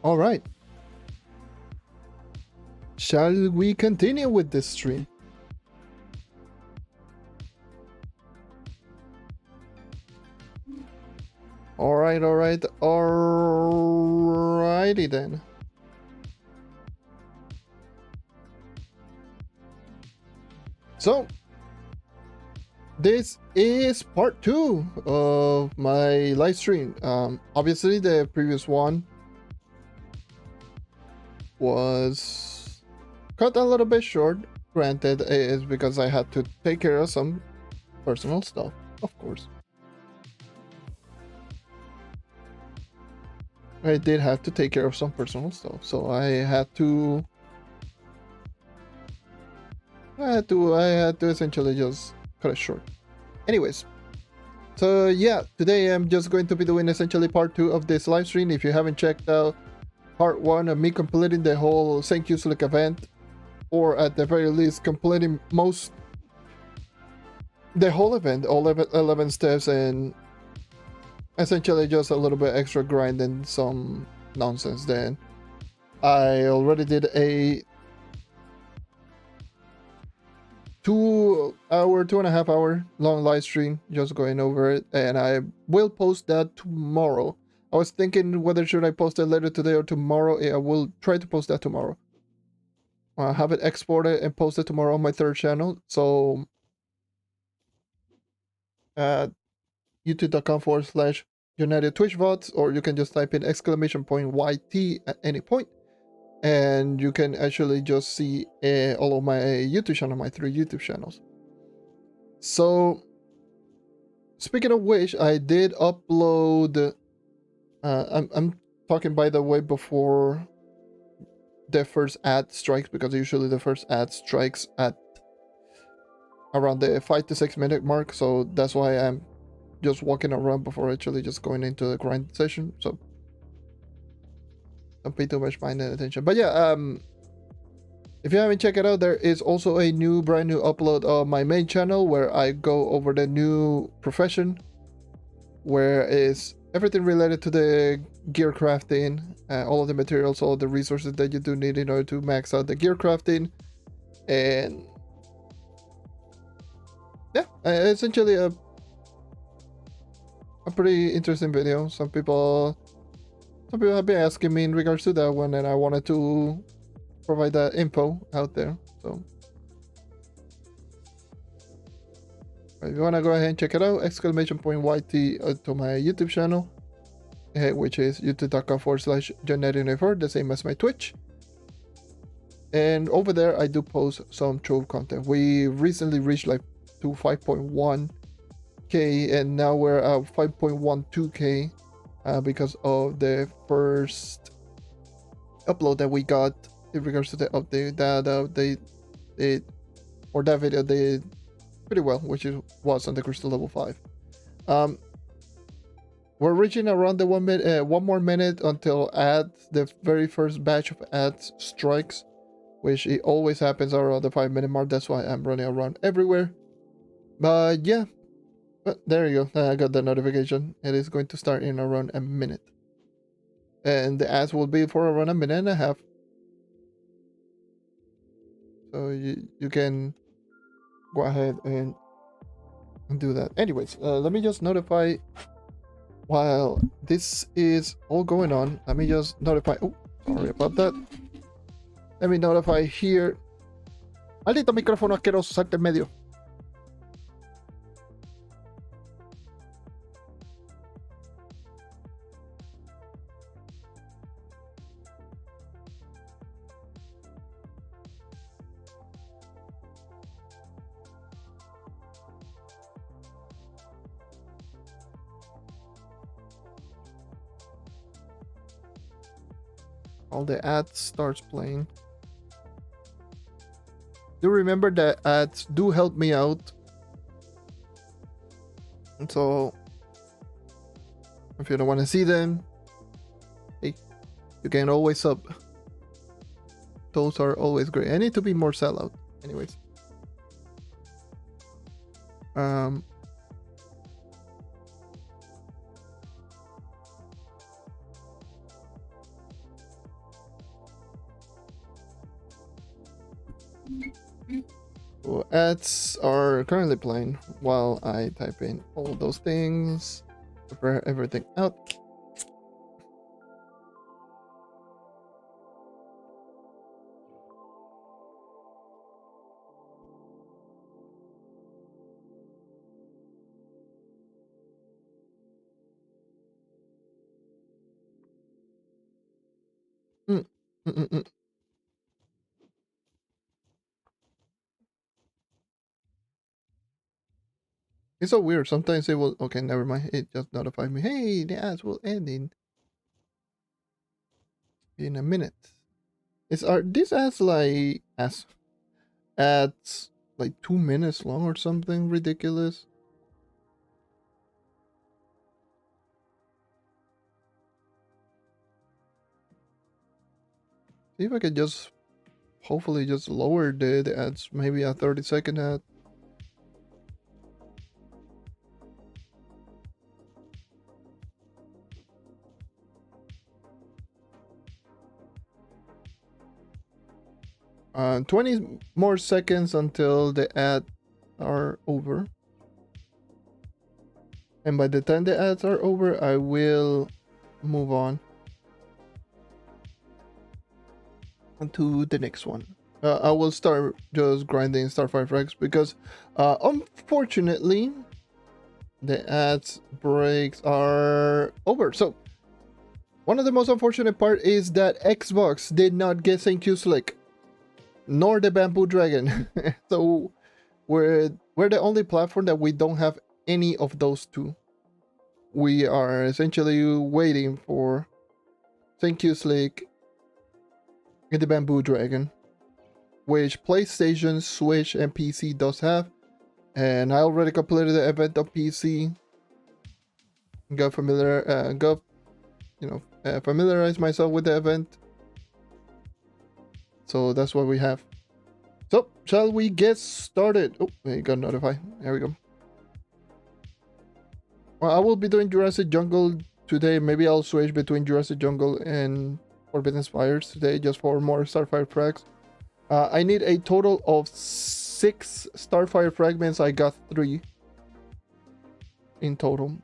All right. Shall we continue with this stream? All right, alrighty then. So, this is part 2 of my live stream. Obviously, the previous one was cut a little bit short. Granted, it is because I had to take care of some personal stuff, of course. I did have to take care of some personal stuff, so I had to essentially just cut it short. Anyways, so yeah, today I'm just going to be doing essentially part 2 of this live stream. If you haven't checked out part 1 of me completing the whole Thank You Slick event, or at the very least completing the whole event, all 11 steps, and essentially just a little bit extra grind and some nonsense, then I already did a 2.5 hour long live stream just going over it, and I will post that tomorrow. I was thinking whether should I post it later today or tomorrow. I will try to post that tomorrow. I'll have it exported and posted tomorrow on my third channel. So youtube.com/United Twitch VODs, or you can just type in !YT at any point, and you can actually just see all of my YouTube channel, my 3 YouTube channels. So, speaking of which, I did upload. I'm talking, by the way, before the first ad strikes, because usually the first ad strikes at around the 5 to 6 minute mark. So that's why I'm just walking around before actually just going into the grind session. So don't pay too much mind and attention. But yeah, if you haven't checked it out, there is also a brand new upload of my main channel where I go over the new profession, where is everything related to the gear crafting, all of the materials, all of the resources that you do need in order to max out the gear crafting, and yeah, essentially a pretty interesting video. Some people have been asking me in regards to that one, and I wanted to provide that info out there. So if you want to go ahead and check it out, !YT to my YouTube channel, which is youtube.com/JohnNetty94, the same as my Twitch. And over there, I do post some Trove content. We recently reached like to 5.1k, and now we're at 5.12k because of the first upload that we got in regards to the update. That video did pretty well, which was on the Crystal level 5. We're reaching around the 1 more minute until the very first batch of ads strikes, which it always happens around the 5-minute mark. That's why I'm running around everywhere. But yeah, there you go. I got the notification. It is going to start in around a minute, and the ads will be for around 1.5 minutes. So you can go ahead and do that. Anyways, let me just notify while this is all going on. Let me just notify. Oh, sorry about that. Let me notify here. Maldito micrófono asqueroso, salte en medio. All the ads starts playing. Do remember that ads do help me out. And so if you don't want to see them, hey, you can always sub. Those are always great. I need to be more sellout. Anyways. So ads are currently playing while I type in all those things, prepare everything out. Mm, mm, mm, mm. It's so weird. Sometimes it will. Okay, never mind. It just notified me. Hey, the ads will end in a minute. Are these ads like 2 minutes long or something ridiculous? See if I can just hopefully just lower the ads. Maybe a 30-second ad. 20 more seconds until the ad are over. And by the time the ads are over, I will move on to the next one. I will start just grinding Starfire Frags because unfortunately the ads breaks are over. So one of the most unfortunate part is that Xbox did not get Thank You Slick nor the Bamboo Dragon. So we're the only platform that we don't have any of those two. We are essentially waiting for Thank You Slick and the Bamboo Dragon, which PlayStation, Switch, and PC does have. And I already completed the event on PC. Got familiarize myself with the event. So that's what we have. So, shall we get started? Oh, we got notified. There we go. Well, I will be doing Jurassic Jungle today. Maybe I'll switch between Jurassic Jungle and Forbidden Spires today just for more Starfire frags. I need a total of 6 Starfire fragments. I got 3 in total.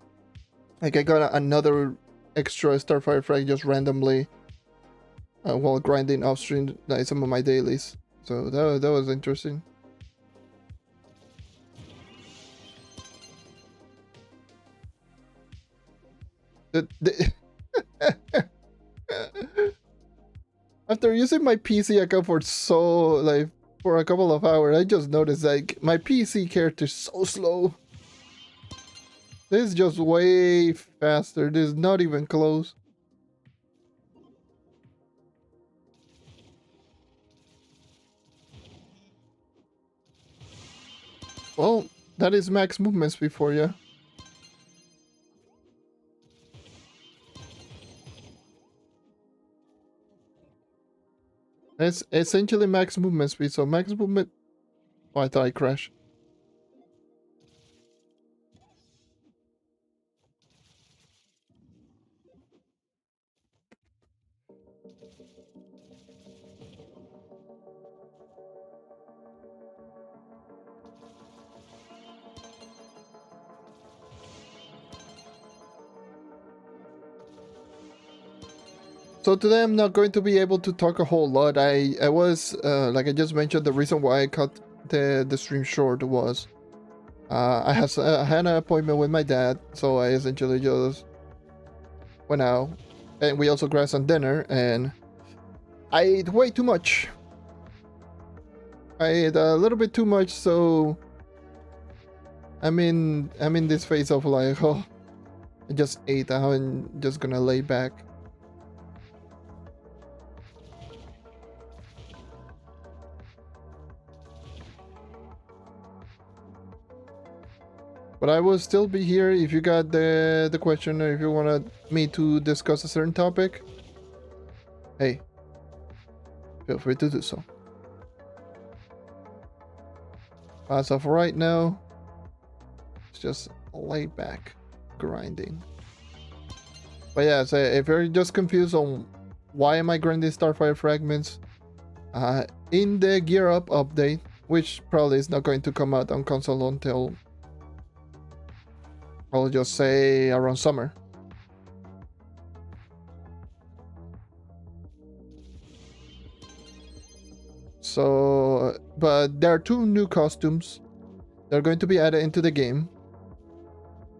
Like I got another extra Starfire frag just randomly while grinding offstream like some of my dailies. So that was interesting. After using my PC account for a couple of hours, I just noticed like my PC character is so slow. This is just way faster. This is not even close. Well, that is max movement speed for you. It's essentially max movement speed, so max movement... Oh, I thought I crashed. So today I'm not going to be able to talk a whole lot. I was, like I just mentioned, the reason why I cut the stream short was I had an appointment with my dad, so I essentially just went out, and we also grabbed some dinner, and I ate way too much. I ate a little bit too much, so I'm in this phase of like, oh, I just ate, I'm just gonna lay back. But I will still be here if you got the question, or if you wanted me to discuss a certain topic. Hey, feel free to do so. As of right now, it's just lay back, grinding. But yeah, so if you're just confused on why am I grinding Starfire fragments, In the Gear Up update, which probably is not going to come out on console until, I'll just say, around summer. So, but there are 2 new costumes. They're going to be added into the game.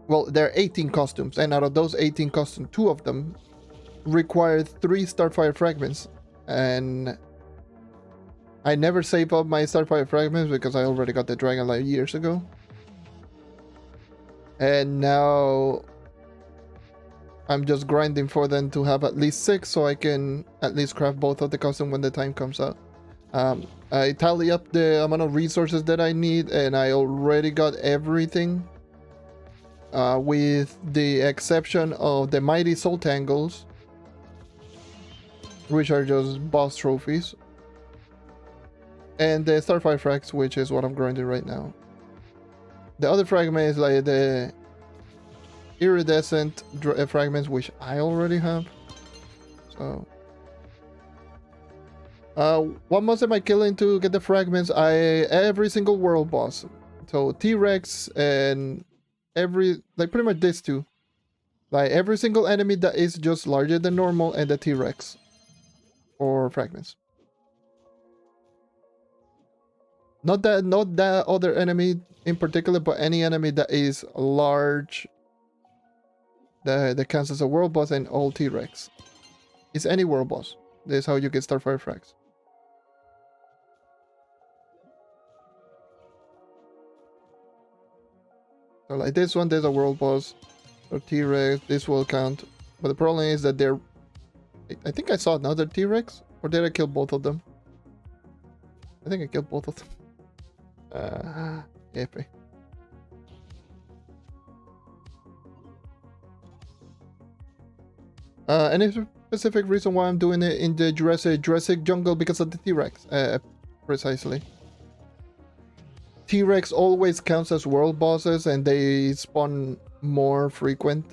Well, there are 18 costumes, and out of those 18 costumes, 2 of them require 3 Starfire fragments. And I never save up my Starfire fragments because I already got the Dragon Light years ago. And now I'm just grinding for them to have at least 6 so I can at least craft both of the costumes when the time comes out. I tally up the amount of resources that I need, and I already got everything, with the exception of the Mighty Soul Tangles, which are just boss trophies, and the Starfire Frags, which is what I'm grinding right now. The other fragment is like the iridescent fragments, which I already have. So what must am I killing to get the fragments? Every single world boss. So T-Rex and pretty much these 2. Like every single enemy that is just larger than normal, and the T-Rex for fragments. Not that other enemy in particular, but any enemy that is large that counts as a world boss, and all T-Rex. It's any world boss. This is how you get Starfire frags. So like this one, there's a world boss or T-Rex. This will count, but the problem is that they're. I think I saw another T-Rex, or did I kill both of them? I think I killed both of them. Epic. Any specific reason why I'm doing it in the Jurassic jungle? Because of the T-Rex, precisely. T-Rex always counts as world bosses, and they spawn more frequent.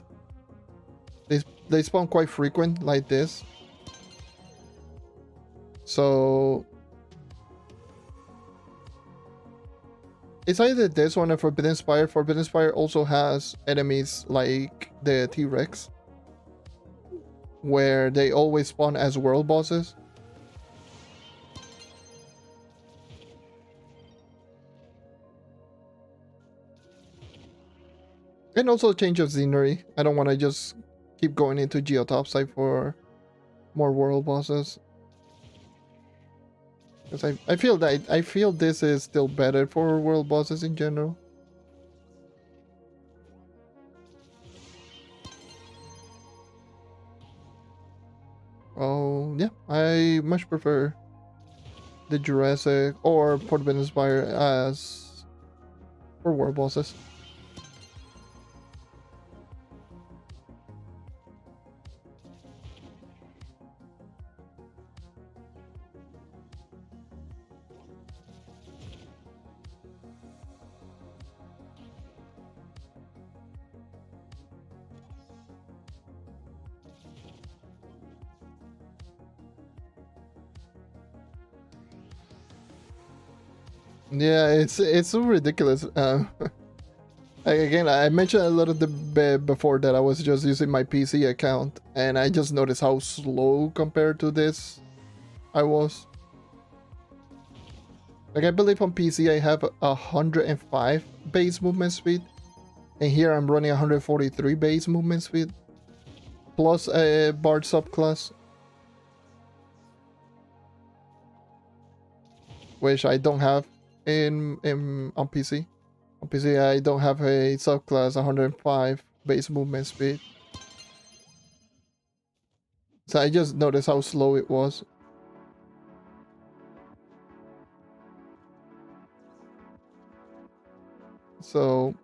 They spawn quite frequent like this. So it's either this one or Forbidden Spire. Forbidden Spire also has enemies like the T-Rex, where they always spawn as world bosses. And also change of scenery. I don't want to just keep going into Geotopside for more world bosses. Because I feel this is still better for world bosses in general. Oh yeah, I much prefer the Jurassic or Forbidden Spire as for world bosses. Yeah, it's so ridiculous. Again, I mentioned a little bit before that I was just using my PC account, and I just noticed how slow compared to this I was. Like, I believe on PC I have 105 base movement speed, and here I'm running 143 base movement speed, plus a Bard subclass, which I don't have on PC. On PC I don't have a subclass 105 base movement speed. So I just noticed how slow it was. So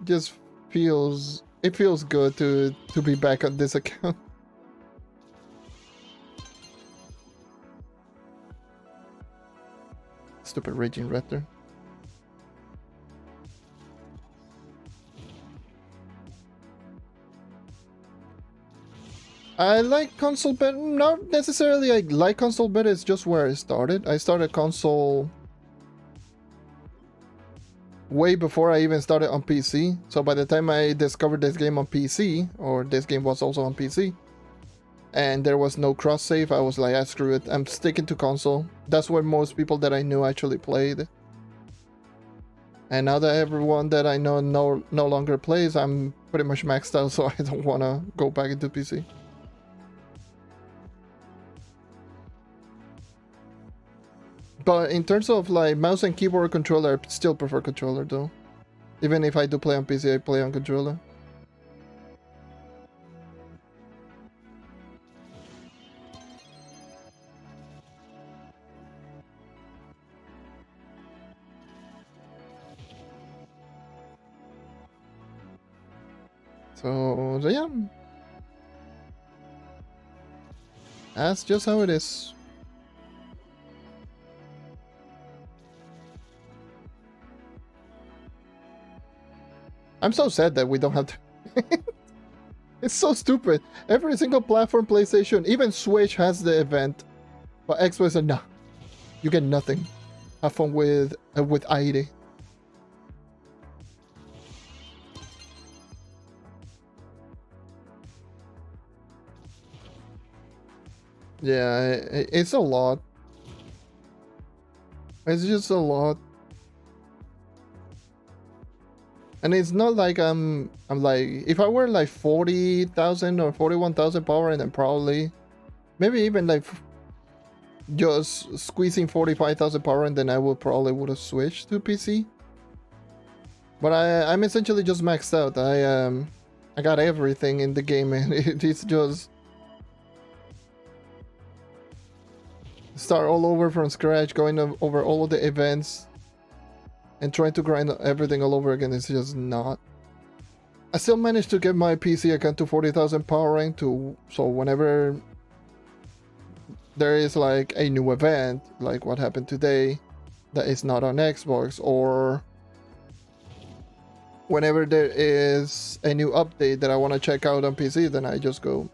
just it feels good to be back on this account. Stupid Raging Raptor. I like console better. Not necessarily I like console better, it's just where I started. I started console way before I even started on PC. So by the time I discovered this game on PC, or this game was also on PC, and there was no cross save, I was like, ah, screw it, I'm sticking to console. That's where most people that I knew actually played. And now that everyone that I know no longer plays, I'm pretty much maxed out, so I don't want to go back into PC. But in terms of like mouse and keyboard controller, I still prefer controller though. Even if I do play on PC, I play on controller. So yeah, that's just how it is. I'm so sad that we don't have to. It's so stupid. Every single platform, PlayStation, even Switch has the event, but Xbox said no. You get nothing. Have fun with ID. Yeah, it's a lot. It's just a lot. And it's not like I'm like, if I were like 40,000 or 41,000 power, and then probably maybe even like just squeezing 45,000 power, and then I would have switched to PC. But I'm essentially just maxed out. I got everything in the game, and it's just start all over from scratch, going over all of the events, and trying to grind everything all over again. It's just not. I still managed to get my PC account to 40,000 power rank so whenever there is like a new event, like what happened today, that is not on Xbox, or whenever there is a new update that I want to check out on PC, then I just go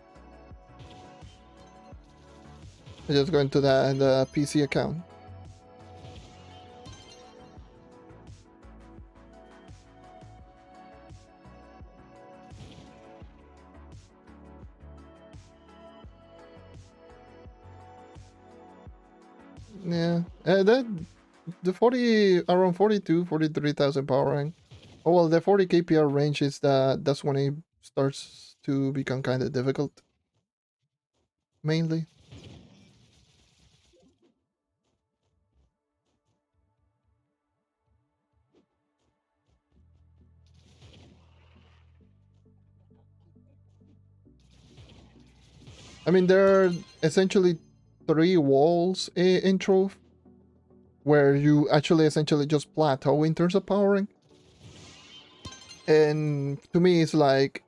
into the PC account. Yeah, that the 40 around 43,000 power rank. Oh well, the 40 KPR range is that's when it starts to become kind of difficult. Mainly. I mean, there are essentially 3 walls in Trove, where you actually essentially just plateau in terms of powering. And to me, it's like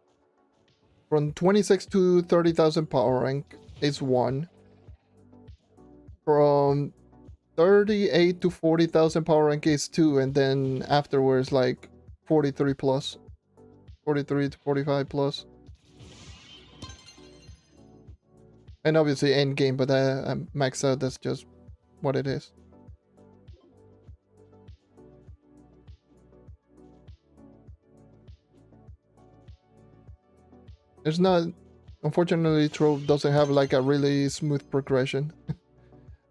from 26 to 30,000 power rank is 1. From 38 to 40,000 power rank is 2, and then afterwards like 43 plus. 43 to 45 plus. And obviously end game, but I'm maxed out, that's just what it is. There's not, unfortunately, Trove doesn't have like a really smooth progression,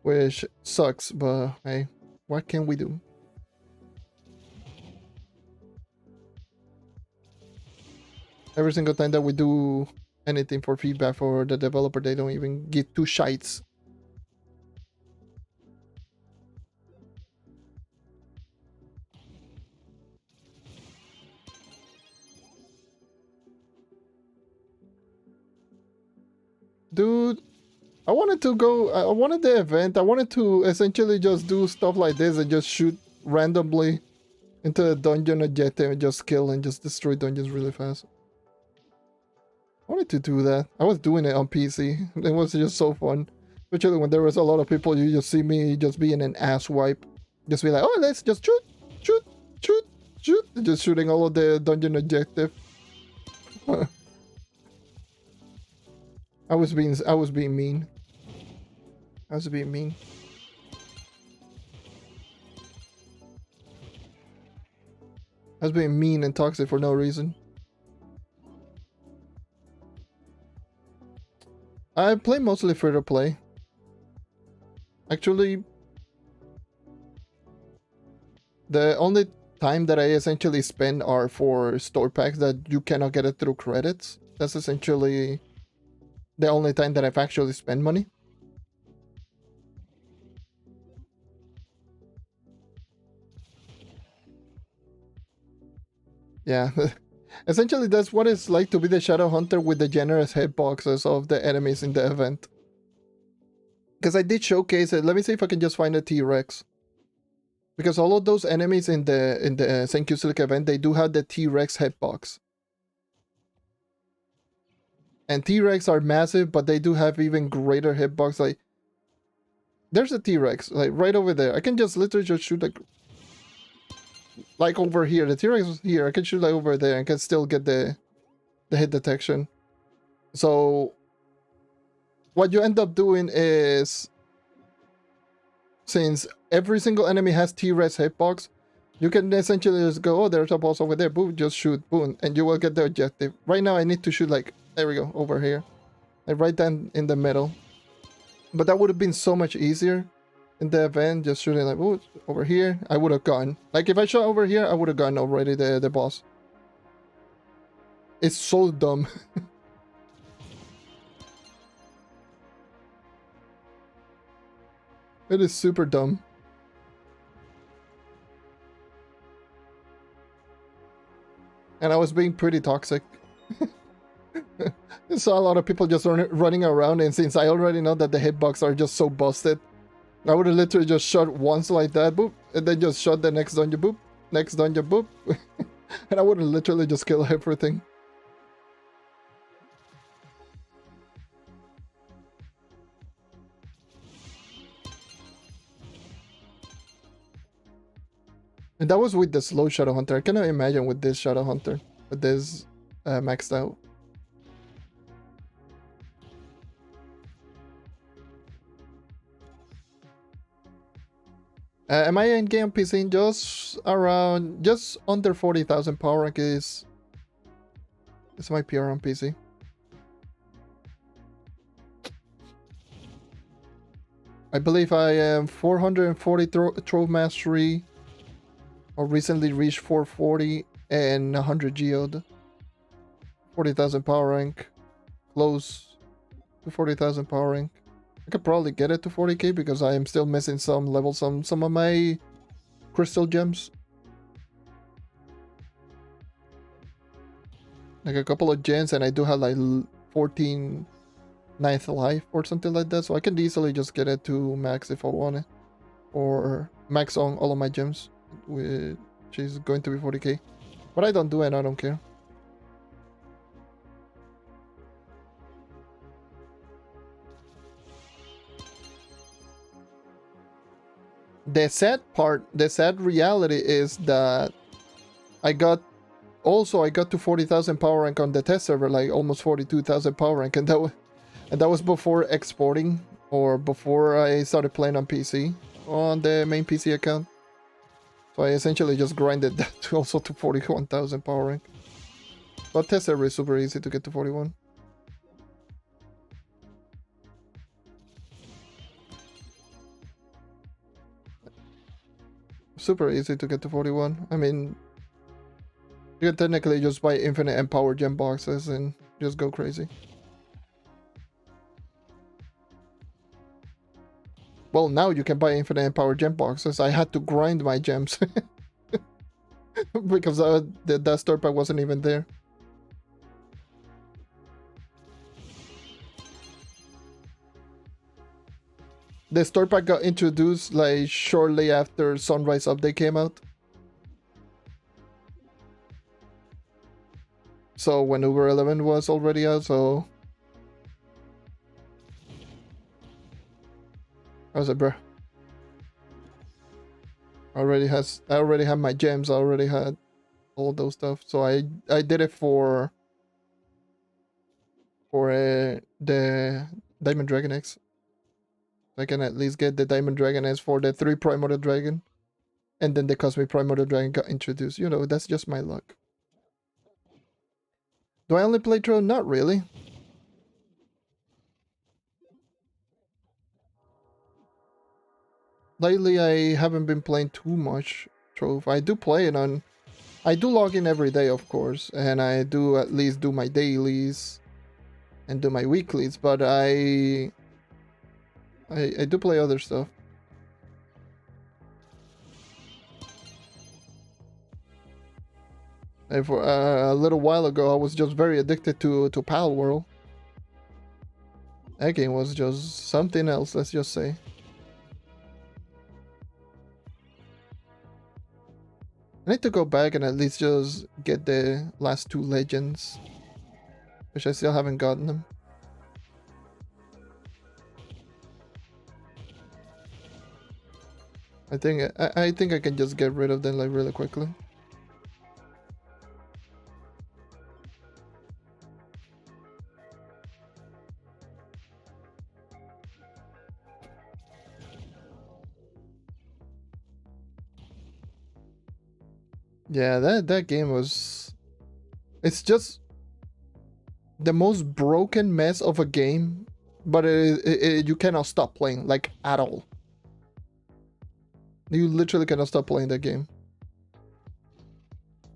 which sucks, but hey, what can we do? Every single time that we do anything for feedback for the developer, they don't even give 2 shites. Dude, I wanted to go, I wanted the event, I wanted to essentially just do stuff like this and just shoot randomly into a dungeon objective and just kill and just destroy dungeons really fast. I wanted to do that. I was doing it on PC. It was just so fun. Especially when there was a lot of people, you just see me just being an ass wipe. Just be like, oh, let's just shoot, shoot, shoot, shoot. Just shooting all of the dungeon objective. I was being mean. I was being mean. I was being mean and toxic for no reason. I play mostly free to play. Actually, the only time that I essentially spend are for store packs that you cannot get it through credits. That's essentially the only time that I've actually spent money. Yeah. Essentially, that's what it's like to be the Shadow Hunter with the generous hitboxes of the enemies in the event. Because I did showcase it. Let me see if I can just find a T-Rex. Because all of those enemies in the St. Q event, they do have the T-Rex hitbox. And T-Rex are massive, but they do have even greater hitbox. Like, there's a T-Rex, like right over there. I can just literally just shoot like over here. The T-Rex is here. I can shoot like over there and can still get the hit detection. So what you end up doing is, since every single enemy has T-Rex hitbox, you can essentially just go, oh, there's a boss over there, boom, just shoot, boom, and you will get the objective. Right now I need to shoot like, there we go, over here. Like right down in the middle. But that would have been so much easier in the event, just shooting like, oh, over here, I would have gone. Like if I shot over here, I would have gone already the boss. It's so dumb. It is super dumb. And I was being pretty toxic. I saw a lot of people just running around, and since I already know that the hitbox are just so busted, I would have literally just shot once like that, boop, and then just shot the next dungeon, boop, next dungeon, boop. And I would have literally just killed everything. And that was with the slow Shadow Hunter. I cannot imagine with this Shadow Hunter, with this maxed out. Am I in game PC? Just under 40,000 power rank is my PR on PC. I believe I am 440 Trove Mastery, or recently reached 440 and 100 Geode. 40,000 power rank, close to 40,000 power rank. I could probably get it to 40k because I am still missing some levels, some of my crystal gems. Like a couple of gems, and I do have like 14 ninth life or something like that, so I can easily just get it to max if I want it. Or max on all of my gems, which is going to be 40k. But I don't do it, I don't care. The sad reality is that I got to 40,000 power rank on the test server, like almost 42,000 power rank, and that was before exporting, or before I started playing on PC, on the main PC account. So I essentially just grinded that to also to 41,000 power rank. But test server is super easy to get to 41. Super easy to get to 41. I mean, you can technically just buy infinite empower gem boxes and just go crazy. Well, now you can buy infinite empower gem boxes. I had to grind my gems because that store pack wasn't even there. The store pack got introduced like shortly after Sunrise update came out. So when Uber 11 was already out, so I was like, bro, I already have my gems. I already had all those stuff. So I did it for the Diamond Dragon Eggs. I can at least get the Diamond Dragon Eggs for the 3 Primordial Dragon. And then the Cosmic Primordial Dragon got introduced. You know, that's just my luck. Do I only play Trove? Not really. Lately, I haven't been playing too much Trove. I do play it on... I do log in every day, of course. And I do at least do my dailies. And do my weeklies. But I do play other stuff. And for a little while ago, I was just very addicted to Pal World. That game was just something else, let's just say. I need to go back and at least just get the last 2 legends, which I still haven't gotten them. I think I can just get rid of them like really quickly. Yeah, that game was... It's just the most broken mess of a game, but you cannot stop playing, like, at all. You literally cannot stop playing that game.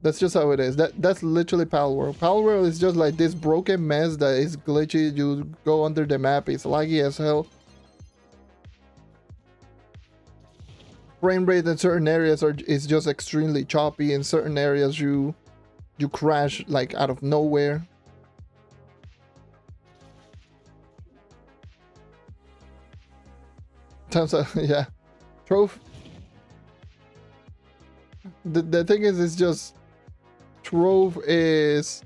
That's just how it is. That's literally Pal World. Pal World is just like this broken mess that is glitchy. You go under the map, it's laggy as hell. Frame rate in certain areas is just extremely choppy. In certain areas you crash like out of nowhere. Yeah. Trove. The thing is, it's just Trove is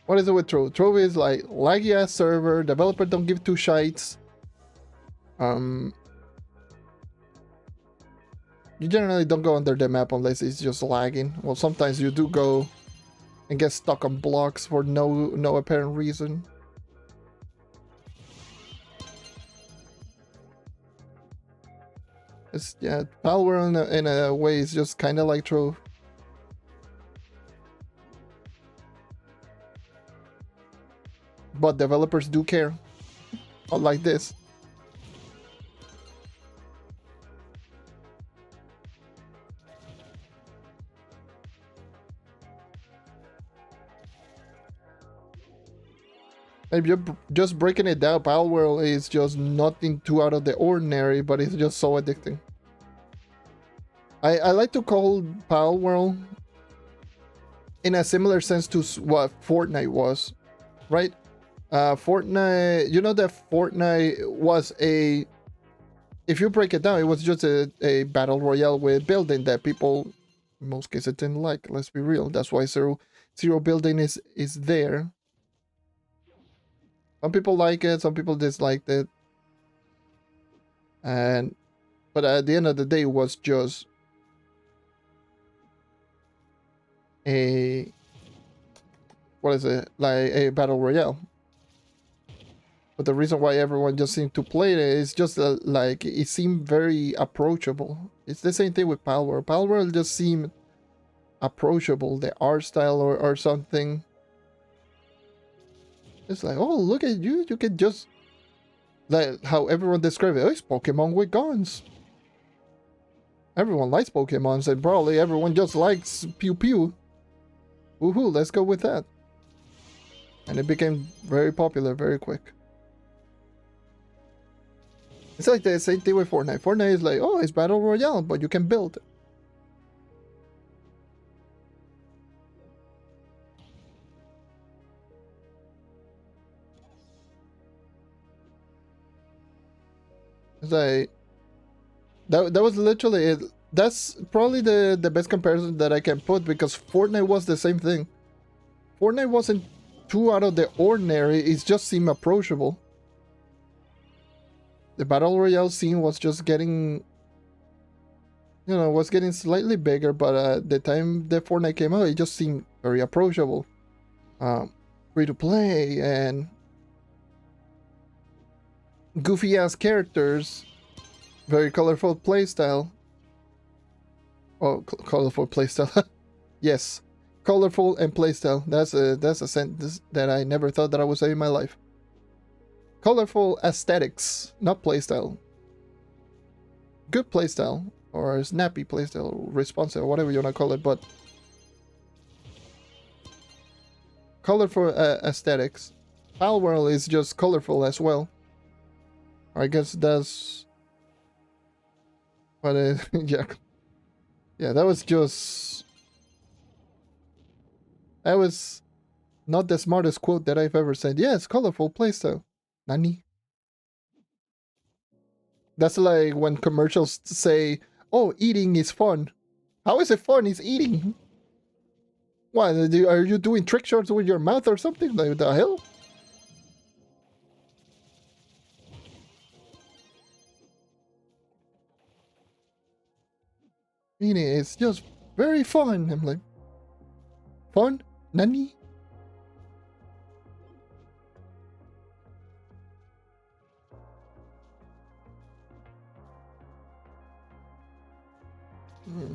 what is it with Trove? Trove is like laggy ass server, developer don't give 2 shites. You generally don't go under the map unless it's just lagging. Well, sometimes you do go and get stuck on blocks for no apparent reason. It's, yeah, Pal World in a way is just kind of like Trove. But developers do care. Unlike this. If you're just breaking it down, Pal World is just nothing too out of the ordinary, but it's just so addicting. I like to call Pal World in a similar sense to what Fortnite was, right? Fortnite, you know that Fortnite was a... If you break it down, it was just a battle royale with building that people, in most cases, didn't like. Let's be real. That's why zero building is there. Some people like it, some people disliked it. But at the end of the day, it was just a... What is it? Like a battle royale. But the reason why everyone just seemed to play it is just like it seemed very approachable. It's the same thing with Pal World. Pal World just seemed approachable. The art style or something. It's like, oh, look at you. You can just... Like how everyone described it. Oh, it's Pokemon with guns. Everyone likes Pokemons and probably everyone just likes Pew Pew. Woohoo, let's go with that. And it became very popular very quick. It's like the same thing with Fortnite. Fortnite is like, oh, it's Battle Royale, but you can build. It's like... That was literally it. That's probably the best comparison that I can put, because Fortnite was the same thing. Fortnite wasn't too out of the ordinary, it just seemed approachable. The Battle Royale scene was just getting you know, was getting slightly bigger, but the time the Fortnite came out, it just seemed very approachable. Free to play and goofy ass characters, very colorful playstyle. Oh, colorful playstyle. Yes, colorful and playstyle. That's a sentence that I never thought that I would say in my life. Colorful aesthetics, not playstyle. Good playstyle or snappy playstyle, responsive, whatever you want to call it, but colorful aesthetics. Palworld is just colorful as well. I guess that's. But yeah, yeah, that was just. That was not the smartest quote that I've ever said. Yeah, it's colorful playstyle. Nani? That's like when commercials say, "Oh, eating is fun." How is it fun? It's eating. What are you doing trick shots with your mouth or something? Like the hell? Meaning it's just very fun. I'm like, fun? Nani?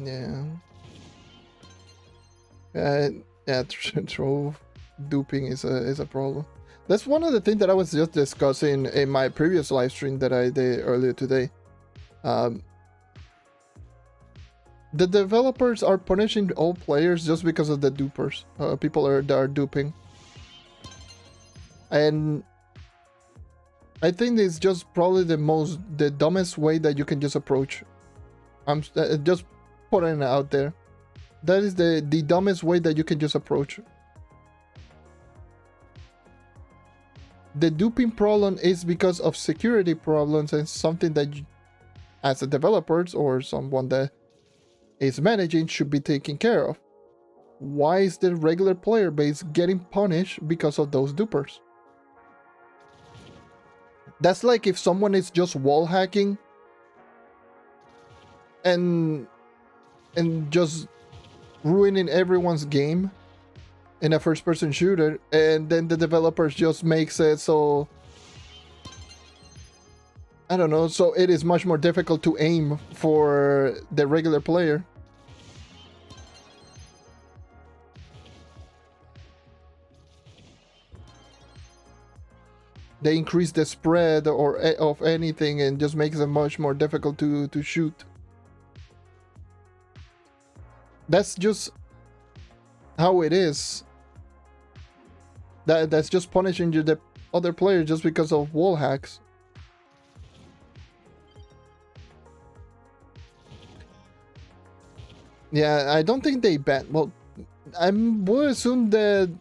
Yeah. Yeah, Trove duping is a problem. That's one of the things that I was just discussing in my previous live stream that I did earlier today. Um, the developers are punishing all players just because of the dupers. People that are duping, and I think it's just probably the dumbest way that you can just approach. I'm just putting it out there. That is the dumbest way that you can just approach. The duping problem is because of security problems and something that you, as a developers or someone that is managing, should be taken care of. Why is the regular player base getting punished because of those dupers? That's like if someone is just wall hacking and just ruining everyone's game in a first-person shooter, and then the developers just makes it so, I don't know, so it is much more difficult to aim for the regular player. They increase the spread or of anything and just makes it much more difficult to shoot. That's just how it is. That's just punishing you, the other player, just because of wall hacks. Yeah, I don't think they ban. Well, I would assume that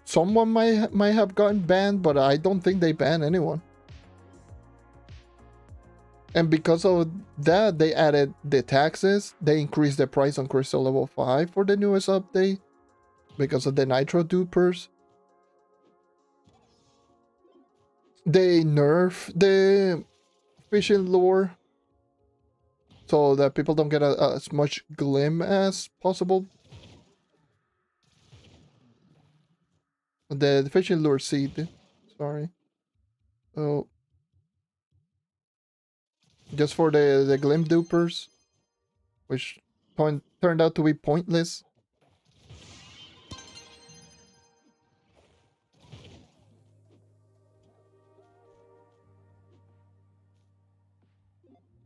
someone might have gotten banned, but I don't think they ban anyone. And because of that, they added the taxes. They increased the price on Crystal Level 5 for the newest update because of the Nitro dupers. They nerf the fishing lure so that people don't get as much glim as possible. The fishing lure seed, sorry. Oh, just for the glim dupers, which turned out to be pointless.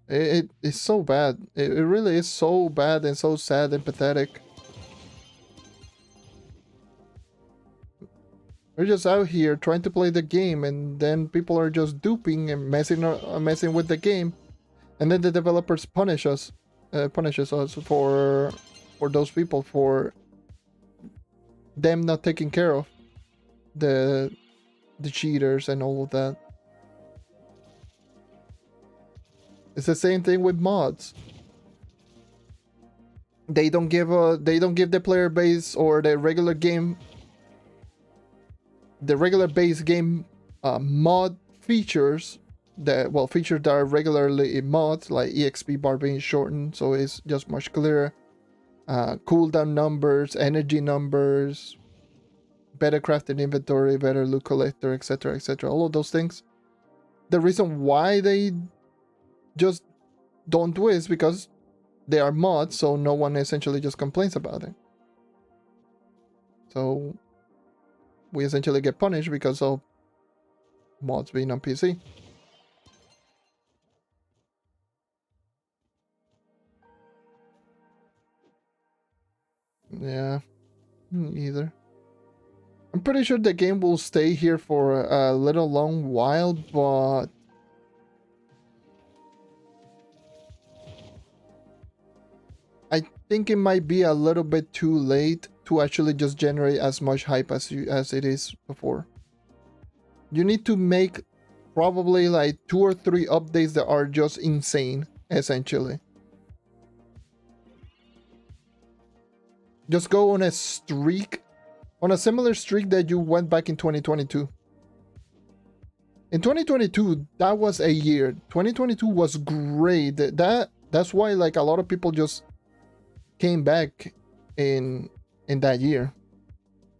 It is so bad. It really is so bad and so sad and pathetic. We're just out here trying to play the game, and then people are just duping and messing with the game, and then the developers punishes us for those people, for them not taking care of the cheaters and all of that. It's the same thing with mods. They don't give the player base or the regular base game mod features that, well, features that are regularly in mods, like EXP bar being shortened, so it's just much clearer. Cooldown numbers, energy numbers, better crafted inventory, better loot collector, etc., etc. All of those things. The reason why they just don't do it is because they are mods, so no one essentially just complains about it. So we essentially get punished because of mods being on PC. Yeah, either. I'm pretty sure the game will stay here for a little long while, but I think it might be a little bit too late to actually just generate as much hype as it is before. You need to make probably like 2 or 3 updates that are just insane, essentially. Just go on a streak, on a similar streak that you went back in 2022. In 2022, that was a year. 2022 was great. That's why like a lot of people just came back in that year,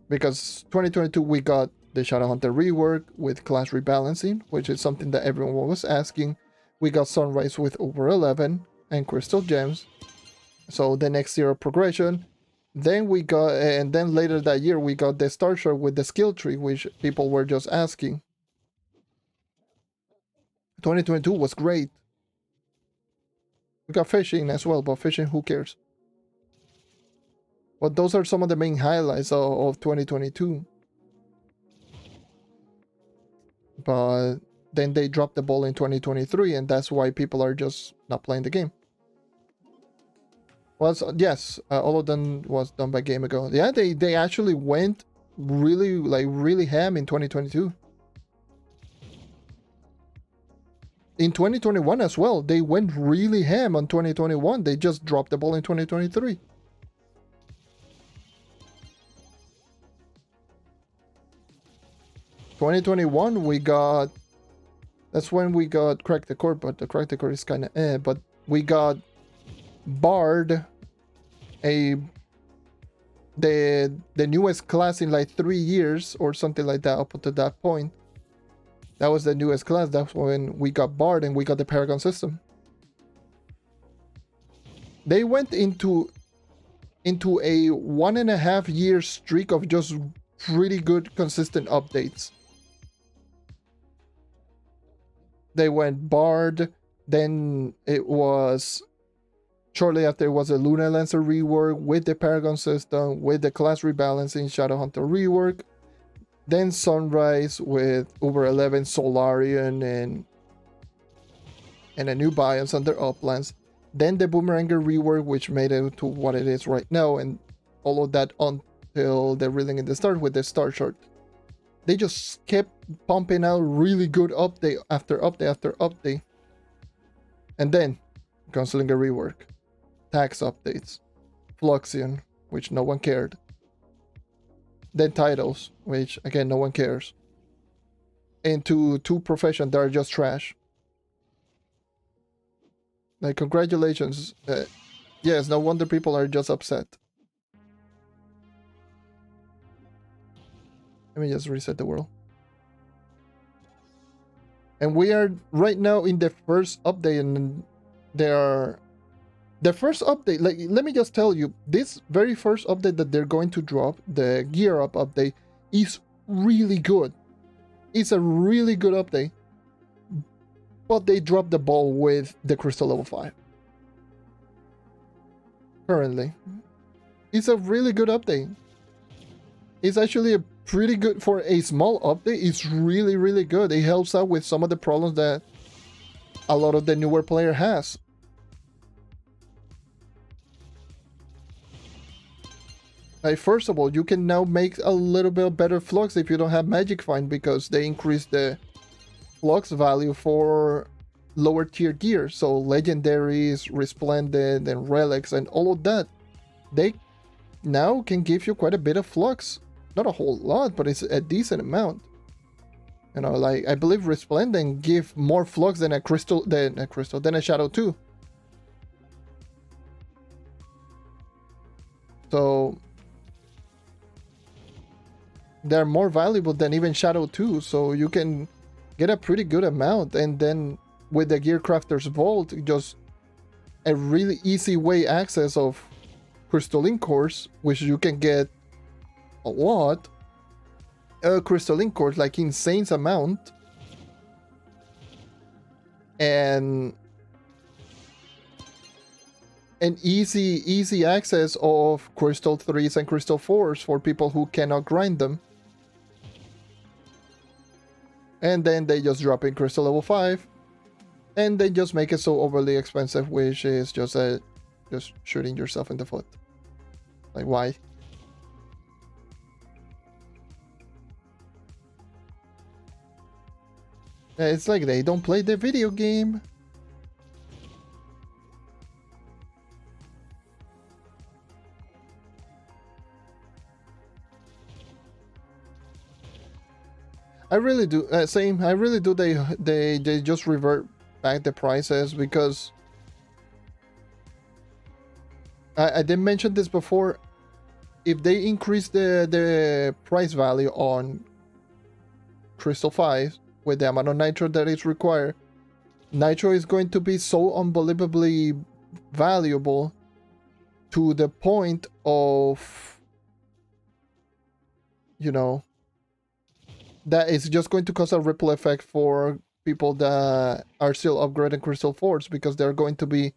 because 2022 we got the Shadowhunter rework with class rebalancing, which is something that everyone was asking. We got Sunrise with over 11 and Crystal Gems, so the next year of progression. Then we got, and then later that year we got the Star Shard with the skill tree, which people were just asking. 2022 was great. We got fishing as well, but fishing, who cares? But those are some of the main highlights of 2022. But then they dropped the ball in 2023, and that's why people are just not playing the game. Well, yes, all of them was done by Game Ago. Yeah, they actually went really ham in 2022. In 2021 as well, they went really ham on 2021. They just dropped the ball in 2023. We got, that's when we got Crack the Core, but the Crack the Core is kind of but we got Bard, the newest class in like 3 years or something like that up to that point. That was the newest class. That's when we got Bard and we got the Paragon system. They went into a 1.5 year streak of just pretty good consistent updates. They went Bard, then it was shortly after it was a Luna Lancer rework with the Paragon system, with the class rebalancing, Shadowhunter rework, then Sunrise with Uber 11 Solarian and a new biomes under Uplands, then the Boomeranger rework, which made it to what it is right now, and all of that until the reeling in the start with the Star Shard. They just kept pumping out really good update after update after update. And then Gunslinger rework, tax updates, Fluxion, which no one cared. Then titles, which again no one cares. Into 2 professions that are just trash. Like, congratulations. Yes, no wonder people are just upset. Let me just reset the world. And we are right now in the first update, and the first update, like, let me just tell you, this very first update that they're going to drop, the Gear Up update, is really good. It's a really good update. But they dropped the ball with the Crystal level 5. Currently. It's a really good update. It's actually a pretty good, for a small update, it's really good. It helps out with some of the problems that a lot of the newer player has. Like, first of all, you can now make a little bit better flux if you don't have Magic Find, because they increased the flux value for lower tier gear. So legendaries, resplendent, and relics, and all of that, they now can give you quite a bit of flux. Not a whole lot, but it's a decent amount. You know, like I believe Resplendent give more flux than a crystal than a Shadow 2. So they're more valuable than even Shadow 2, so you can get a pretty good amount. And then with the Gear Crafter's Vault, just a really easy way access of crystalline cores, which you can get a lot. Crystalline cores, like insane amount. And an easy access of Crystal 3s and Crystal 4s for people who cannot grind them. And then they just drop in Crystal level 5. And they just make it so overly expensive, which is just shooting yourself in the foot. Like, why? It's like they don't play the video game. I really do. Same. I really do. They just revert back the prices because I did mention this before. If they increase the price value on Crystal 5 with the amount of nitro that is required, nitro is going to be so unbelievably valuable to the point of, you know, that it's just going to cause a ripple effect for people that are still upgrading Crystal 4s, because they're going to be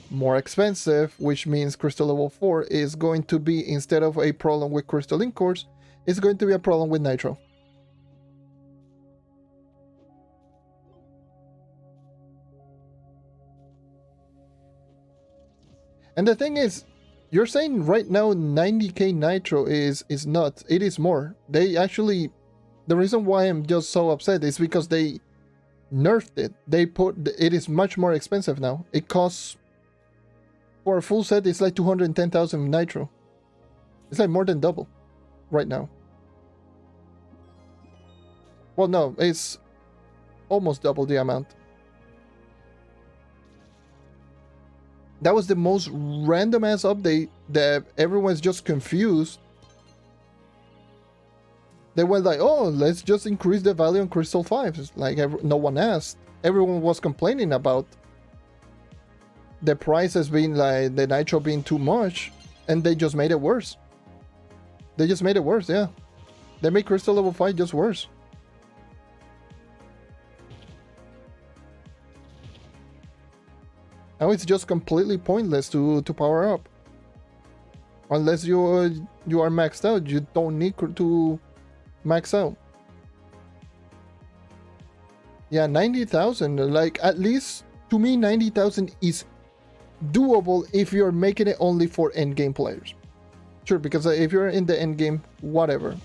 more expensive, which means Crystal level 4 is going to be, instead of a problem with crystalline cores, it's going to be a problem with nitro. And the thing is, you're saying right now 90k nitro is nuts. It is more. They actually, the reason why I'm just so upset is because they nerfed it. They put, it is much more expensive now. It costs, for a full set, it's like 210,000 nitro. It's like more than double right now. Well, no, it's almost double the amount. That was the most random ass update that everyone's just confused. They went like, oh, let's just increase the value on Crystal 5. It's like no one asked. Everyone was complaining about the prices being like, the nitro being too much, and they just made it worse. They just made it worse, yeah. They made Crystal level 5 just worse. Now it's just completely pointless to power up. Unless you are maxed out, you don't need to max out. Yeah, 90,000, like, at least to me 90,000 is doable if you're making it only for endgame players. Sure, because if you're in the endgame, whatever.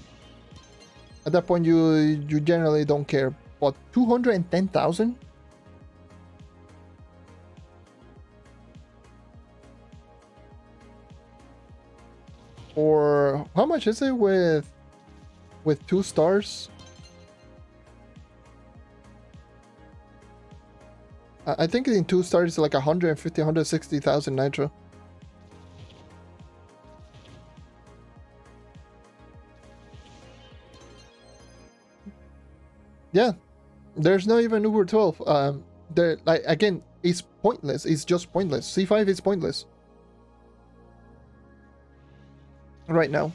At that point you generally don't care. But 210,000? Or how much is it with 2 stars? I think in 2 stars it's like 150, 160,000 nitro. Yeah, there's not even Uber 12. There, like, again, it's pointless. It's just pointless. C5 is pointless right now.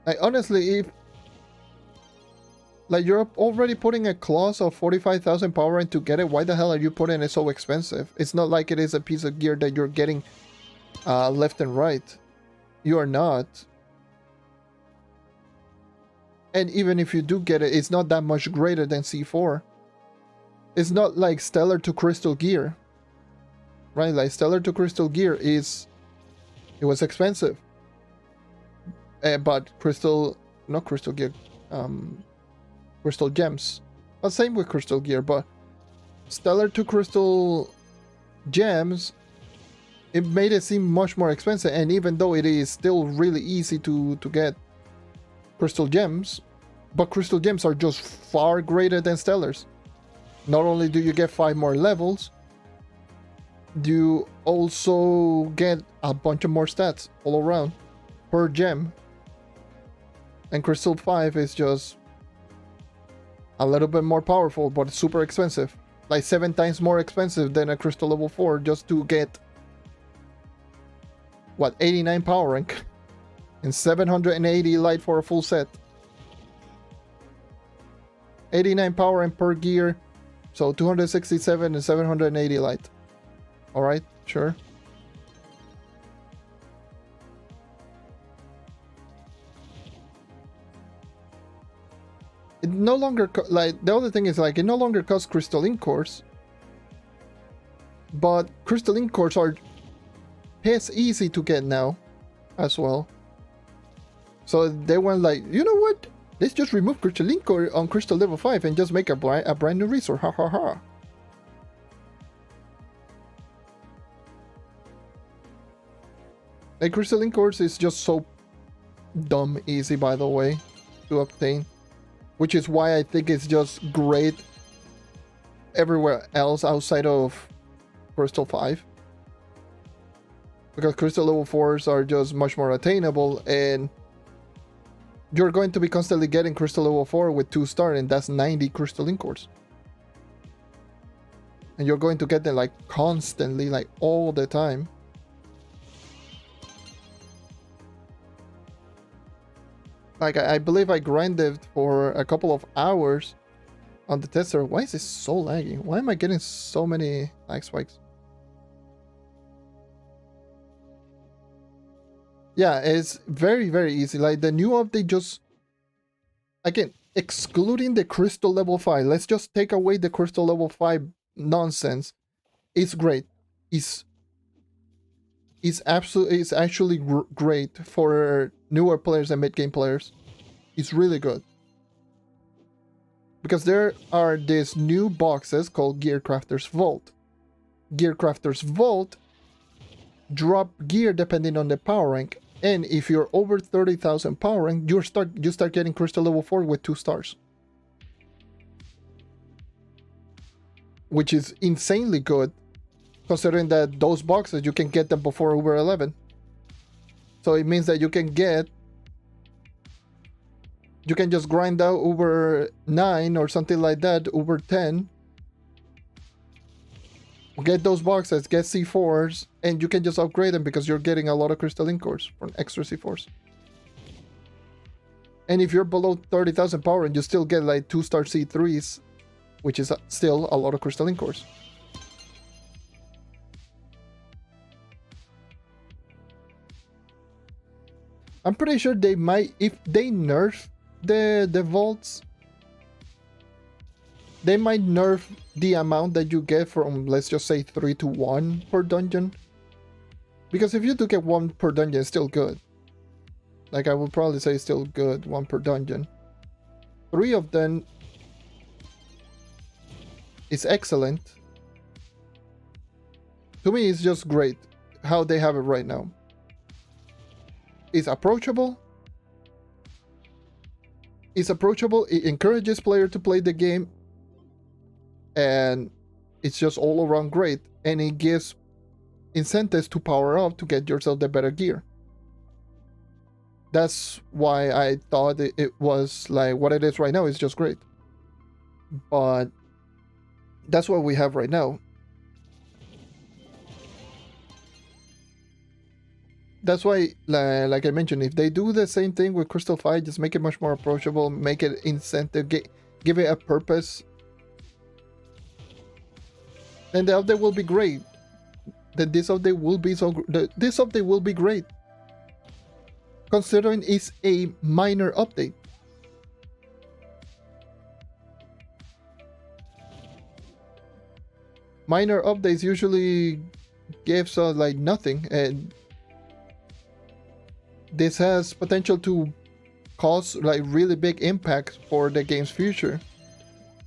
Like, honestly, if like you're already putting a clause of 45,000 power in to get it, why the hell are you putting it so expensive? It's not like it is a piece of gear that you're getting left and right. You are not. And even if you do get it, it's not that much greater than C4. It's not like Stellar to Crystal Gear. Right? Like Stellar to Crystal Gear it was expensive. But Crystal Gear, Crystal Gems. Well, same with Crystal Gear, but Stellar to Crystal Gems, it made it seem much more expensive. And even though it is still really easy to get crystal gems, but crystal gems are just far greater than stellars. Not only do you get 5 more levels, you also get a bunch of more stats all around per gem. And crystal 5 is just a little bit more powerful, but super expensive. Like 7 times more expensive than a crystal level 4 just to get, what, 89 power rank and 780 light for a full set. 89 power rank per gear, so 267 and 780 light. Alright, sure. It no longer, like, the other thing is, like, it no longer costs crystalline cores. But crystalline cores are piss easy to get now, as well. So they went like, you know what? Let's just remove crystalline core on crystal level 5 and just make a brand new resource, ha ha ha. Like, crystalline cores is just so dumb easy, by the way, to obtain. Which is why I think it's just great everywhere else outside of Crystal 5. Because Crystal level 4s are just much more attainable, and you're going to be constantly getting Crystal level 4 with 2-star, and that's 90 crystalline cores. And you're going to get them, like, constantly, like, all the time. Like, I believe I grinded for a couple of hours on the tester. Why is this so laggy? Why am I getting so many lag spikes? Yeah, it's very, very easy. Like, the new update just... Again, excluding the crystal level 5. Let's just take away the crystal level 5 nonsense. It's great. It's actually great for newer players and mid-game players. It's really good. Because there are these new boxes called Gear Crafter's Vault. Gear Crafter's Vault drop gear depending on the power rank. And if you're over 30,000 power rank, you start getting crystal level 4 with 2 stars. Which is insanely good. Considering that those boxes, you can get them before Uber 11. So it means that you can just grind out Uber 9 or something like that, Uber 10. Get those boxes, get C4s, and you can just upgrade them because you're getting a lot of crystalline cores from extra C4s. And if you're below 30,000 power and you still get like 2-star C3s, which is still a lot of crystalline cores. I'm pretty sure they might, if they nerf the vaults, they might nerf the amount that you get from, let's just say, 3 to 1 per dungeon. Because if you do get 1 per dungeon, it's still good. Like, I would probably say it's still good, 1 per dungeon. 3 of them is excellent. To me, it's just great how they have it right now. It's approachable. It's approachable. It encourages player to play the game. And it's just all around great. And it gives incentives to power up to get yourself the better gear. That's why I thought it was like what it is right now is just great. But that's what we have right now. That's why, like I mentioned, if they do the same thing with Crystal 5, just make it much more approachable, make it incentive, give it a purpose, then the update will be great. Then this update will be this update will be great, considering it's a minor update. Minor updates usually gives us like nothing, and this has potential to cause like really big impact for the game's future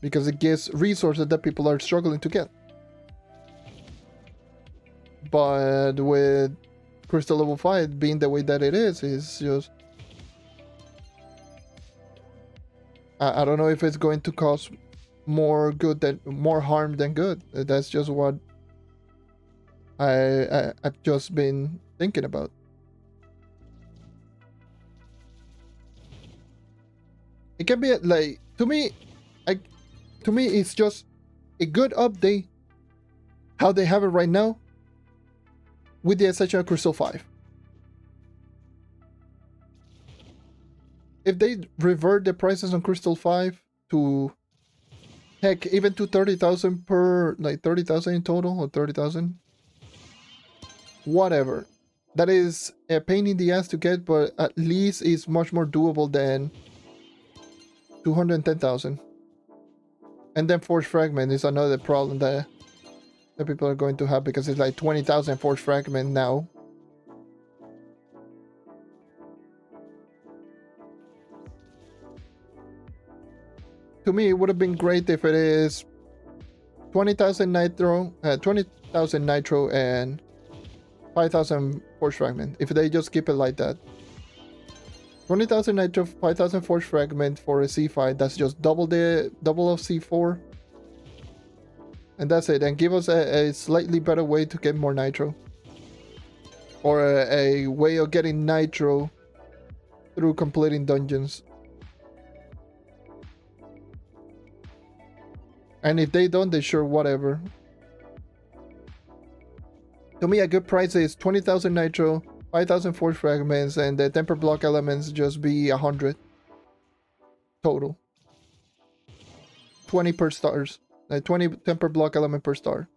because it gives resources that people are struggling to get. But with Crystal level 5 being the way that it is just I don't know if it's going to cause more harm than good. That's just what I've just been thinking about. It can be like I to me it's just a good update how they have it right now, with the exception of Crystal 5. If they revert the prices on Crystal 5 to, heck, even to 30,000 per, like 30,000 in total, or 30,000, whatever. That is a pain in the ass to get, but at least it's much more doable than 210,000. And then Force Fragment is another problem that people are going to have, because it's like 20,000 Force Fragment now. To me, it would have been great if it is 20,000 Nitro, 20,000 Nitro and 5,000 Force Fragment. If they just keep it like that. 20,000 Nitro, 5,000 Force Fragment for a C5, that's just double of C4. And that's it. And give us a slightly better way to get more Nitro. Or a way of getting Nitro through completing dungeons. And if they don't, they sure whatever. To me, a good price is 20,000 Nitro, 5,000 Force Fragments, and the temper block elements just be 100 total. 20 per stars. 20 temper block element per star.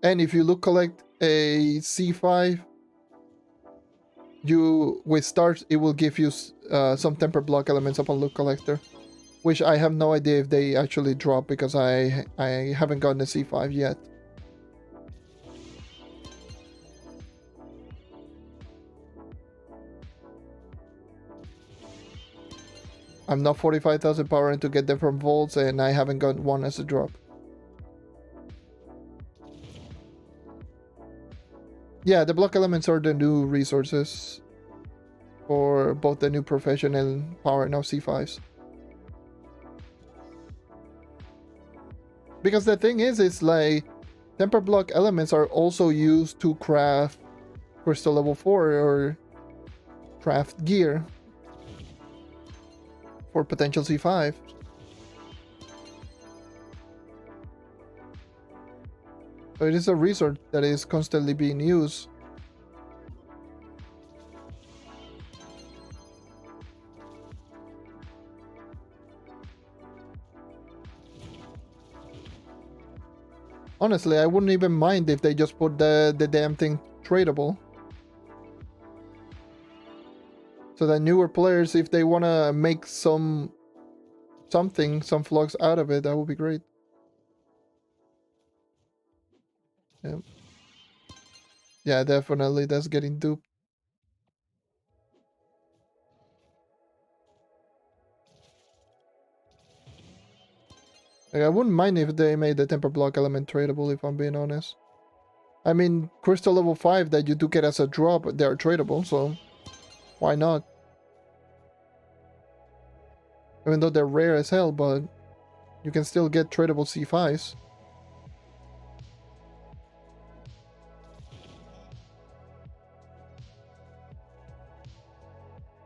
And if you look collect a C5, you with stars, it will give you some temper block elements upon loot collector, which I have no idea if they actually drop, because I haven't gotten a C5 yet. I'm not 45,000 power in to get them from vaults, and I haven't got one as a drop. Yeah, the block elements are the new resources for both the new profession and power now C5s. Because the thing is, it's like temper block elements are also used to craft crystal level 4 or craft gear for potential C5. So it is a resource that is constantly being used. Honestly, I wouldn't even mind if they just put the damn thing tradable. So that newer players, if they want to make some flux out of it, that would be great. Yeah. Yeah, definitely, that's getting duped. Like, I wouldn't mind if they made the temper block element tradable, if I'm being honest. I mean, crystal level 5 that you do get as a drop, they are tradable, so why not? Even though they're rare as hell, but you can still get tradable C5s.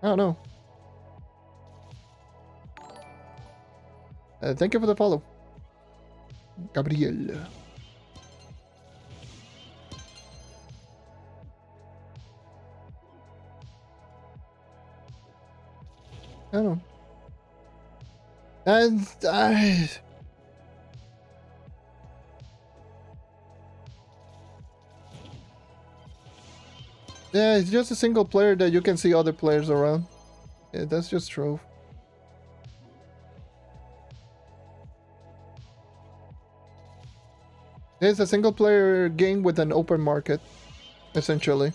I don't know. Thank you for the follow, Gabriel. I don't know. And yeah, it's just a single player that you can see other players around. Yeah, that's just Trove. It's a single player game with an open market, essentially.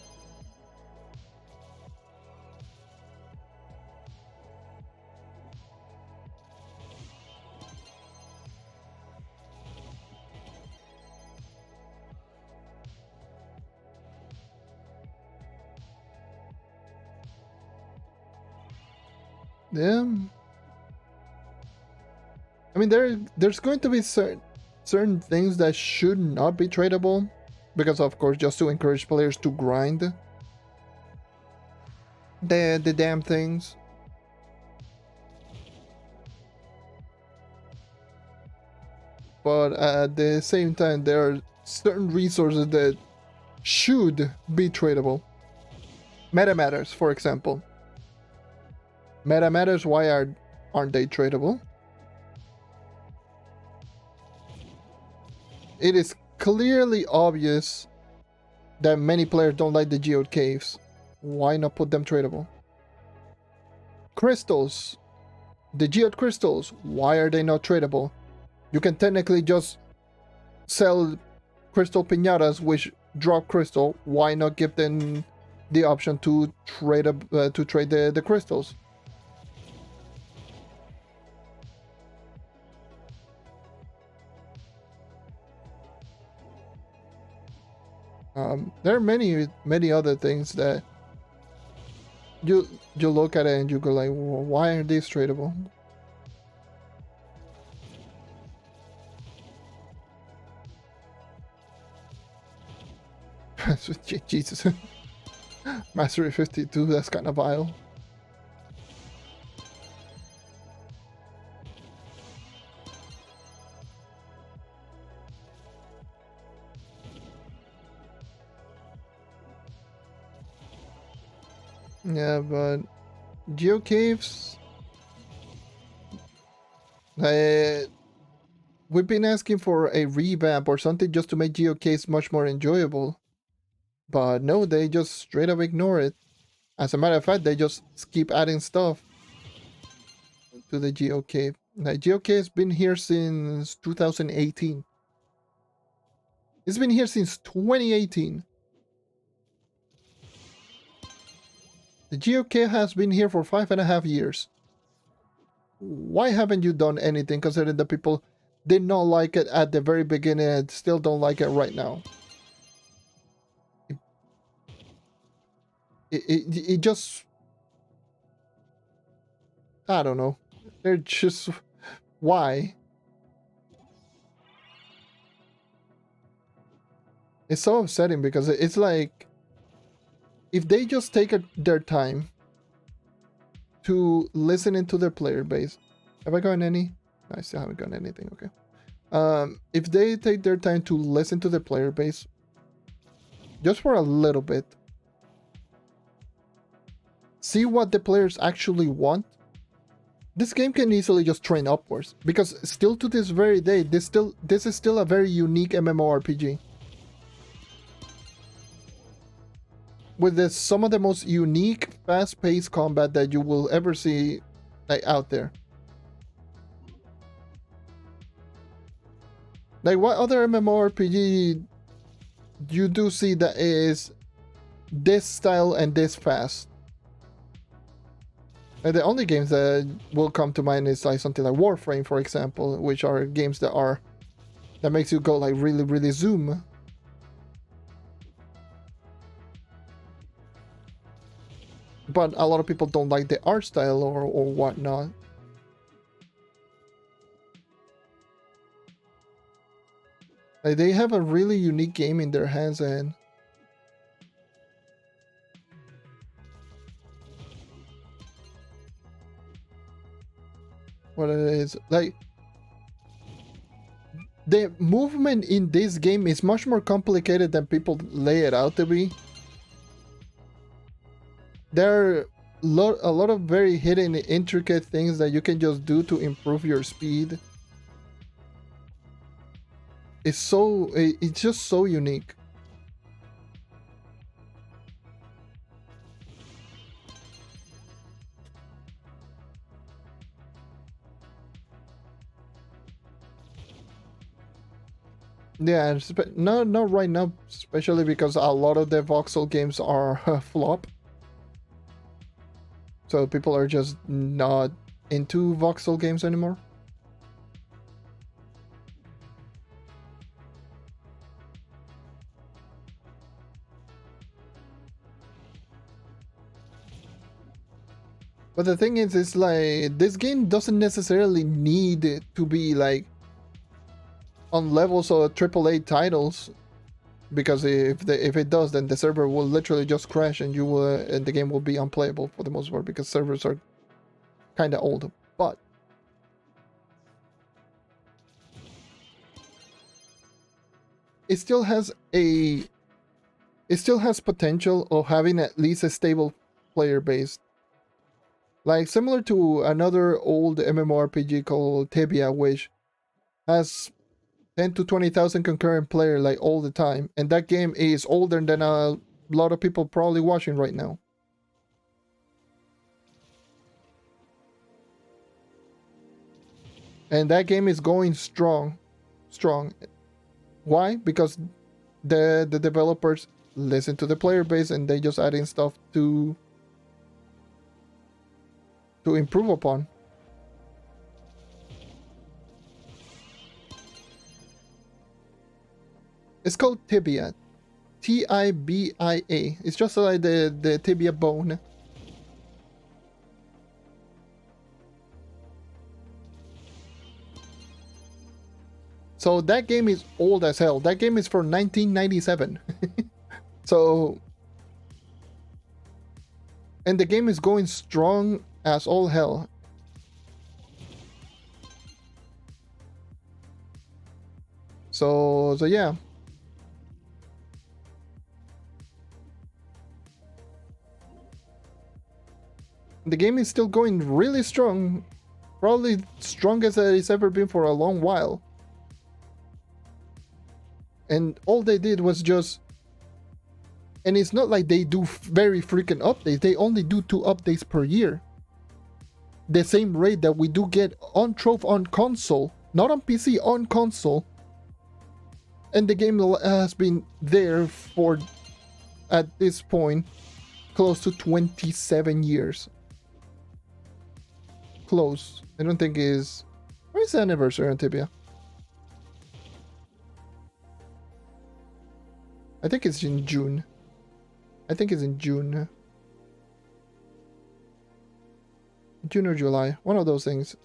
Yeah. I mean, there's going to be certain things that should not be tradable, because of course, just to encourage players to grind the damn things. But at the same time, there are certain resources that should be tradable. Meta matters, for example. Meta matters. Why aren't they tradable? It is clearly obvious that many players don't like the geode caves. Why not put them tradable? Crystals. The geode crystals. Why are they not tradable? You can technically just sell crystal piñatas which drop crystal. Why not give them the option to trade the crystals? There are many other things that you look at it and you go like, well, why are these tradable? Jesus. Mastery 52, that's kind of vile. Yeah, but geocaves, we've been asking for a revamp or something just to make geocaves much more enjoyable. But no, they just straight up ignore it. As a matter of fact, they just keep adding stuff to the geocave. The geocave's been here since 2018. It's been here since 2018. The geocave has been here for 5.5 years. Why haven't you done anything, considering the people did not like it at the very beginning and still don't like it right now? It just, I don't know. They're just, why? It's so upsetting because it's like, if they just take their time to listen into their player base. Have I gotten any? No, I still haven't gotten anything. Okay. If they take their time to listen to their player base, just for a little bit, see what the players actually want, this game can easily just trend upwards. Because still to this very day, this is still a very unique MMORPG. With some of the most unique, fast-paced combat that you will ever see out there. Like, what other MMORPG you do see that is this style and this fast? And the only games that will come to mind is like something like Warframe, for example, which are games that makes you go like really zoom. But a lot of people don't like the art style or whatnot. Like, they have a really unique game in their hands, and what it is like, the movement in this game is much more complicated than people lay it out to be. There are a lot of very hidden, intricate things that you can just do to improve your speed. It's just so unique. Yeah, not right now, especially because a lot of the voxel games are flop. So people are just not into voxel games anymore. But the thing is like this game doesn't necessarily need to be like on levels of AAA titles, because if it does, then the server will literally just crash and and the game will be unplayable for the most part, because servers are kind of old. But it still has potential of having at least a stable player base. Like similar to another old MMORPG called Tibia, which has 10 to 20,000 concurrent player like all the time, and that game is older than a lot of people probably watching right now. And that game is going strong. Why? Because the developers listen to the player base and they just adding stuff to improve upon. It's called Tibia. Tibia. It's just like the tibia bone. So that game is old as hell. That game is from 1997. So, and the game is going strong as all hell. So yeah. The game is still going really strong. Probably strongest it's ever been for a long while. And all they did was just... And it's not like they do very freaking updates. They only do 2 updates per year. The same rate that we do get on Trove on console. Not on PC, on console. And the game has been there for, at this point, close to 27 years. Close. I don't think is... Where's the anniversary on Tibia? I think it's in June. I think it's in June. June or July. One of those things.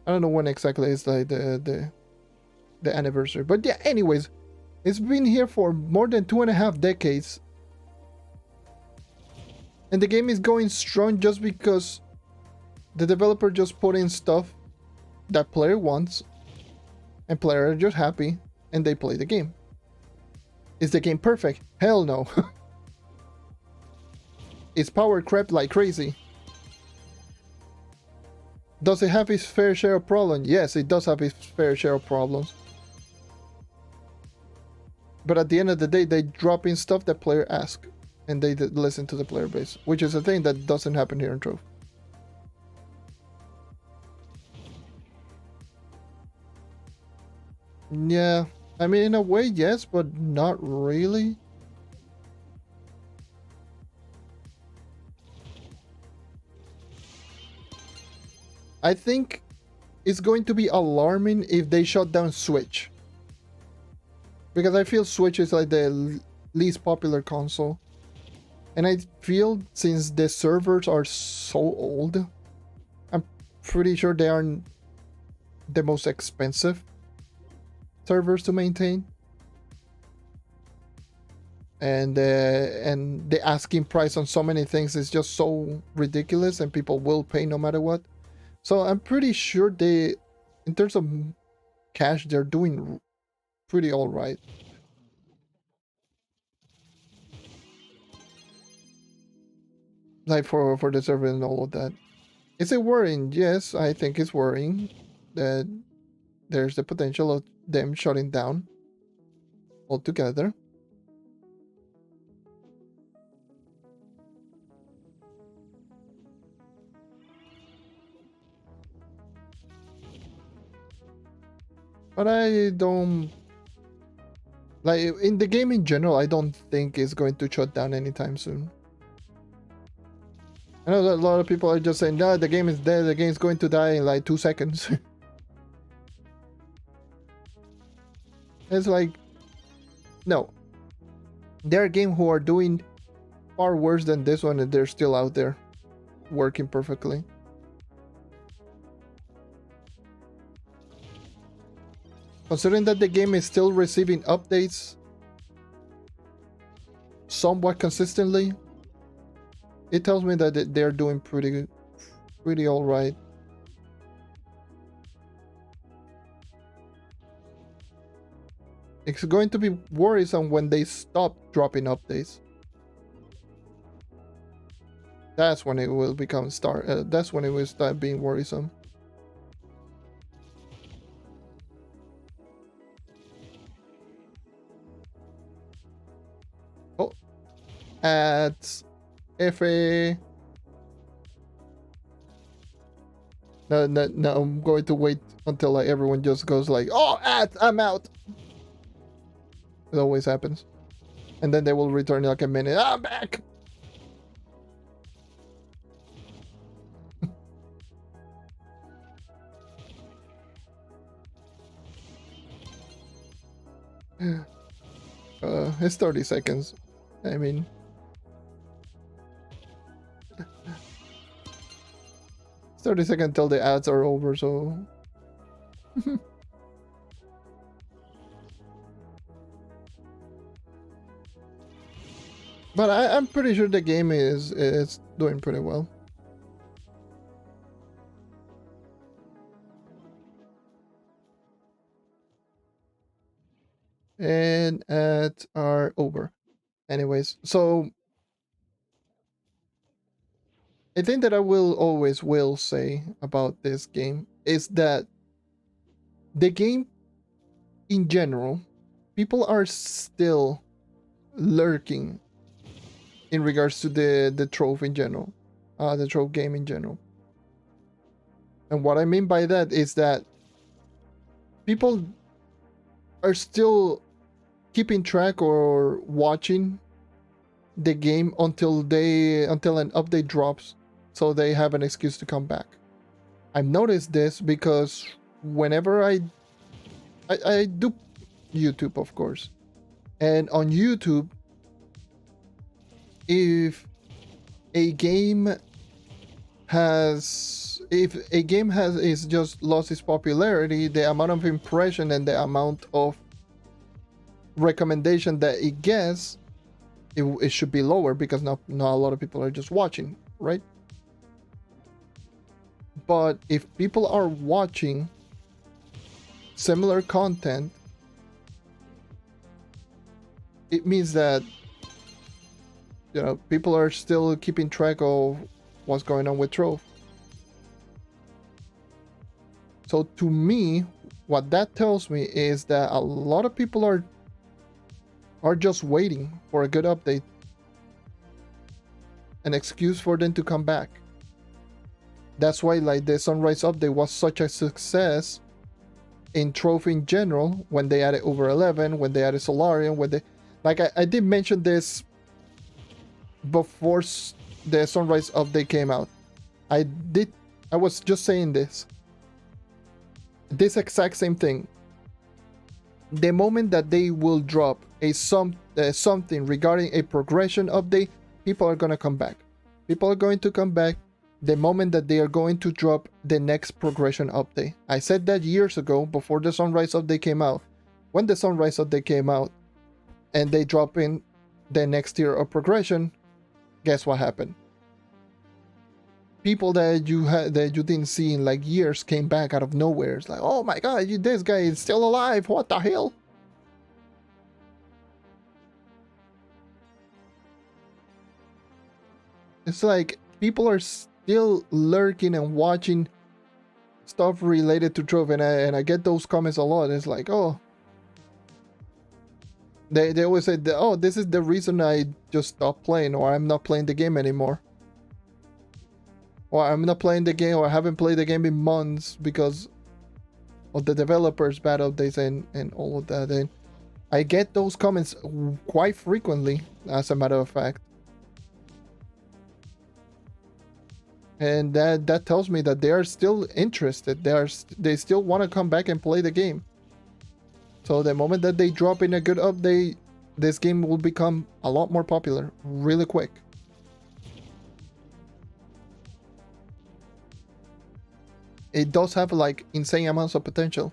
I don't know when exactly is like the anniversary. But yeah, anyways. It's been here for more than 2.5 decades. And the game is going strong just because the developer just put in stuff that player wants. And player are just happy. And they play the game. Is the game perfect? Hell no. It's power crept like crazy. Does it have its fair share of problems? Yes, it does have its fair share of problems. But at the end of the day, they drop in stuff that player ask. And they listen to the player base. Which is a thing that doesn't happen here in Trove. Yeah. I mean, in a way, yes, but not really. I think it's going to be alarming if they shut down Switch. Because I feel Switch is like the least popular console. And I feel since the servers are so old, I'm pretty sure they aren't the most expensive servers to maintain, and the asking price on so many things is just so ridiculous, and people will pay no matter what. So I'm pretty sure they, in terms of cash, they're doing pretty all right. Like for the server and all of that. Is it worrying? Yes, I think it's worrying that there's the potential of them shutting down altogether. But I don't... Like, in the game in general, I don't think it's going to shut down anytime soon. I know that a lot of people are just saying, no, the game is dead, the game's going to die in like 2 seconds. It's like, no. There are games who are doing far worse than this one, and they're still out there working perfectly. Considering that the game is still receiving updates somewhat consistently, it tells me that they're doing pretty all right. It's going to be worrisome when they stop dropping updates. That's when it will become that's when it will start being worrisome. Oh, at FA. No, I'm going to wait until like everyone just goes like, oh, I'm out. It always happens. And then they will return in like a minute. I'm back. It's 30 seconds. I mean, it's 30 seconds until the ads are over, so. But I'm pretty sure the game is doing pretty well. And ads are over. Anyways, so I think that I will say about this game is that the game in general, people are still lurking in regards to the Trove in general, the Trove game in general. And what I mean by that is that people are still keeping track or watching the game until an update drops, so they have an excuse to come back. I've noticed this because whenever I do YouTube, of course, and on YouTube, if a game has just lost its popularity, the amount of impression and the amount of recommendation that it gets, it should be lower, because not a lot of people are just watching, right? But if people are watching similar content, it means that, you know, people are still keeping track of what's going on with Trove. So to me, what that tells me is that a lot of people are just waiting for a good update, an excuse for them to come back. That's why like the Sunrise update was such a success in Trove in general, when they added over 11, when they added Solarium, when they, like I did mention this before the Sunrise update came out. I was just saying this exact same thing. The moment that they will drop something regarding a progression update, people are going to come back. People are going to come back the moment that they are going to drop the next progression update. I said that years ago, before the Sunrise update came out. When the Sunrise update came out and they drop in the next tier of progression, guess what happened? People that you didn't see in like years came back out of nowhere. It's like, oh my god, this guy is still alive, what the hell? It's like people are still lurking and watching stuff related to Trove, and I get those comments a lot. It's like, oh, they always say, oh, this is the reason I just stopped playing, or I'm not playing the game anymore, or I'm not playing the game, or I haven't played the game in months because of the developers' bad updates and all of that. And I get those comments quite frequently, as a matter of fact. And that tells me that they are still interested. They still want to come back and play the game. So the moment that they drop in a good update, this game will become a lot more popular really quick. it does have like insane amounts of potential.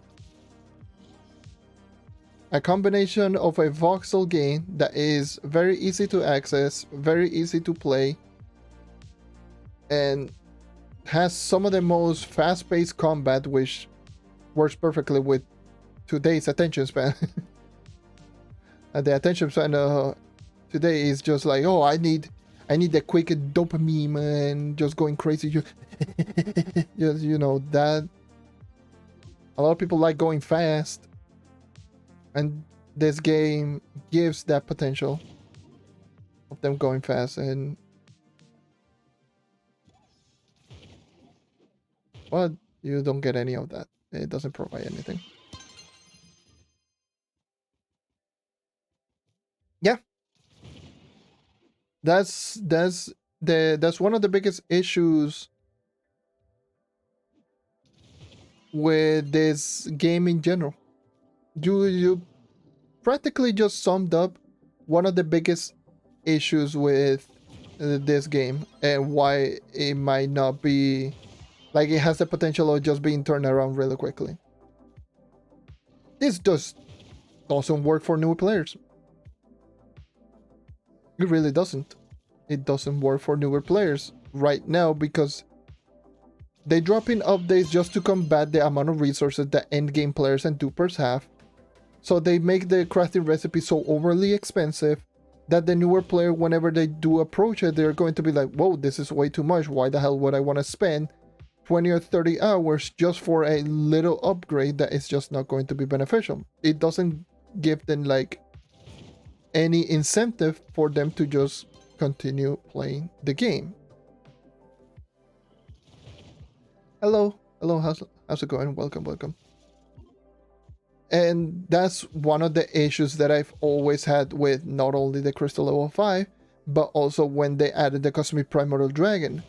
A combination of a voxel game that is very easy to access, very easy to play, and has some of the most fast-paced combat, which works perfectly with today's attention span. And the attention span today is just like, oh, I need the quick dopamine and just going crazy. Just, you know, that a lot of people like going fast, and this game gives that potential of them going fast. And but you don't get any of that. It doesn't provide anything. Yeah, that's one of the biggest issues with this game in general. You practically just summed up one of the biggest issues with this game and why it might not be like it has the potential of just being turned around really quickly. This just doesn't work for new players. It really doesn't. It doesn't work for newer players right now because they drop in updates just to combat the amount of resources that endgame players and dupers have. So they make the crafting recipe so overly expensive that the newer player, whenever they do approach it, they're going to be like, whoa, this is way too much. Why the hell would I want to spend 20 or 30 hours just for a little upgrade that is just not going to be beneficial? It doesn't give them like any incentive for them to just continue playing the game. Hello, how's it going? Welcome. And that's one of the issues that I've always had with not only the Crystal Level 5, but also when they added the Cosmic Primordial Dragon.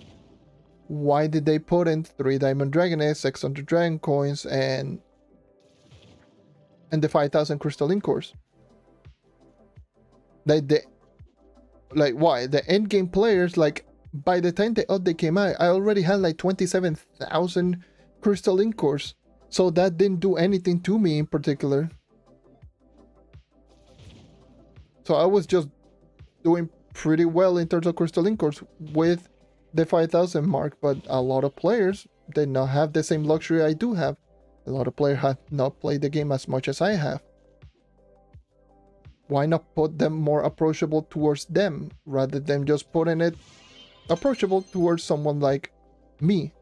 Why did they put in 3 Diamond Dragonets, 600 Dragon Coins, and the 5,000 Crystalline Cores? Like why? The endgame players, like by the time the update came out, I already had like 27,000 Crystalline Cores. So that didn't do anything to me in particular. So I was just doing pretty well in terms of Crystalline Cores with the 5,000 mark, but a lot of players did not have the same luxury I do have. A lot of players have not played the game as much as I have. Why not put them more approachable towards them rather than just putting it approachable towards someone like me?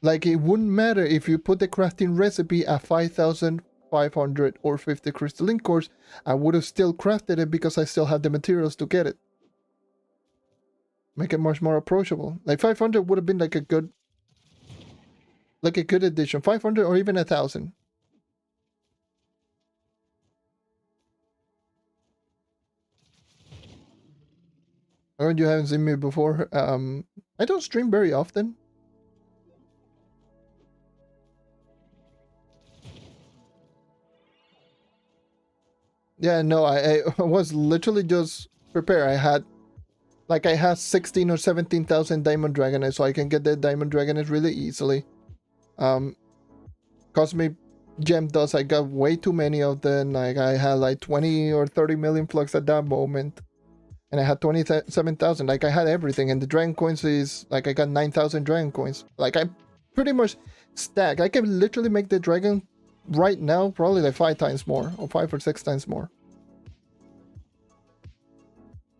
Like, it wouldn't matter if you put the crafting recipe at 5,500 or 50 crystalline cores, I would have still crafted it because I still have the materials to get it. Make it much more approachable. Like 500 would have been like a good addition. 500 or even 1,000. Oh, you haven't seen me before. I don't stream very often. Yeah, no, I was literally just prepared. I had 16 or 17,000 Diamond Dragonets, so I can get the Diamond Dragonets really easily. Cosmic Gem Dust, I got way too many of them. Like, I had like 20 or 30 million flux at that moment. And I had 27,000. Like, I had everything. And the Dragon Coins is, like, I got 9,000 Dragon Coins. Like, I pretty much stacked. I can literally make the Dragon right now probably like 5 times more, or 5 or 6 times more.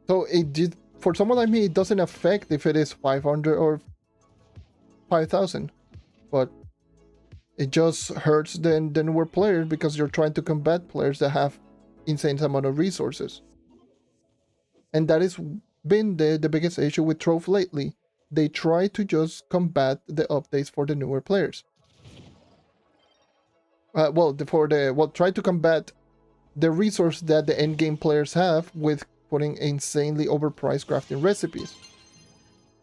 So it did, for someone like me, it doesn't affect if it is 500 or 5,000, but it just hurts the newer players because you're trying to combat players that have insane amount of resources. And that has been the biggest issue with Trove lately. They try to just combat the updates for the newer players. Try to combat the resource that the endgame players have with putting insanely overpriced crafting recipes.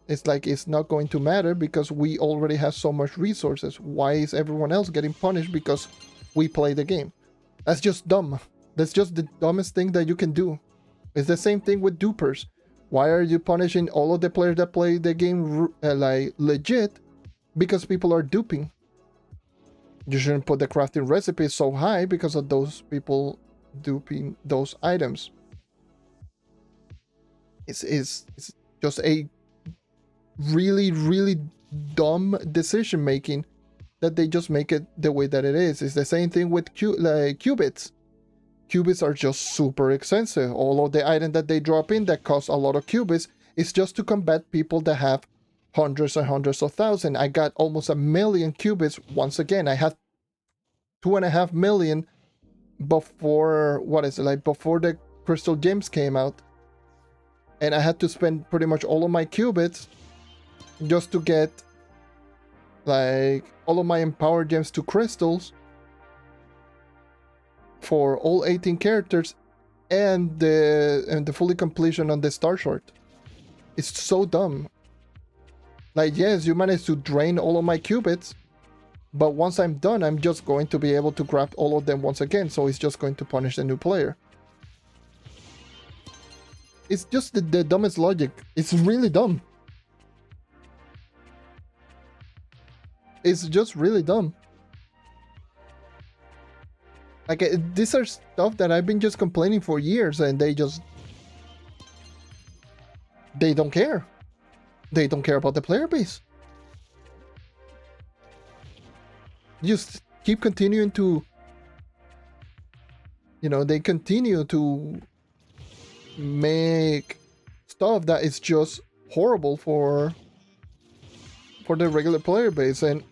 It's like, it's not going to matter because we already have so much resources. Why is everyone else getting punished because we play the game? That's just dumb. That's just the dumbest thing that you can do. It's the same thing with dupers. Why are you punishing all of the players that play the game like legit, because people are duping. You shouldn't put the crafting recipe so high because of those people duping those items. It's just a really, really dumb decision making that they just make it the way that it is. It's the same thing with qubits. Qubits are just super expensive. All of the items that they drop in that cost a lot of qubits is just to combat people that have hundreds and hundreds of thousands. I got almost 1 million qubits once again. I had 2.5 million before, before the crystal gems came out. And I had to spend pretty much all of my qubits just to get like all of my empowered gems to crystals for all 18 characters and the fully completion on the star short. It's so dumb. Like, yes, you managed to drain all of my qubits, but once I'm done, I'm just going to be able to grab all of them once again, so it's just going to punish the new player. It's just the dumbest logic. It's really dumb. It's just really dumb. Like, these are stuff that I've been just complaining for years, and they don't care. They don't care about the player base. Just keep continuing to, they continue to make stuff that is just horrible for the regular player base. And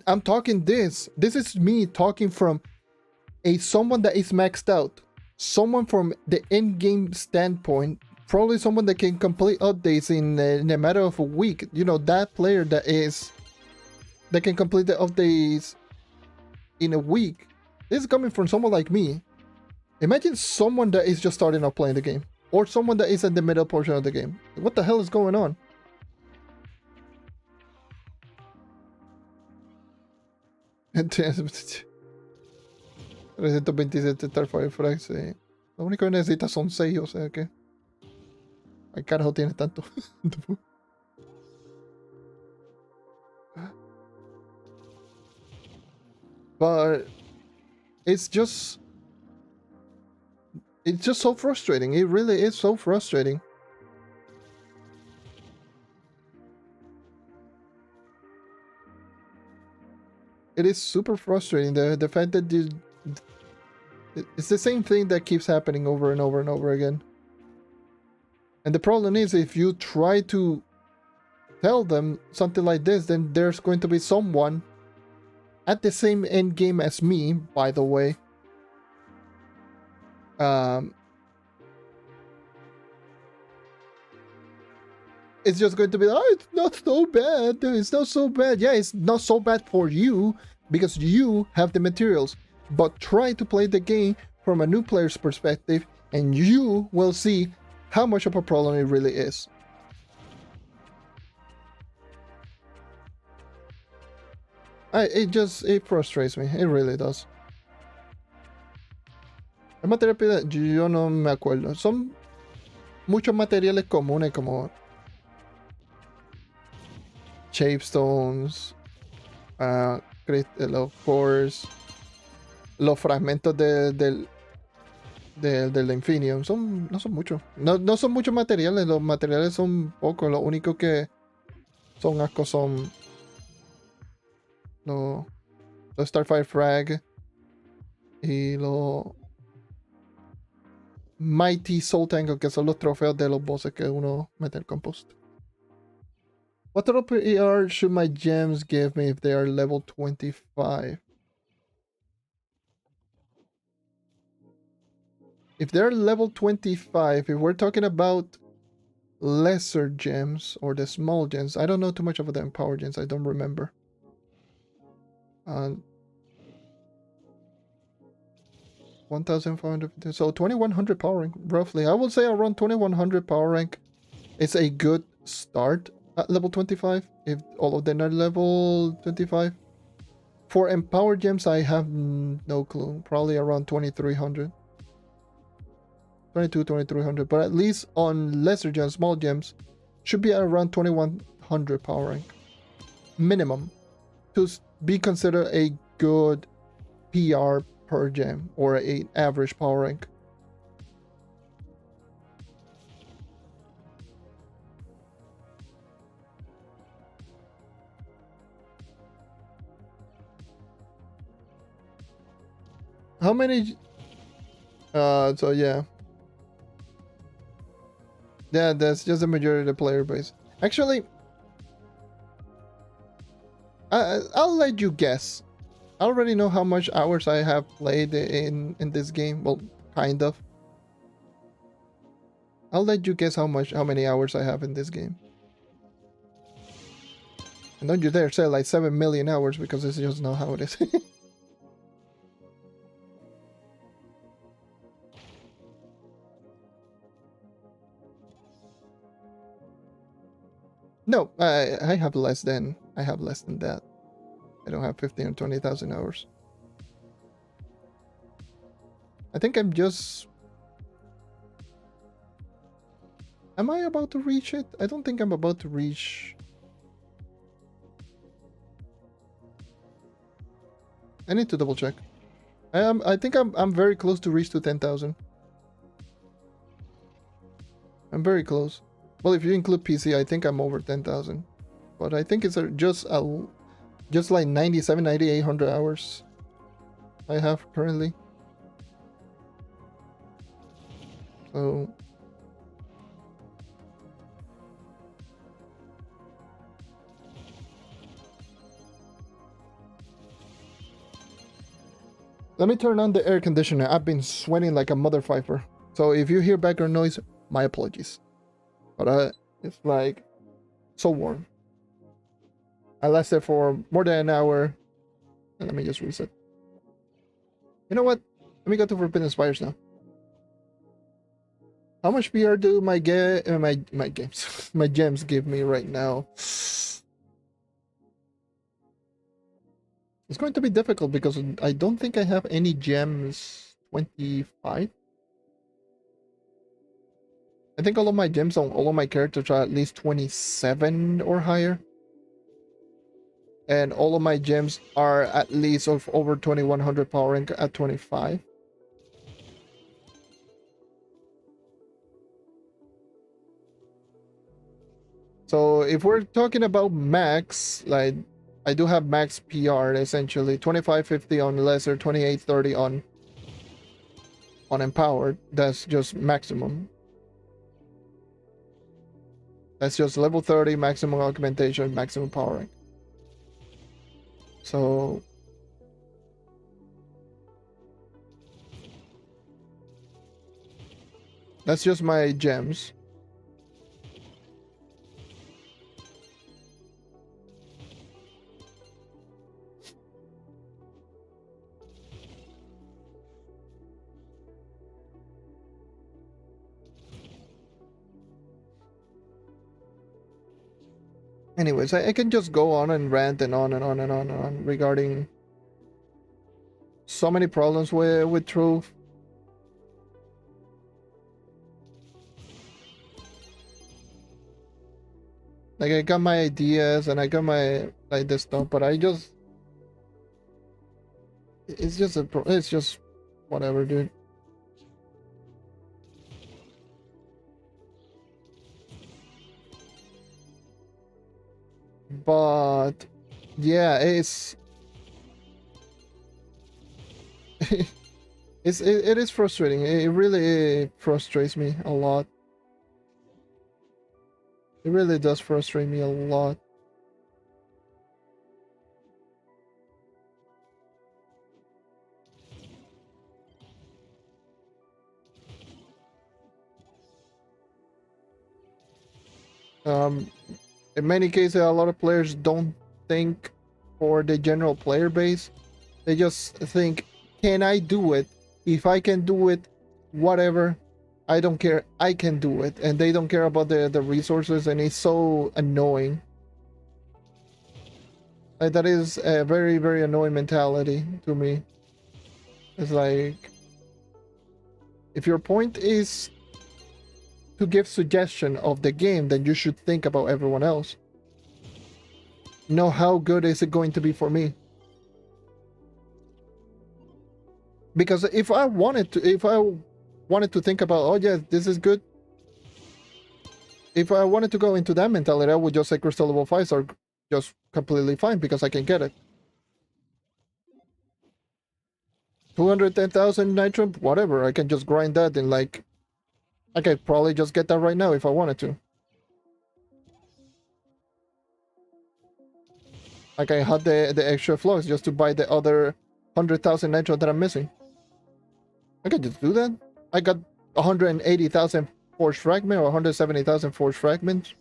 I'm talking this is me talking from someone that is maxed out, someone from the end game standpoint, probably someone that can complete updates in a matter of a week. That player that can complete the updates in a week. This is coming from someone like me. Imagine someone that is just starting out playing the game, or someone that is in the middle portion of the game. What the hell is going on? $327 Starfire Frag, sí. Lo único que necesitas son 6, o sea que... Ay, carajo, tienes tanto. But it's just so frustrating. It really is so frustrating. It is super frustrating. The fact that it's the same thing that keeps happening over and over and over again. And the problem is, if you try to tell them something like this, then there's going to be someone at the same end game as me, by the way. It's just going to be, oh, it's not so bad. It's not so bad. Yeah, it's not so bad for you because you have the materials. But try to play the game from a new player's perspective, and you will see how much of a problem it really is. It frustrates me. It really does. El material pide, yo no me acuerdo. Son muchos materiales comunes como shapestones, of course, los fragmentos del Infinium. No son muchos. No son muchos materiales. Los materiales son pocos. Lo único que son ascos son los Starfire Frag y los Mighty Soul Tangle, que son los trofeos de los bosses que uno mete el compost. What total PER should my gems give me if they are level 25? If they're level 25, if we're talking about lesser gems or the small gems, I don't know too much about the empower gems. I don't remember. 1,450. So 2,100 power rank, roughly. I would say around 2,100 power rank is a good start at level 25, if all of them are level 25. For empowered gems, I have no clue. Probably around 2,300. 2,300. But at least on lesser gems, small gems, should be around 2,100 power rank. minimum to be considered a good PR per gem or an average power rank? How many? So yeah. Yeah, that's just the majority of the player base. Actually, I'll let you guess. I already know how much hours I have played in this game. Well, kind of. I'll let you guess how many hours I have in this game. And don't you dare say like 7 million hours, because it's just not how it is. No, I have less than that. I don't have 15 or 20,000 hours. I think I'm just... Am I about to reach it? I don't think I'm about to reach... I need to double check. I think I'm very close to reach to 10,000. I'm very close. Well, if you include PC, I think I'm over 10,000. But I think it's just like 97, 9,800 hours I have currently. So... Let me turn on the air conditioner. I've been sweating like a motherfucker. So if you hear background noise, my apologies. But it's like so warm. I lasted for more than an hour. And let me just reset. You know what? Let me go to Forbidden Spires now. How much PR do my games my gems give me right now? It's going to be difficult because I don't think I have any gems 25. I think all of my gems on all of my characters are at least 27 or higher. And all of my gems are at least of over 2100 power rank at 25. So if we're talking about max, like I do have max PR essentially 2550 on lesser, 2830 on empowered. That's just maximum. That's just level 30 maximum augmentation, maximum power rank. So that's just my gems. Anyways, I can just go on and rant and on and on and on and on regarding so many problems with Trove. Like I got my ideas and I got my like this stuff, but I just it's just whatever, dude. But yeah, it is frustrating. It really frustrates me a lot. It really does frustrate me a lot. In many cases, a lot of players don't think for the general player base. They just think, can I do it? If I can do it, whatever, I don't care, I can do it. And they don't care about the resources, and it's so annoying. Like, that is a very, very annoying mentality to me. It's like, if your point is to give suggestion of the game, then you should think about everyone else. know how good is it going to be for me. Because if I wanted to think about, oh yeah, this is good. If I wanted to go into that mentality, I would just say crystal level 5s are just completely fine because I can get it. 210,000 nitro, whatever. I can just grind that in like, I could probably just get that right now if I wanted to. Like I had the extra flux just to buy the other 100,000 nitro that I'm missing. I could just do that. I got 180,000 forged fragment or 170,000 forged fragments.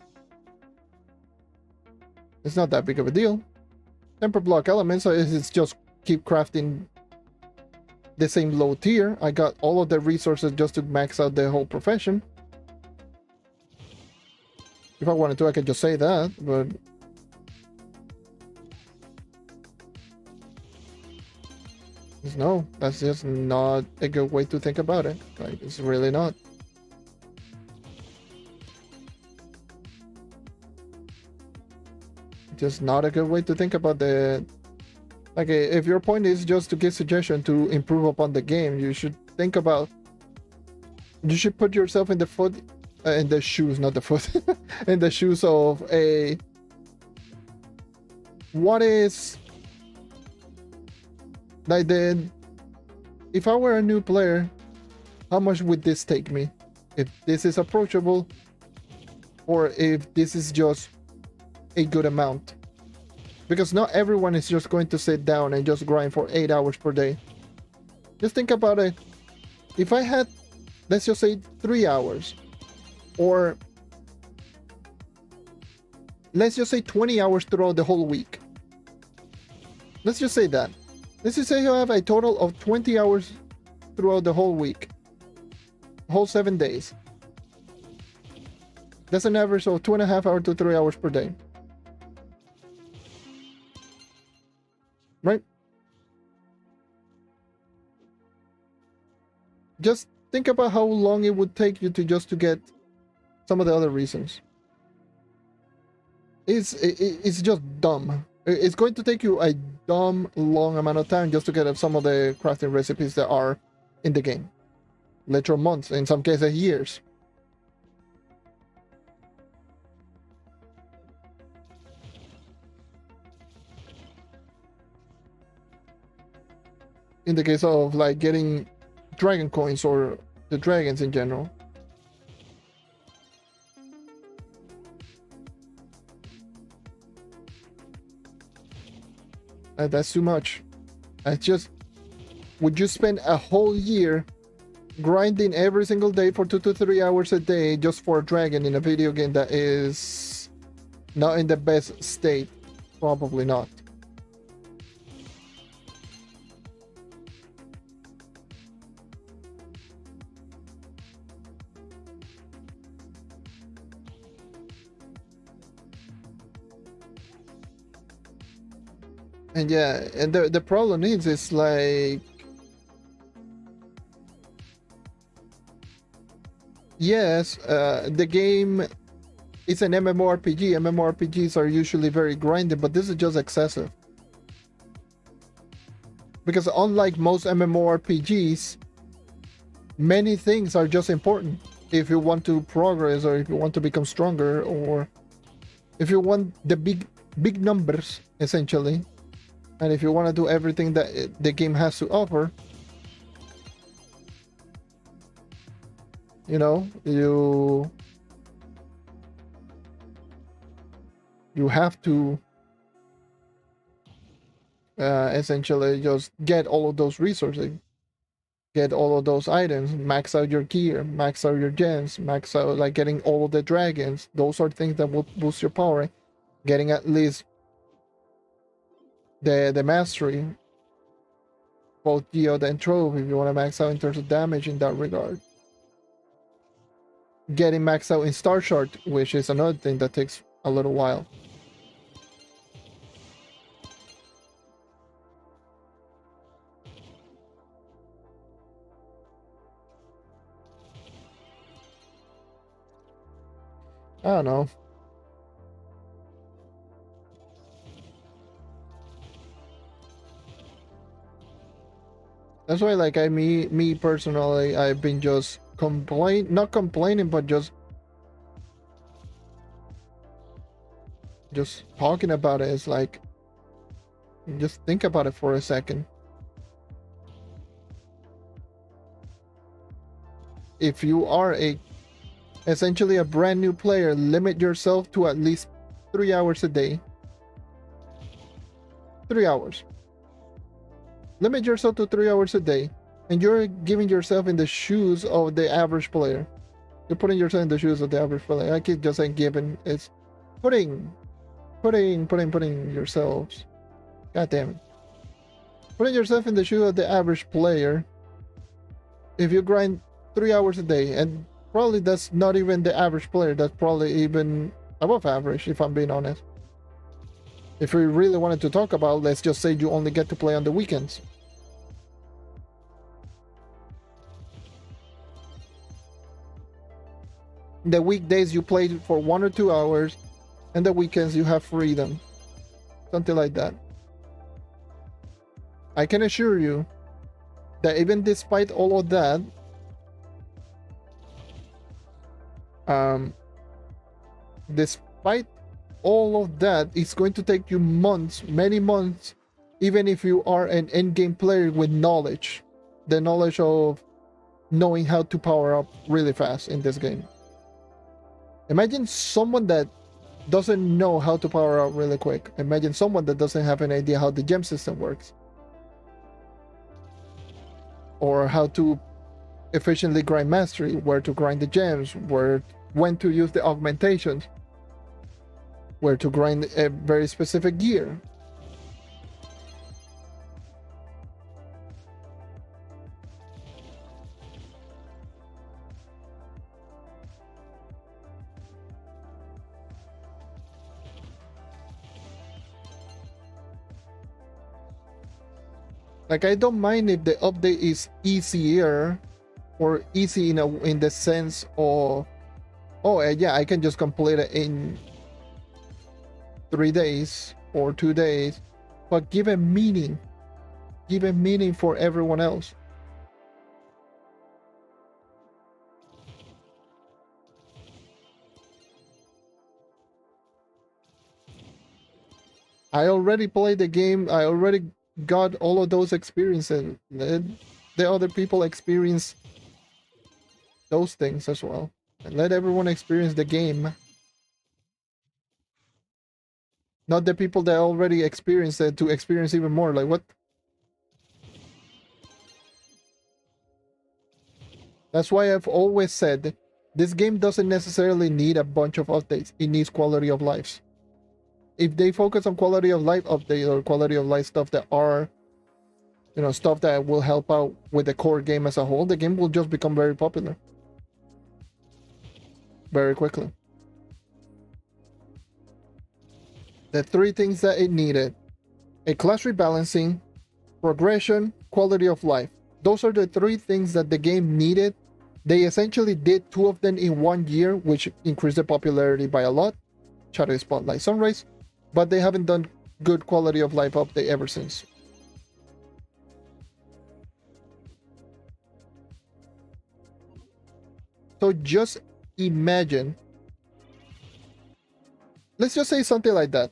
It's not that big of a deal. Temper block elements, so it's just keep crafting the same low tier. I got all of the resources just to max out the whole profession. If I wanted to, I could just say that, but no, that's just not a good way to think about it. Like, it's really not. Just not a good way to think about the... Like, if your point is just to give suggestion to improve upon the game, you should think about... You should put yourself in the foot... in the shoes, not the foot. In the shoes of a... What is... Like, if I were a new player, how much would this take me? If this is approachable, or if this is just a good amount. Because not everyone is just going to sit down and just grind for 8 hours per day. Just think about it. If I had, let's just say 3 hours, or let's just say 20 hours throughout the whole week. Let's just say that. Let's just say you have a total of 20 hours throughout the whole week. Whole 7 days. That's an average of 2.5 hours to 3 hours per day. Right? Just think about how long it would take you to just to get some of the other reasons. It's just dumb. It's going to take you a dumb long amount of time just to get some of the crafting recipes that are in the game. Literal months, in some cases years. In the case of like getting dragon coins or the dragons in general. That's too much. That's just... Would you spend a whole year grinding every single day for 2 to 3 hours a day just for a dragon in a video game that is not in the best state? Probably not. And yeah, and the problem is like... Yes, the game is an MMORPG. MMORPGs are usually very grinded, but this is just excessive. Because unlike most MMORPGs, many things are just important. If you want to progress, or if you want to become stronger, or if you want the big numbers, essentially, and if you want to do everything that the game has to offer, you know, you have to essentially just get all of those resources, get all of those items, max out your gear, max out your gens, max out, like, getting all of the dragons. Those are things that will boost your power. Getting at least the mastery, both Geode and Trove, if you want to max out in terms of damage in that regard. Getting maxed out in Star Shard, which is another thing that takes a little while. I don't know. That's why, like, me personally, I've been just not complaining, but just talking about it. It's like, just think about it for a second. If you are essentially a brand new player, limit yourself to at least 3 hours a day. 3 hours. Limit yourself to 3 hours a day, and you're giving yourself in the shoes of the average player. You're putting yourself in the shoes of the average player. I keep just saying giving. It's putting yourselves. God damn it. Putting yourself in the shoes of the average player. If you grind 3 hours a day, and probably that's not even the average player, that's probably even above average, if I'm being honest. If we really wanted to talk about, let's just say you only get to play on the weekends. The weekdays you play for 1 or 2 hours, and the weekends you have freedom. Something like that. I can assure you that even despite all of that, despite all of that, it's going to take you months, many months, even if you are an endgame player with knowledge, the knowledge of knowing how to power up really fast in this game. Imagine someone that doesn't know how to power up really quick. Imagine someone that doesn't have an idea how the gem system works, or how to efficiently grind mastery, where to grind the gems, when to use the augmentations, where to grind a very specific gear. Like, I don't mind if the update is easier, or easy in the sense of, oh yeah, I can just complete it in 3 days or 2 days, but give a meaning for everyone else. I already played the game. I already got all of those experiences. Let the other people experience those things as well, and let everyone experience the game, not the people that already experienced it to experience even more. Like, what? That's why I've always said this game doesn't necessarily need a bunch of updates. It needs quality of life. If they focus on quality of life update or quality of life stuff that are, stuff that will help out with the core game as a whole, the game will just become very popular very quickly. The 3 things that it needed: a class rebalancing, progression, quality of life. Those are the 3 things that the game needed. They essentially did 2 of them in 1 year, which increased the popularity by a lot. Shadow Spotlight Sunrise. But they haven't done good quality of life update ever since. So just imagine, let's just say something like that.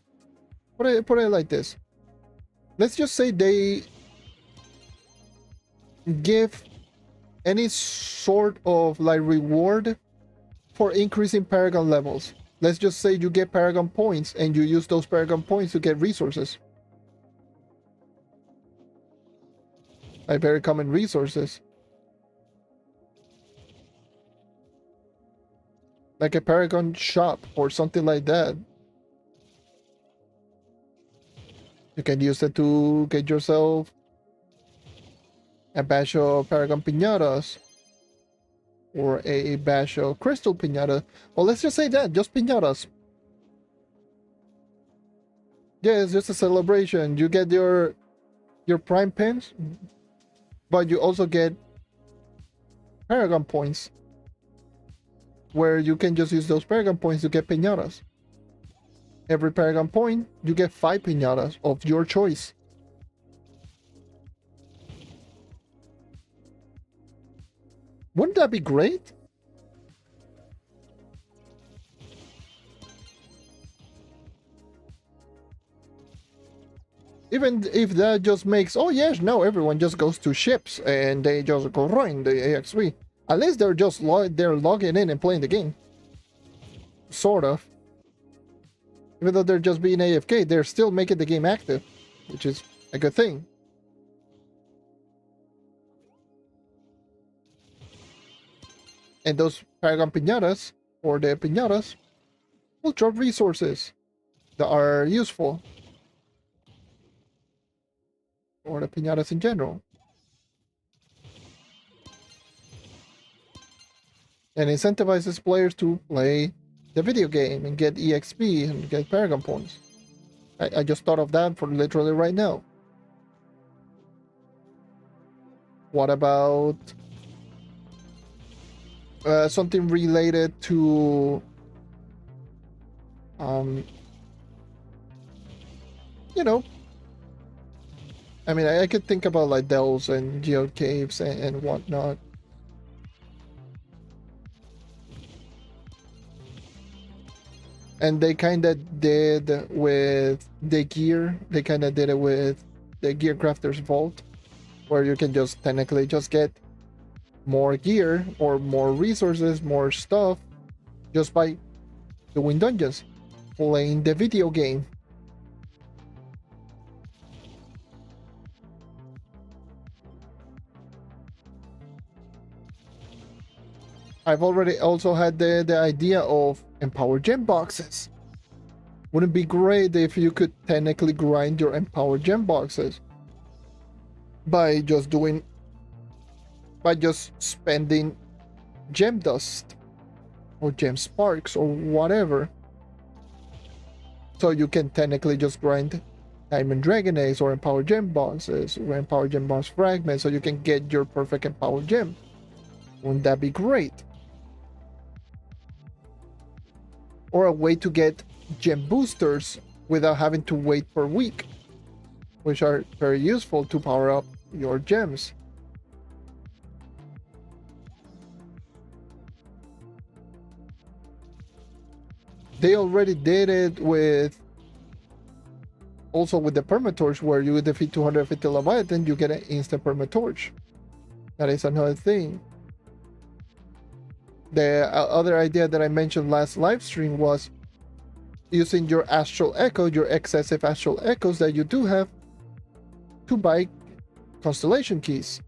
Put it like this. Let's just say they give any sort of like reward for increasing Paragon levels. Let's just say you get Paragon points and you use those Paragon points to get resources. Like very common resources. Like a Paragon shop or something like that. You can use it to get yourself a batch of Paragon Piñatas, or a batch of Crystal Piñata. Well, let's just say that, just Piñatas. Yeah, it's just a celebration. You get your Prime Pins, but you also get Paragon points, where you can just use those Paragon points to get Piñatas. Every Paragon point, you get 5 Piñatas of your choice. Wouldn't that be great? Even if that just makes, oh yes, now everyone just goes to ships and they just go run the XB. At least they're just they're logging in and playing the game. Sort of. Even though they're just being AFK, they're still making the game active, which is a good thing. And those Paragon Piñatas, or the Piñatas, will drop resources that are useful. Or the Piñatas in general. And incentivizes players to play the video game and get EXP and get Paragon points. I just thought of that for literally right now. What about something related to you know, I mean, I could think about like delves and geode caves and whatnot. And they kind of did with the gear. They kind of did it with the Gear Crafter's Vault, where you can just technically just get more gear or more resources, more stuff, just by doing dungeons, playing the video game. I've already also had the idea of Empower Gem boxes. Wouldn't it be great if you could technically grind your Empower Gem boxes by just spending gem dust or gem sparks or whatever, so you can technically just grind Diamond Dragon Eggs or Empower Gem boxes or Empower Gem box fragments, so you can get your perfect Empower Gem. Wouldn't that be great? Or a way to get gem boosters without having to wait per week, which are very useful to power up your gems. They already did it with the Permatorch, where you defeat 250 Leviathan, you get an instant Permatorch. That is another thing. The other idea that I mentioned last live stream was using your Astral Echo, your excessive Astral Echoes that you do have, to buy constellation keys.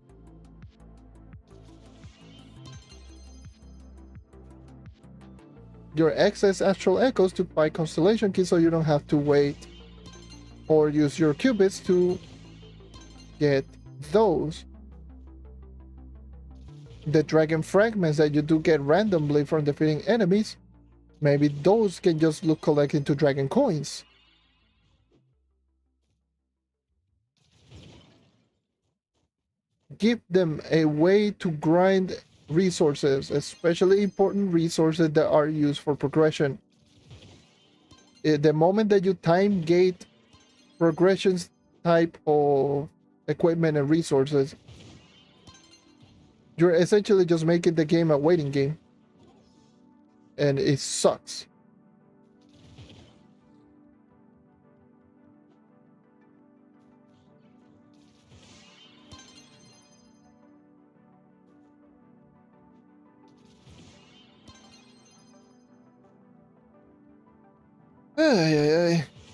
Your excess Astral Echoes to buy constellation keys, so you don't have to wait or use your qubits to get those. The dragon fragments that you do get randomly from defeating enemies, maybe those can just look collected into dragon coins. Give them a way to grind resources, especially important resources that are used for progression. The moment that you time gate progressions type of equipment and resources, you're essentially just making the game a waiting game, and it sucks.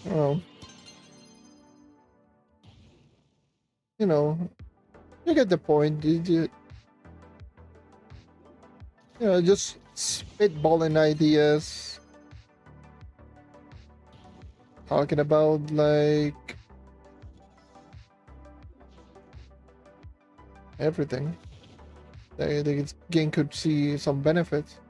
Well, you know, you get the point. You know, just spitballing ideas, talking about like everything. The game could see some benefits.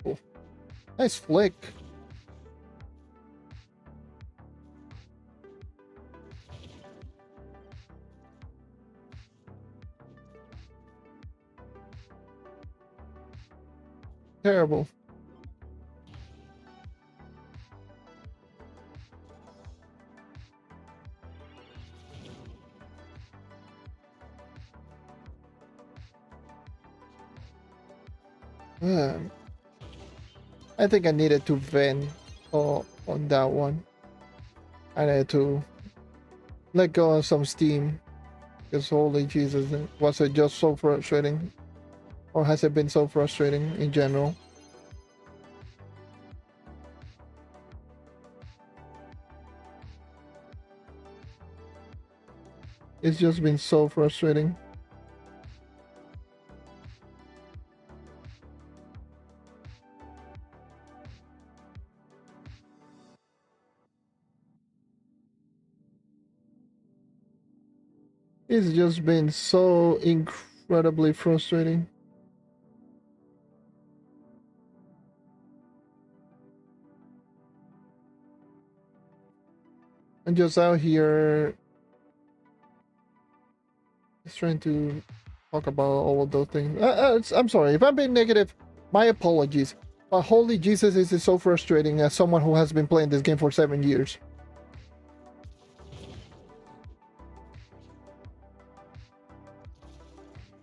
Cool. Nice flick. Terrible. Um, I think I needed to vent on that one. I needed to let go of some steam. Because holy Jesus, was it just so frustrating? Or has it been so frustrating in general? It's just been so frustrating. It's just been so incredibly frustrating. I'm just out here just trying to talk about all of those things. I'm sorry if I'm being negative. My apologies. But holy Jesus, this is so frustrating as someone who has been playing this game for 7 years.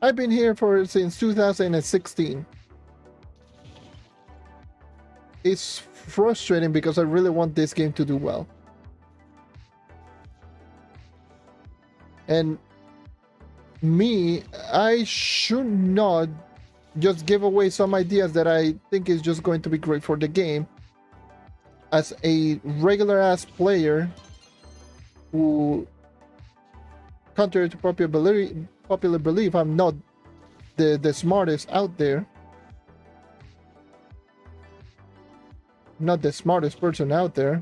I've been here since 2016. It's frustrating because I really want this game to do well. And me, I should not just give away some ideas that I think is just going to be great for the game as a regular ass player who, contrary to popular belief, I'm not the smartest out there. Not the smartest person out there.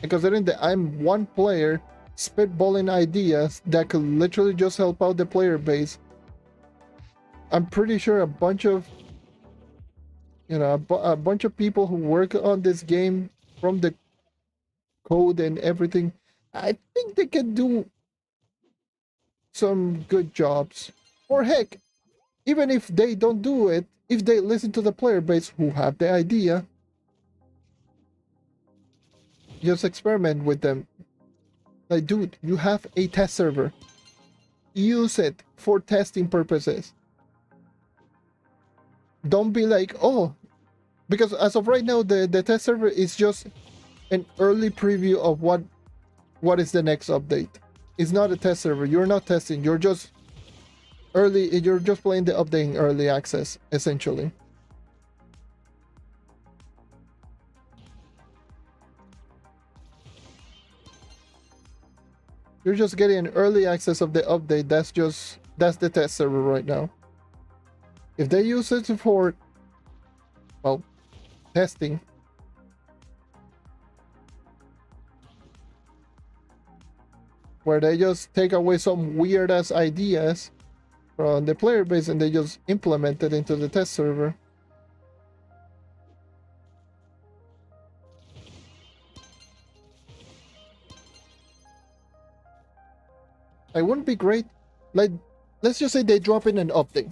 And considering that I'm one player spitballing ideas that could literally just help out the player base, I'm pretty sure a bunch of a bunch of people who work on this game, from the code and everything, I think they can do some good jobs. Or heck, even if they don't do it, if they listen to the player base who have the idea, just experiment with them. Like, dude, you have a test server. Use it for testing purposes. Don't be like, oh, because as of right now, the test server is just an early preview of what is the next update. It's not a test server. You're not testing. You're just you're just playing the update in early access, essentially. You're just getting an early access of the update. That's the test server right now. If they use it for, well, testing, where they just take away some weird ass ideas from the player base and they just implement it into the test server. It wouldn't be great. Like, let's just say they drop in an update.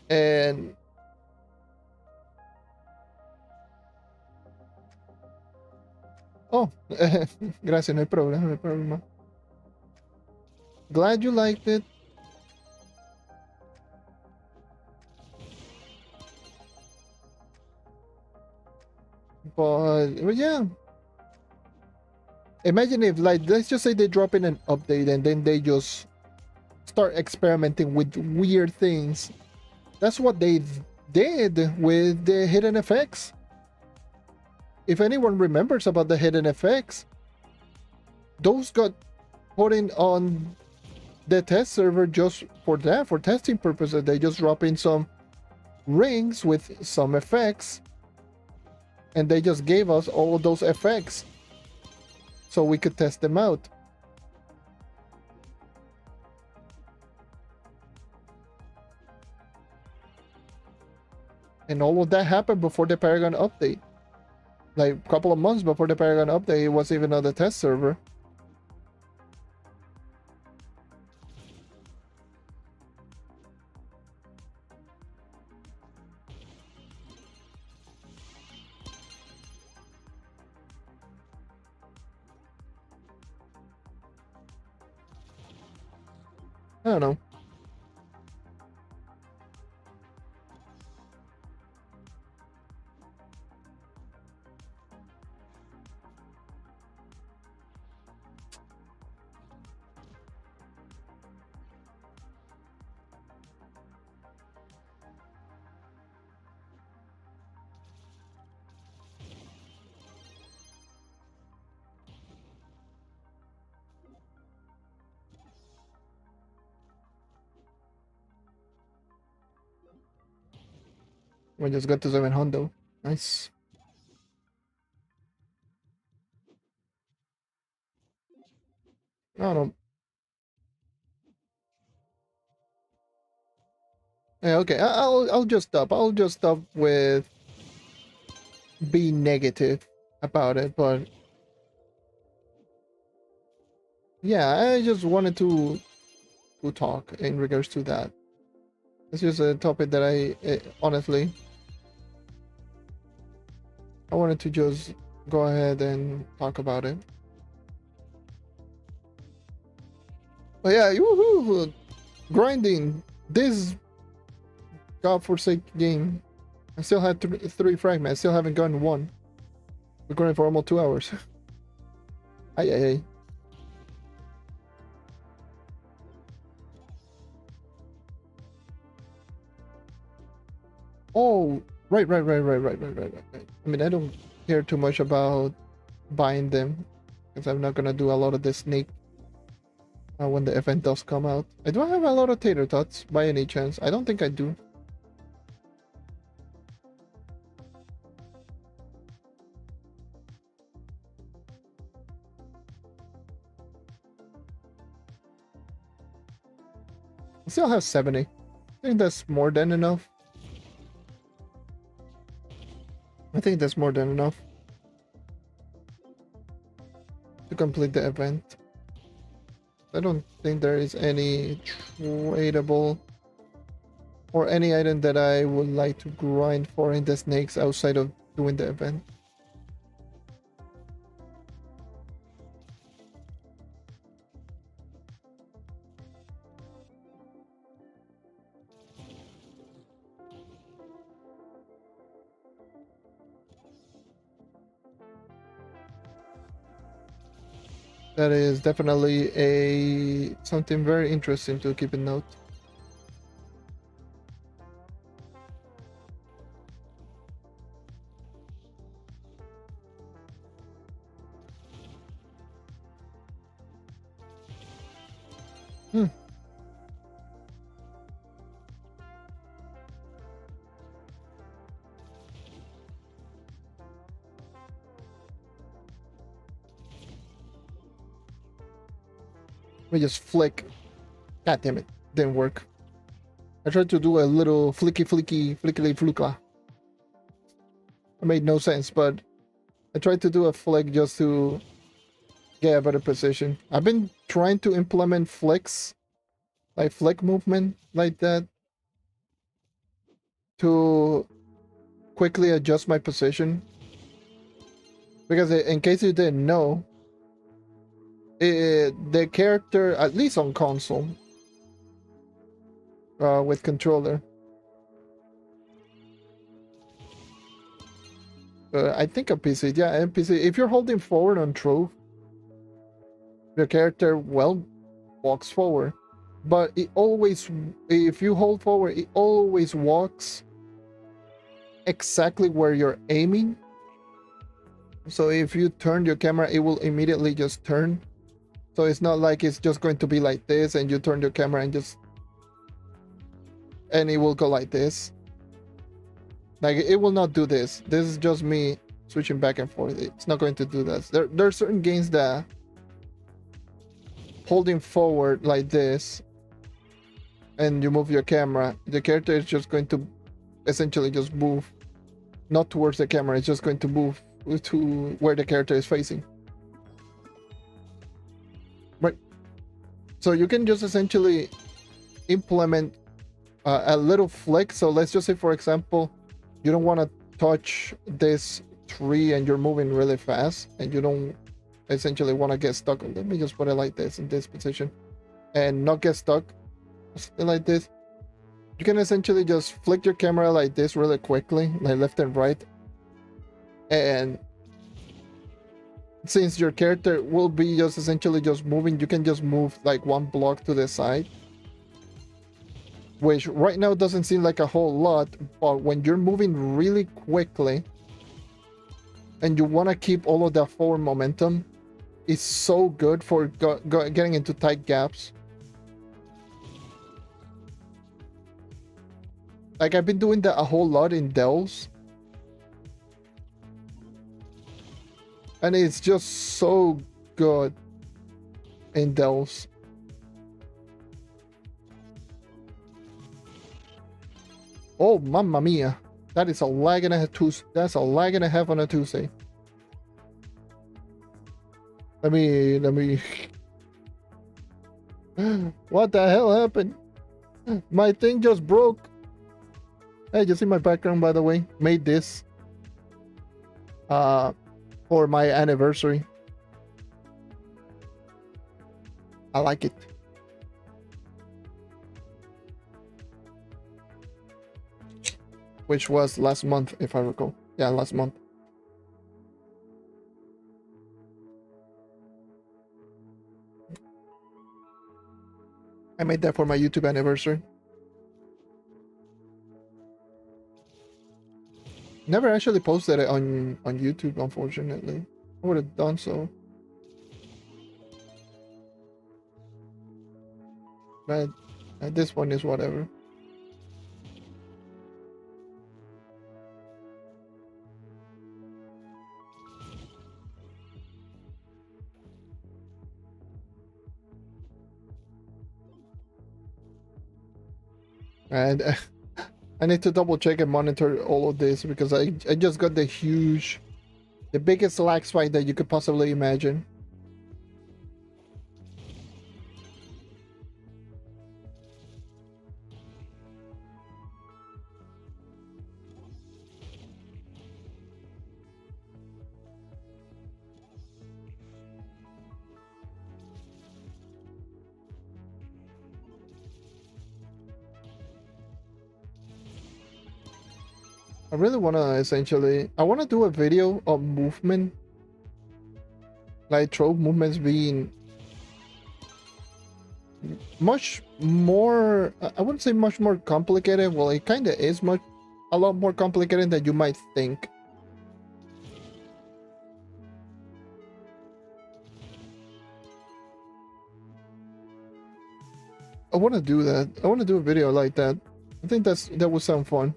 And oh, gracias, no hay problema, no hay problema. Glad you liked it. But yeah, imagine if, like, let's just say they drop in an update and then they just start experimenting with weird things. That's what they did with the hidden effects. If anyone remembers about the hidden effects, those got put in on the test server just for that, for testing purposes. They just drop in some rings with some effects, and they just gave us all of those effects so we could test them out. And all of that happened before the Paragon update. Like a couple of months before the Paragon update, it was even on the test server. I don't know. We just got to 700. Nice. I don't know. Yeah, okay. I'll just stop. I'll just stop with being negative about it, but yeah, I just wanted to talk in regards to that. It's just a topic that honestly I wanted to just go ahead and talk about it. But yeah, woohoo! Grinding this godforsaken game. I still had three fragments. I still haven't gotten one. We're grinding for almost 2 hours. Ay, ay, ay. Oh, right. I mean, I don't care too much about buying them because I'm not gonna do a lot of the snake when the event does come out. I do have a lot of tater tots by any chance. I don't think I do. I still have 70. I think that's more than enough. I think that's more than enough to complete the event. I don't think there is any tradable or any item that I would like to grind for in the snakes outside of doing the event. That is definitely something very interesting to keep in note. We just flick. God damn it, didn't work. I tried to do a little flicky fluka. It made no sense, but I tried to do a flick just to get a better position. I've been trying to implement flicks, like flick movement like that, to quickly adjust my position. Because in case you didn't know, the character, at least on console, with controller, I think a PC, yeah, a PC. If you're holding forward on Trove, the character walks forward, but it always, if you hold forward, it always walks exactly where you're aiming. So if you turn your camera, it will immediately just turn. So it's not like it's just going to be like this and you turn your camera and it will go like this. Like, it will not do this. This is just me switching back and forth. It's not going to do that. There are certain games that holding forward like this and you move your camera, the character is just going to essentially just move, not towards the camera. It's just going to move to where the character is facing. Right. So you can just essentially implement a little flick. So let's just say, for example, you don't want to touch this tree and you're moving really fast and you don't essentially want to get stuck. Let me just put it like this in this position and not get stuck. like this, you can essentially just flick your camera like this really quickly, like left and right. And since your character will be just essentially just moving, you can just move like one block to the side. Which right now doesn't seem like a whole lot, but when you're moving really quickly and you want to keep all of that forward momentum, it's so good for getting into tight gaps. Like, I've been doing that a whole lot in delves, and it's just so good in delves. Oh, mamma mia. That is a lag and a half. That's a lag and a half on a Tuesday. Let me. What the hell happened? My thing just broke. Hey, you see my background, by the way? Made this for my anniversary. I like it. Which was last month, if I recall. Yeah, last month. I made that for my YouTube anniversary. Never actually posted it on YouTube, unfortunately. I would have done so. But this one is whatever. And I need to double check and monitor all of this because I just got the biggest lag spike that you could possibly imagine. I really want to I want to do a video of movement, like Trove movements being much more, I wouldn't say much more complicated. Well, it kind of is a lot more complicated than you might think. I want to do that. I want to do a video like that. I think that would sound fun.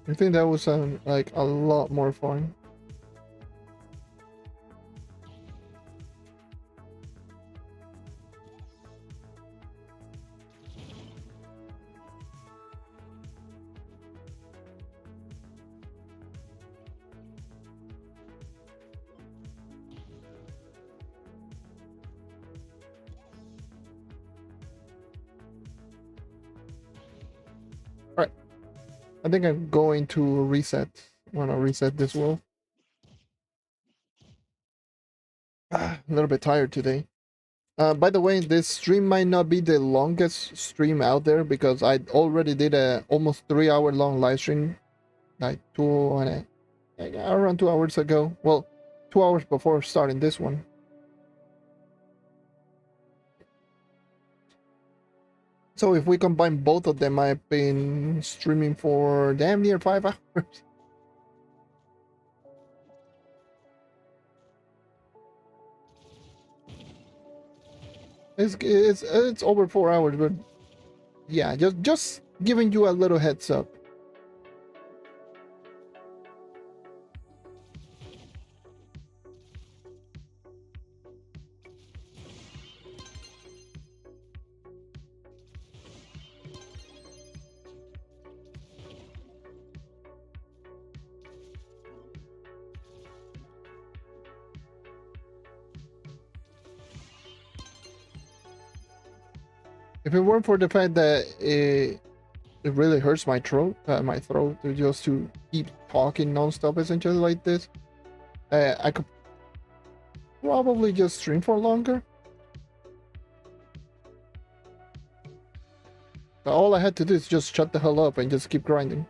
I think that would sound like a lot more fun. I think I'm going to reset. I want to reset this world. A little bit tired today. By the way, this stream might not be the longest stream out there because I already did a almost 3-hour long live stream, like around 2 hours ago. Well, 2 hours before starting this one. So if we combine both of them, I've been streaming for damn near 5 hours. It's over 4 hours, but yeah, just giving you a little heads up. If it weren't for the fact that it really hurts my throat, just to keep talking nonstop essentially like this, I could probably just stream for longer. But all I had to do is just shut the hell up and just keep grinding.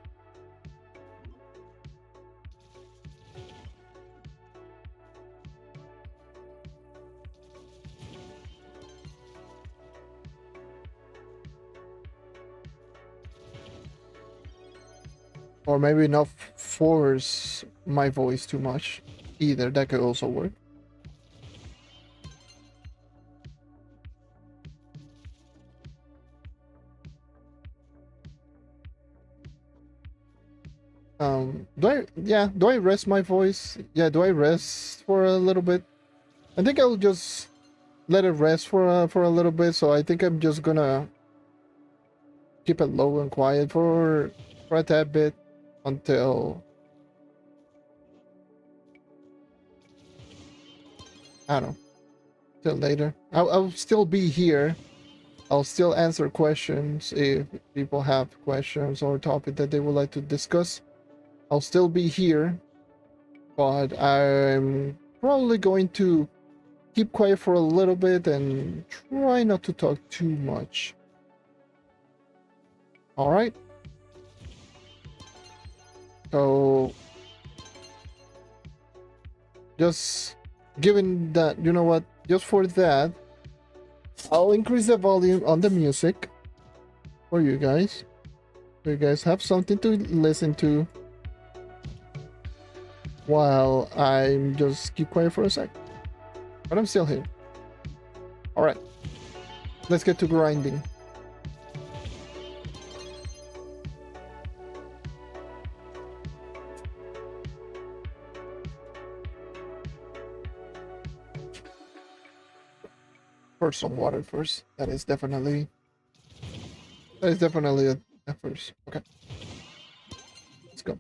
Or maybe not force my voice too much either. That could also work. Do I rest my voice? Yeah, do I rest for a little bit? I think I'll just let it rest for a little bit. So I think I'm just gonna keep it low and quiet for a tad bit until, I don't know, till later. I'll still be here. I'll still answer questions if people have questions or topic that they would like to discuss. I'll still be here, but I'm probably going to keep quiet for a little bit and try not to talk too much. All right. So just given that, you know what, just for that, I'll increase the volume on the music for you guys. So you guys have something to listen to while I'm just keep quiet for a sec. But I'm still here. All right. Let's get to grinding. Pour some water first. That is definitely a first. Okay. Let's go.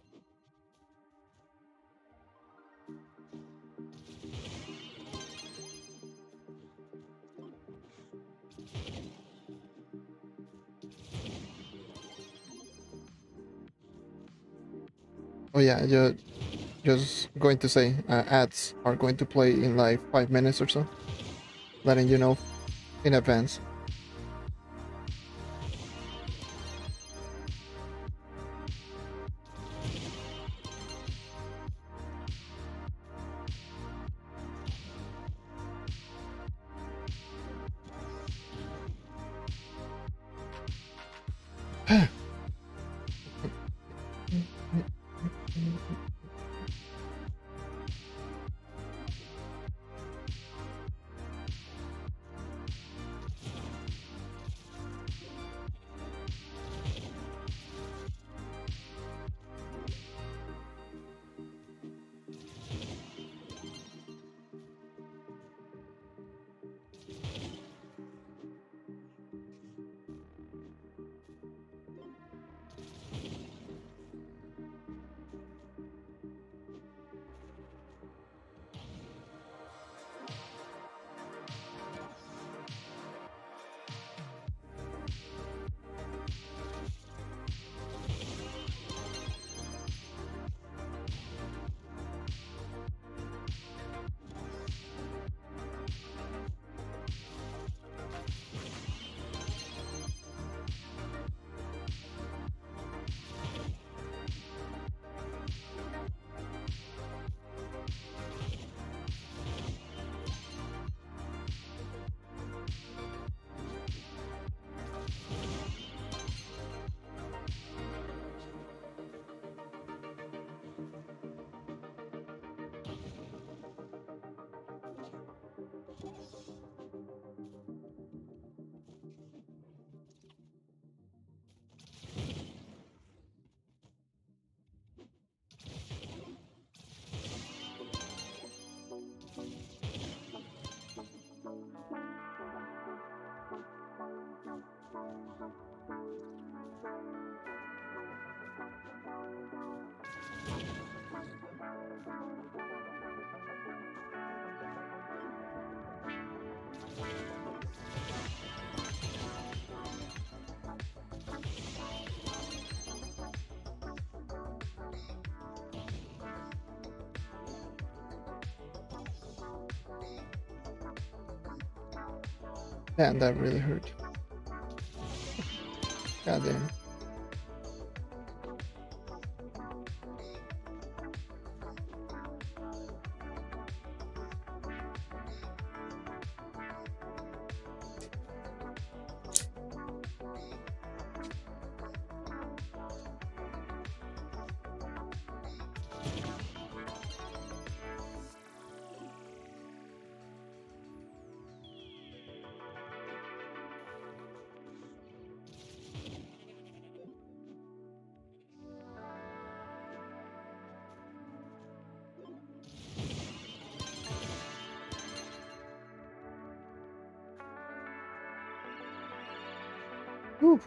Oh yeah, just going to say ads are going to play in like 5 minutes or so. Letting you know in advance. Damn, that really hurt. God damn. Whew.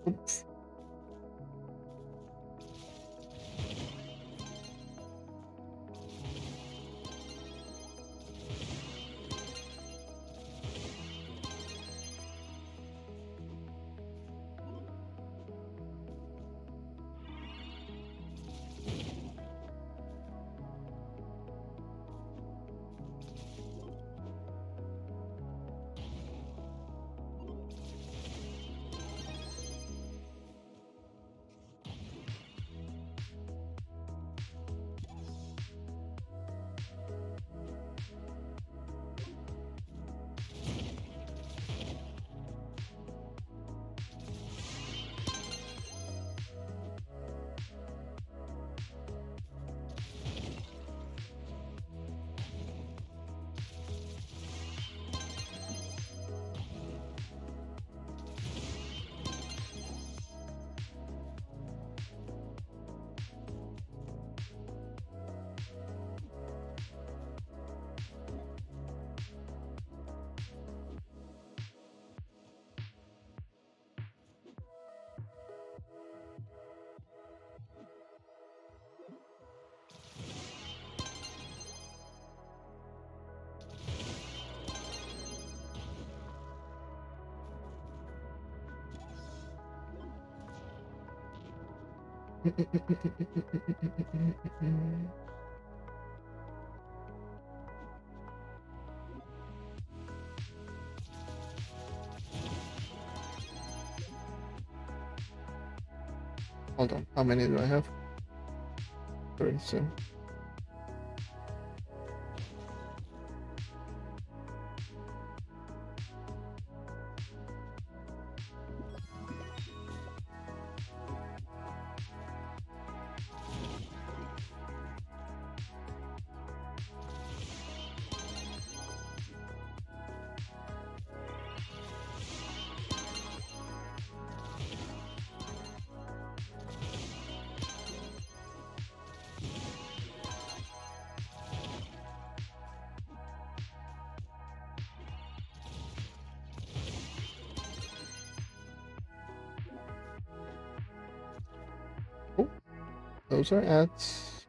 Oops. Hold on, how many do I have? 3, so. Oh, those are ads.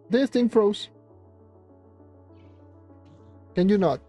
This thing froze. Can you not?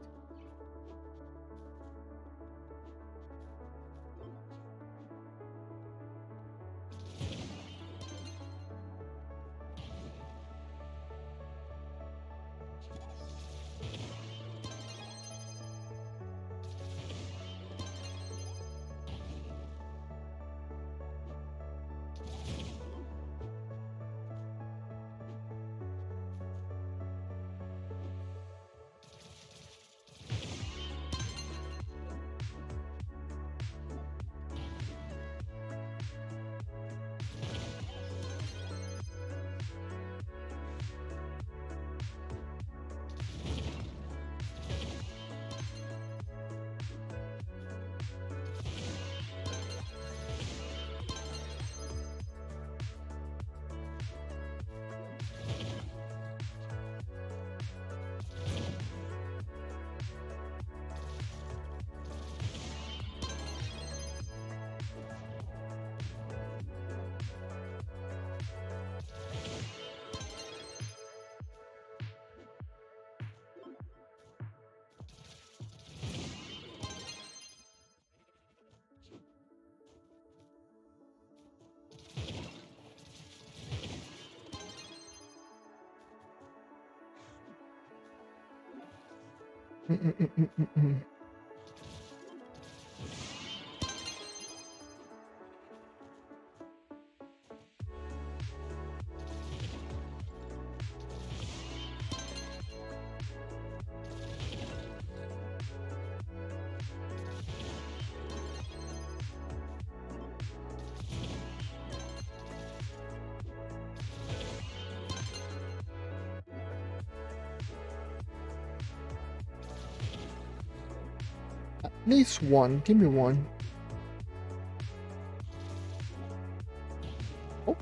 At least one. Give me one. Oh.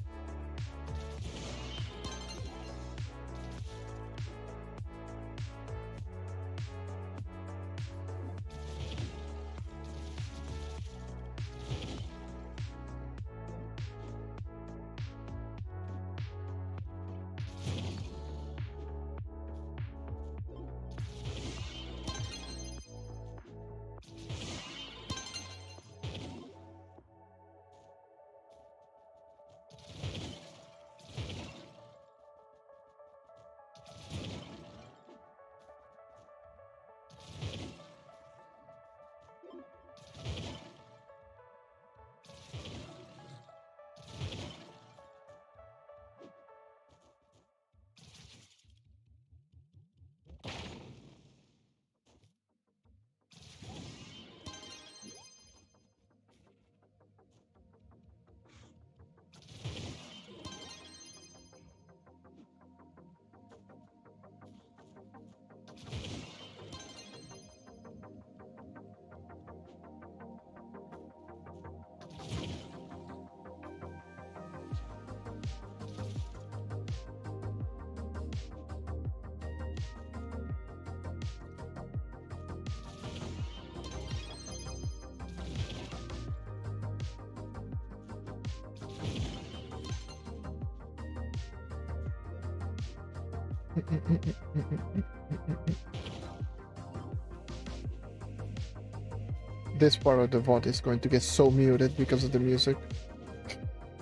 This part of the VOD is going to get so muted because of the music.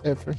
Ever.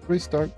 Restart.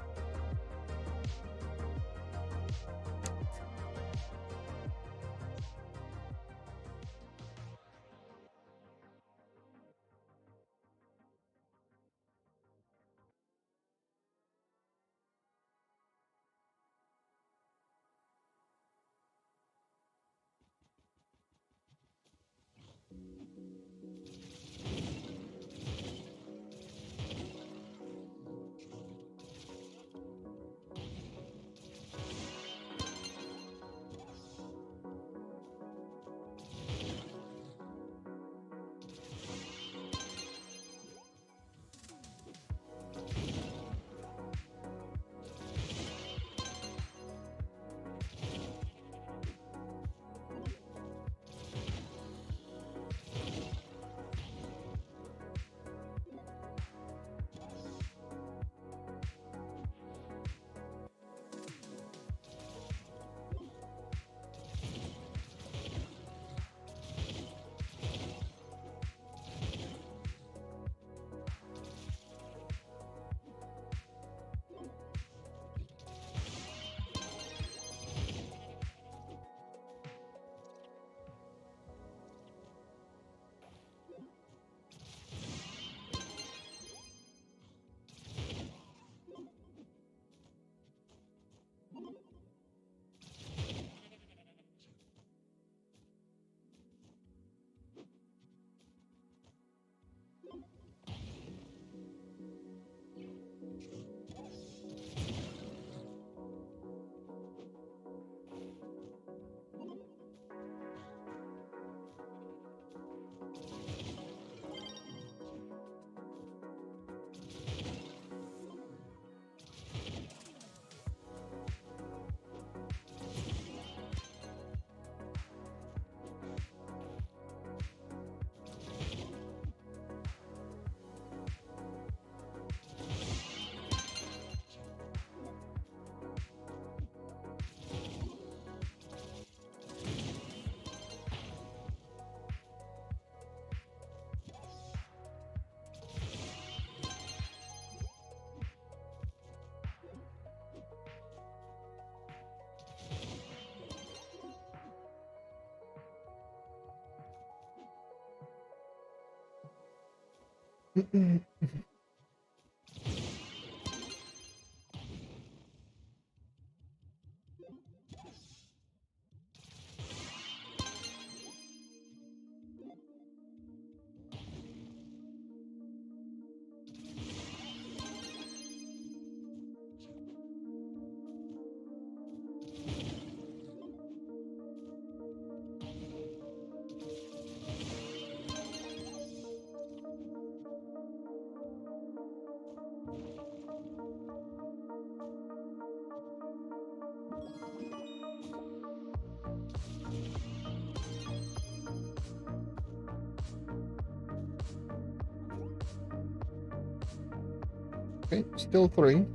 Okay, still 3.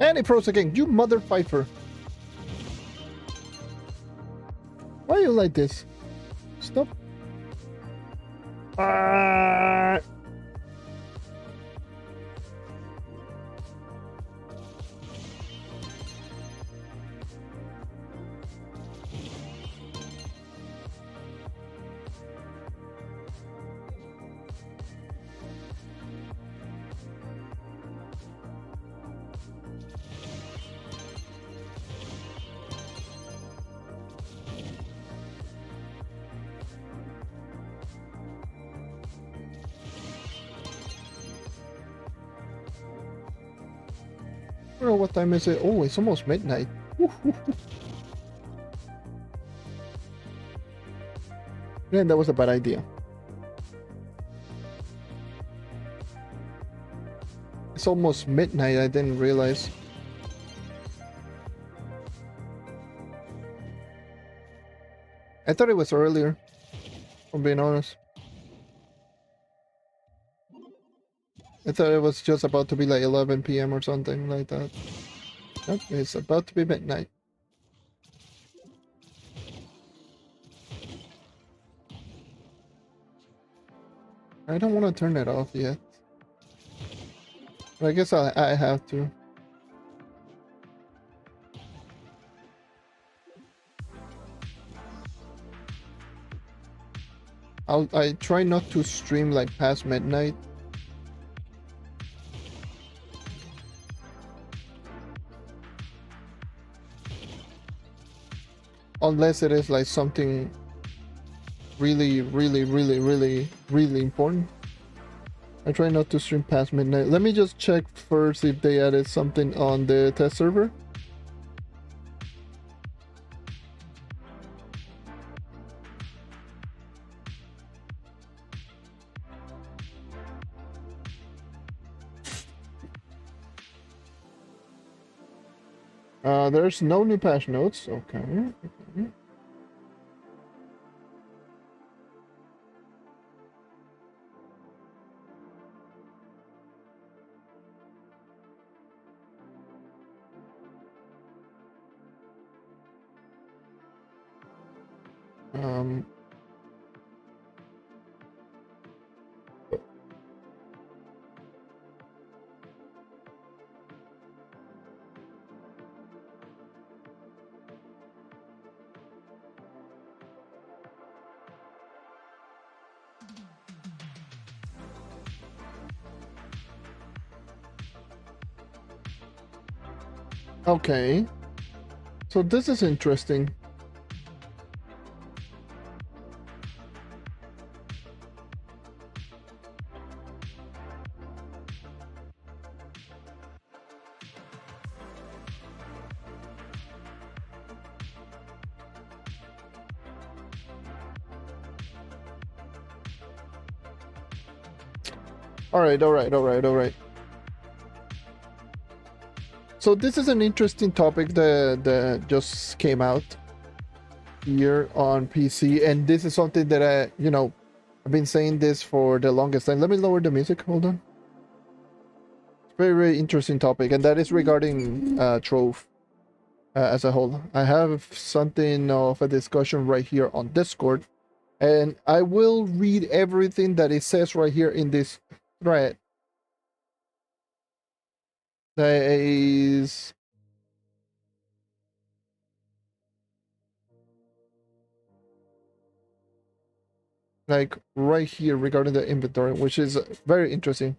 And he froze again. You mother fifer. Why are you like this? Stop. Well, what time is it? Oh, it's almost midnight. Man, that was a bad idea. It's almost midnight, I didn't realize. I thought it was earlier, if I'm being honest. I thought it was just about to be like 11 p.m. or something like that. Nope, it's about to be midnight. I don't want to turn it off yet. But I guess I have to. I try not to stream like past midnight. Unless it is like something really important. I try not to stream past midnight. Let me just check first if they added something on the test server. There's no new patch notes. Okay. Okay. So this is interesting. All right. So this is an interesting topic that just came out here on PC, and this is something that I've been saying this for the longest time. Let me lower the music. Hold on. It's very interesting topic, and that is regarding Trove as a whole. I have something of a discussion right here on Discord, and I will read everything that it says right here in this thread. That is like right here regarding the inventory, which is very interesting.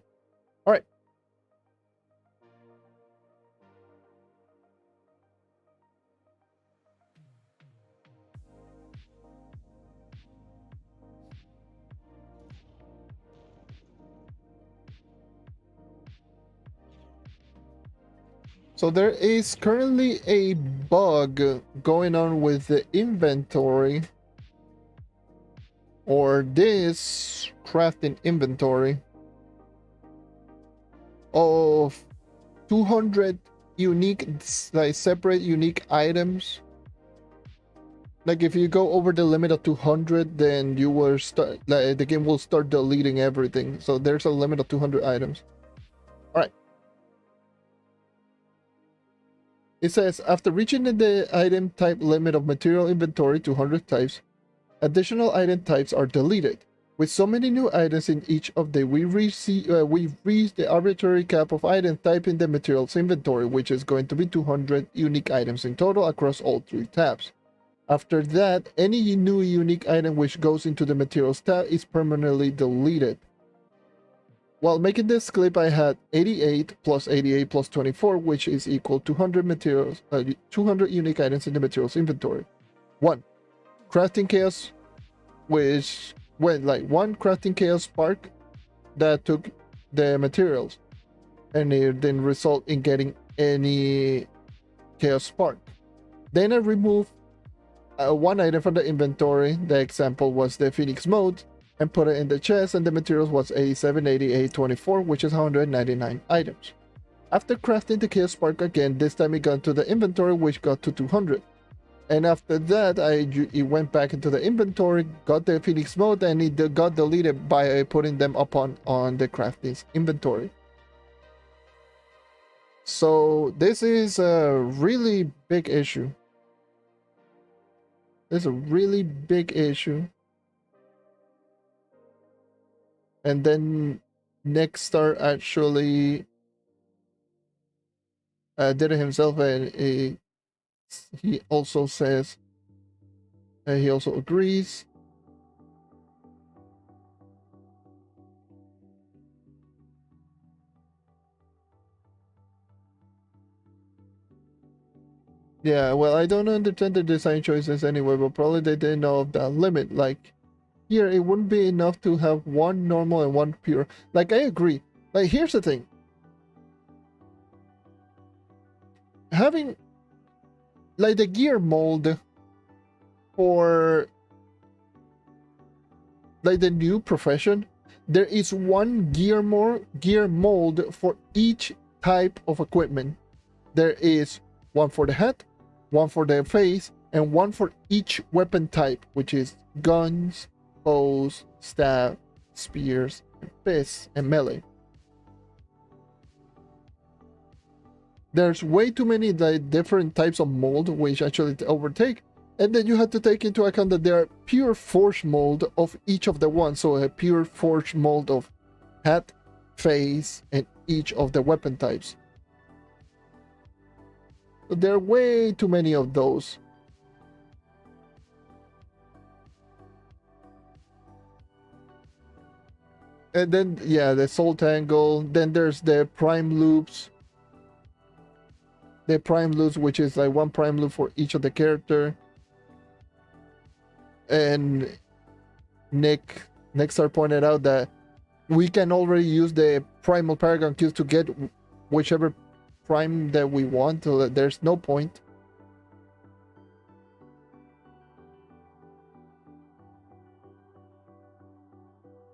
All right. So there is currently a bug going on with the inventory, or this crafting inventory, of 200 unique, like separate unique items. Like if you go over the limit of 200, then you will start, like the game will start deleting everything. So there's a limit of 200 items. All right. It says, after reaching the item type limit of material inventory to 100 types, additional item types are deleted. With so many new items in each update, we've reached the arbitrary cap of item type in the materials inventory, which is going to be 200 unique items in total across all 3 tabs. After that, any new unique item which goes into the materials tab is permanently deleted. While making this clip, I had 88 plus 88 plus 24, which is equal to 200 unique items in the materials inventory. 1. Crafting chaos, which went like 1 crafting chaos spark that took the materials, and it didn't result in getting any chaos spark. Then I removed 1 item from the inventory. The example was the Phoenix mode, and put it in the chest, and the materials was 87, 88, 24, which is 199 items. After crafting the chaos spark again, this time it got to the inventory, which got to 200. And after that, it went back into the inventory, got the Phoenix mode, and it got deleted by putting them on the crafting inventory. So this is a really big issue. It's a really big issue. And then Nextstar actually did it himself, and he also says he also agrees. Yeah, well, I don't understand the design choices anyway, but probably they didn't know of that limit. Like, here, it wouldn't be enough to have 1 normal and 1 pure. Like, I agree. Like, here's the thing. Having, like, the gear mold for, like, the new profession, there is 1 gear mold for each type of equipment. There is 1 for the head, 1 for the face, and 1 for each weapon type, which is guns, bows, staff, spears, and fists, and melee. There's way too many like different types of mold which actually overtake, and then you have to take into account that there are pure forge mold of each of the ones. So a pure forge mold of head, face, and each of the weapon types. So there are way too many of those. And then, yeah, the soul tangle. Then there's the prime loops. The prime loops, which is like 1 prime loop for each of the character. And Nexar pointed out that we can already use the primal paragon cubes to get whichever prime that we want. So that there's no point.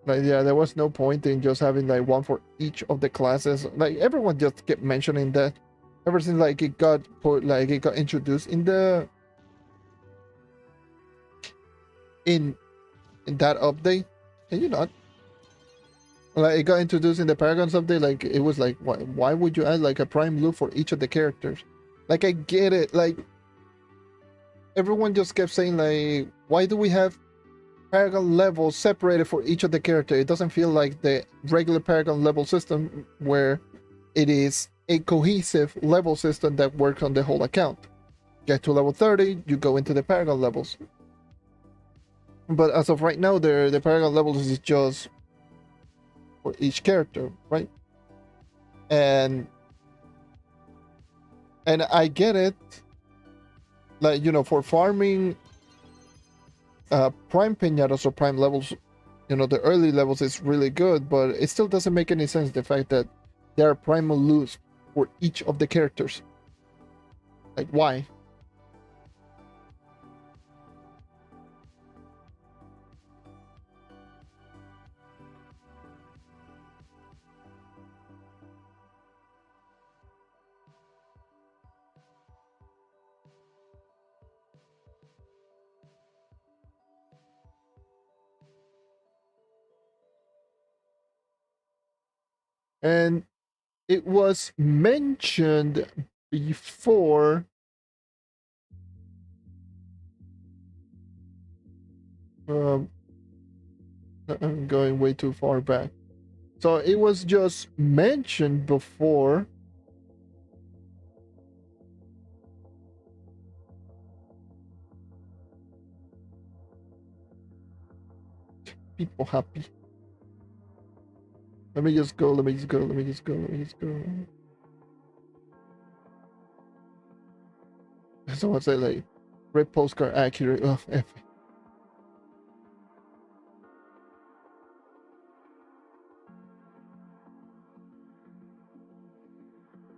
Like, yeah, there was no point in just having like 1 for each of the classes. Like, everyone just kept mentioning that ever since like it got put, like it got introduced in the in that update. Can you not? Like, it got introduced in the Paragons update. Like, it was like, why would you add like a prime loop for each of the characters? Like, I get it. Like, everyone just kept saying like, why do we have Paragon levels separated for each of the characters? It doesn't feel like the regular Paragon level system where it is a cohesive level system that works on the whole account. Get to level 30, you go into the Paragon levels. But as of right now, the Paragon levels is just for each character, right? And I get it. Like, you know, for farming prime pinatas or prime levels, you know, the early levels is really good, but it still doesn't make any sense, the fact that there are primal loops for each of the characters. Like, why? And it was mentioned before um, I'm going way too far back. So it was just mentioned before. People happy. Let me just go. Someone say like, red postcard accurate. Oh, F.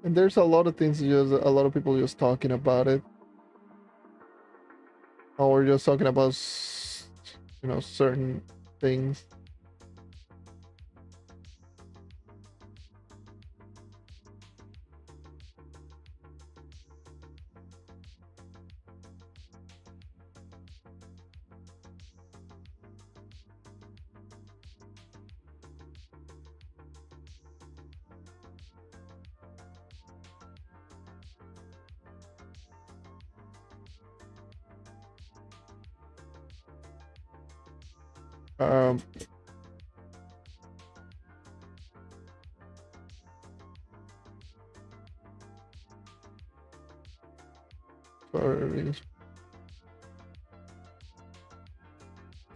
And there's a lot of things, just a lot of people just talking about it, or just talking about, certain things. Um, sorry.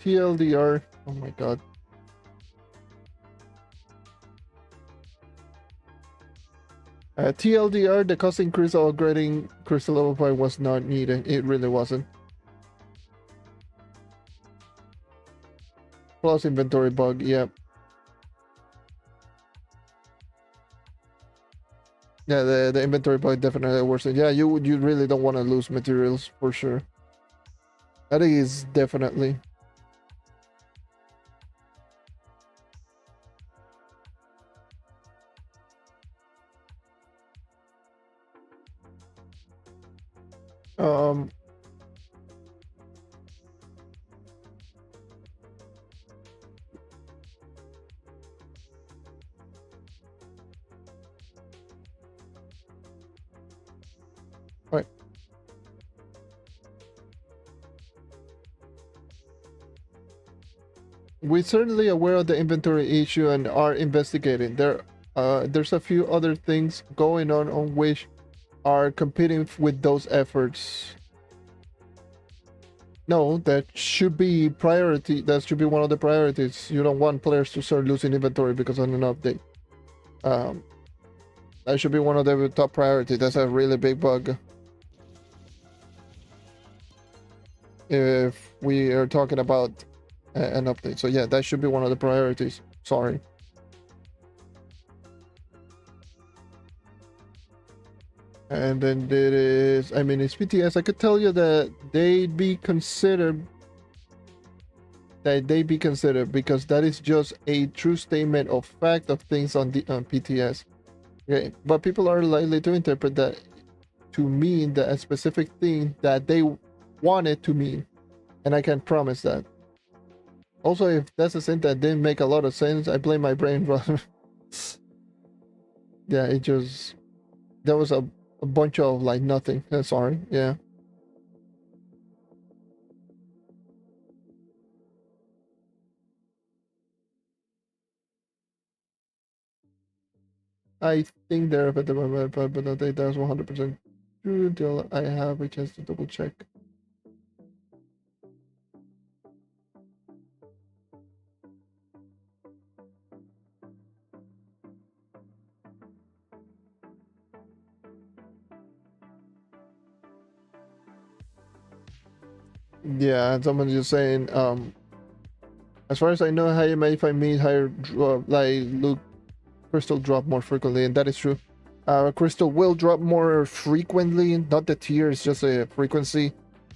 TLDR. Oh my god. TLDR, the cost increase of upgrading crystal level 5 was not needed. It really wasn't. Plus inventory bug, yep. Yeah, the inventory bug definitely worsened. Yeah, you really don't want to lose materials for sure. That is definitely. Um. Right. We're certainly aware of the inventory issue and are investigating. There's a few other things going on which are competing with those efforts. No, that should be priority. That should be one of the priorities. You don't want players to start losing inventory because of an update. That should be one of the top priorities. That's a really big bug. If we are talking about an update, so yeah, that should be one of the priorities. Sorry. And then there is, I mean, it's PTS. I could tell you that they'd be considered. Because that is just a true statement of fact of things on the PTS. Okay, but people are likely to interpret that to mean that a specific thing that they want it to mean, and I can promise that. Also, if that's a sentence that didn't make a lot of sense, I blame my brain. Yeah, it just there was a bunch of like nothing. Sorry, yeah. I think they're a bit of a but I think that's 100% true until I have a chance to double check. Yeah, and someone's just saying, as far as I know, how you may find me higher drop, like look, crystal drop more frequently, and that is true. Crystal will drop more frequently, not the tier, it's just a frequency,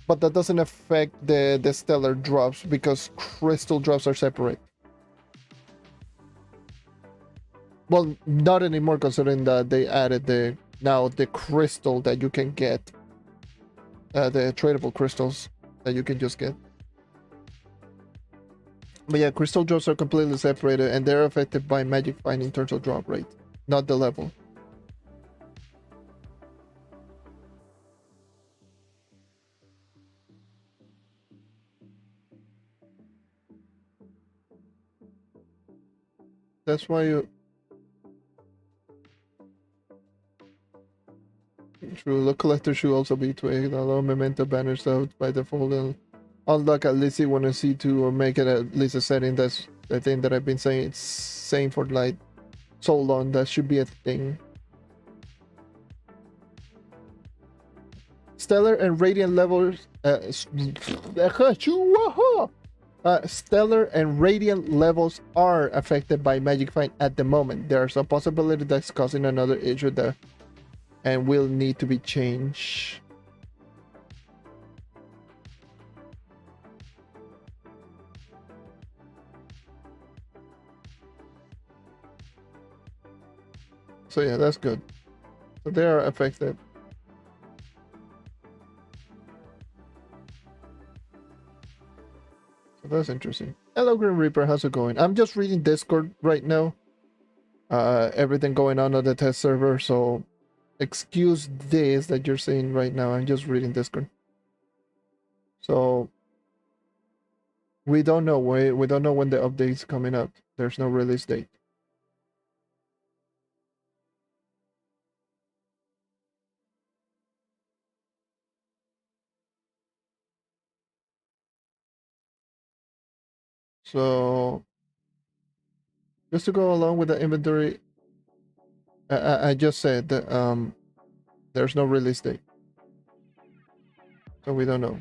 but that doesn't affect the stellar drops because crystal drops are separate. Well, not anymore considering that they added the crystal that you can get, the tradable crystals that you can just get. But yeah, crystal drops are completely separated and they're affected by magic find in terms of drop rate, not the level. That's why you... True, the collector should also be tweaked. Allow memento banners out by default and unlock at least C1 and C2 or make it at least a setting. That's the thing that I've been saying for like so long. That should be a thing. Stellar and radiant levels stellar and radiant levels are affected by Magic Find at the moment. There's a possibility that's causing another issue there and will need to be changed. So yeah, that's good. So they are affected. So that's interesting. Hello, Grim Reaper. How's it going? I'm just reading Discord right now. Everything going on the test server. So excuse this that you're seeing right now. I'm just reading Discord. So we don't know. We don't know when the update's coming up. There's no release date. So just to go along with the inventory, I just said that there's no release date, so we don't know.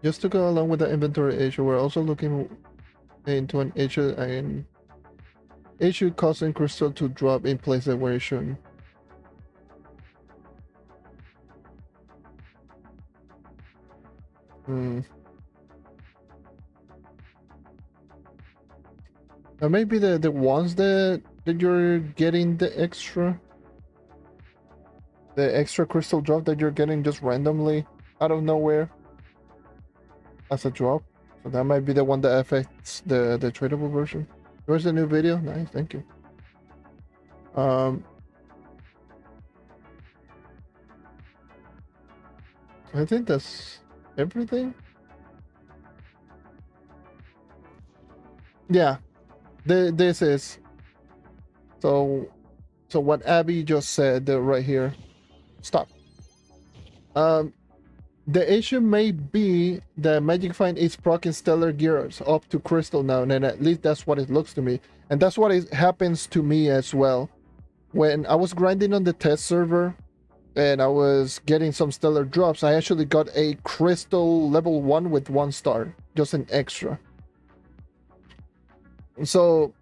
Just to go along with the inventory issue, we're also looking into an issue causing crystal to drop in places where it shouldn't. Maybe the ones that you're getting the extra crystal drop that you're getting just randomly out of nowhere as a drop. So that might be the one that affects the tradable version. Where's the new video? Nice, thank you. I think that's everything. Yeah, this is so what Abby just said right here. Stop. The issue may be that Magic Find is proccing stellar gears up to crystal now, and at least that's what it looks to me, and that's what happens to me as well. When I was grinding on the test server and I was getting some stellar drops, I actually got a crystal level 1 with 1 star, just an extra. So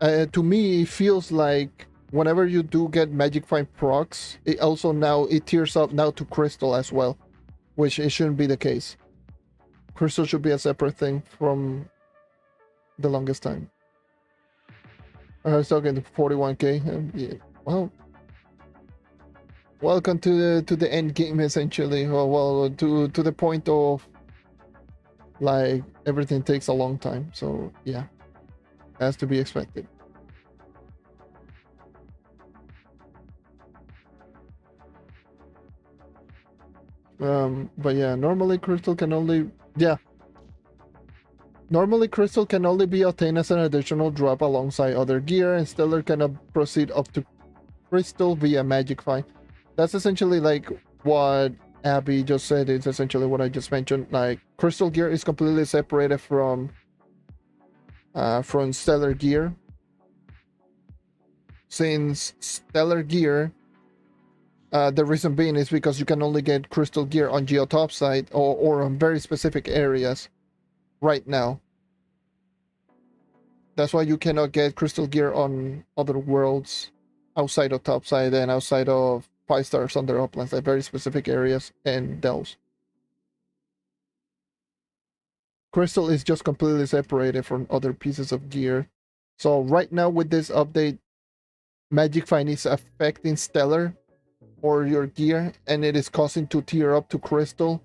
to me it feels like whenever you do get Magic Find procs, it also now it tears up now to crystal as well, which it shouldn't be the case. Crystal should be a separate thing from the longest time. I was talking to 41k. Yeah. Well, welcome to the end game essentially. Well, to the point of like everything takes a long time. So yeah, has to be expected. But yeah, normally crystal can only be obtained as an additional drop alongside other gear, and stellar cannot proceed up to crystal via Magic Find. That's essentially like what Abby just said. It's essentially what I just mentioned. Like crystal gear is completely separated from stellar gear, since stellar gear, the reason being is because you can only get crystal gear on geotopside or on very specific areas right now. That's why you cannot get crystal gear on other worlds outside of topside and outside of 5 stars on their uplands, like very specific areas and delves. Crystal is just completely separated from other pieces of gear. So right now with this update, Magic Find is affecting stellar or your gear, and it is causing to tear up to crystal.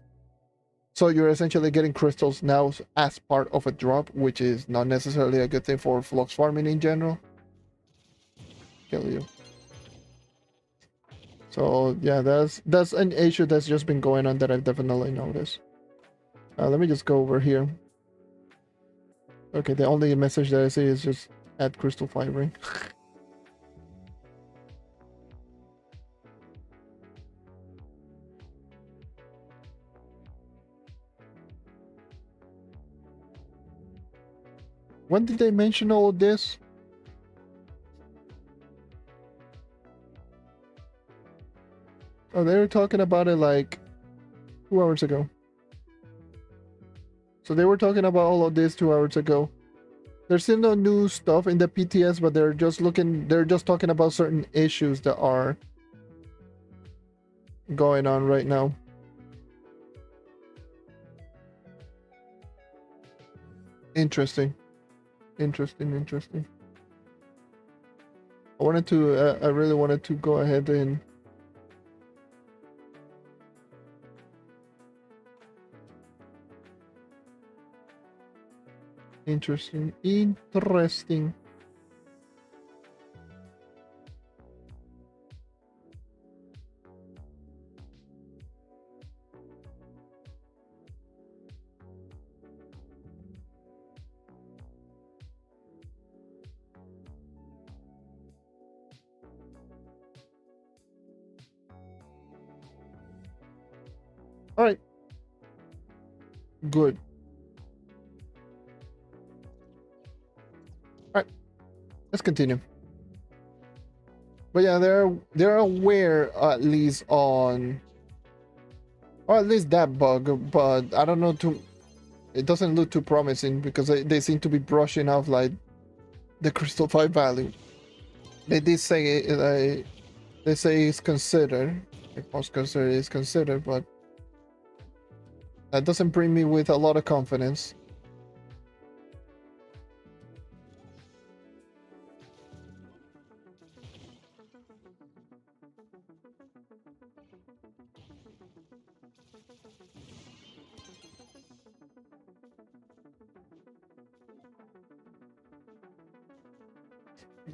So you're essentially getting crystals now as part of a drop, which is not necessarily a good thing for flux farming in general. Kill you. So yeah, that's an issue that's just been going on that I've definitely noticed. Let me just go over here. Okay, the only message that I see is just add crystal firing. When did they mention all of this? Oh, they were talking about it like 2 hours ago. So they were talking about all of this 2 hours ago. There's still no new stuff in the PTS, but they're just talking about certain issues that are going on right now. Interesting. Interesting. I really wanted to go ahead and interesting. All right. Good. All right. Let's continue. But yeah, they're aware at least on, or at least that bug. But I don't know too. It doesn't look too promising because they seem to be brushing off like the Crystal 5 value. They did say they say it's considered. Like most consider is considered, but that doesn't bring me with a lot of confidence.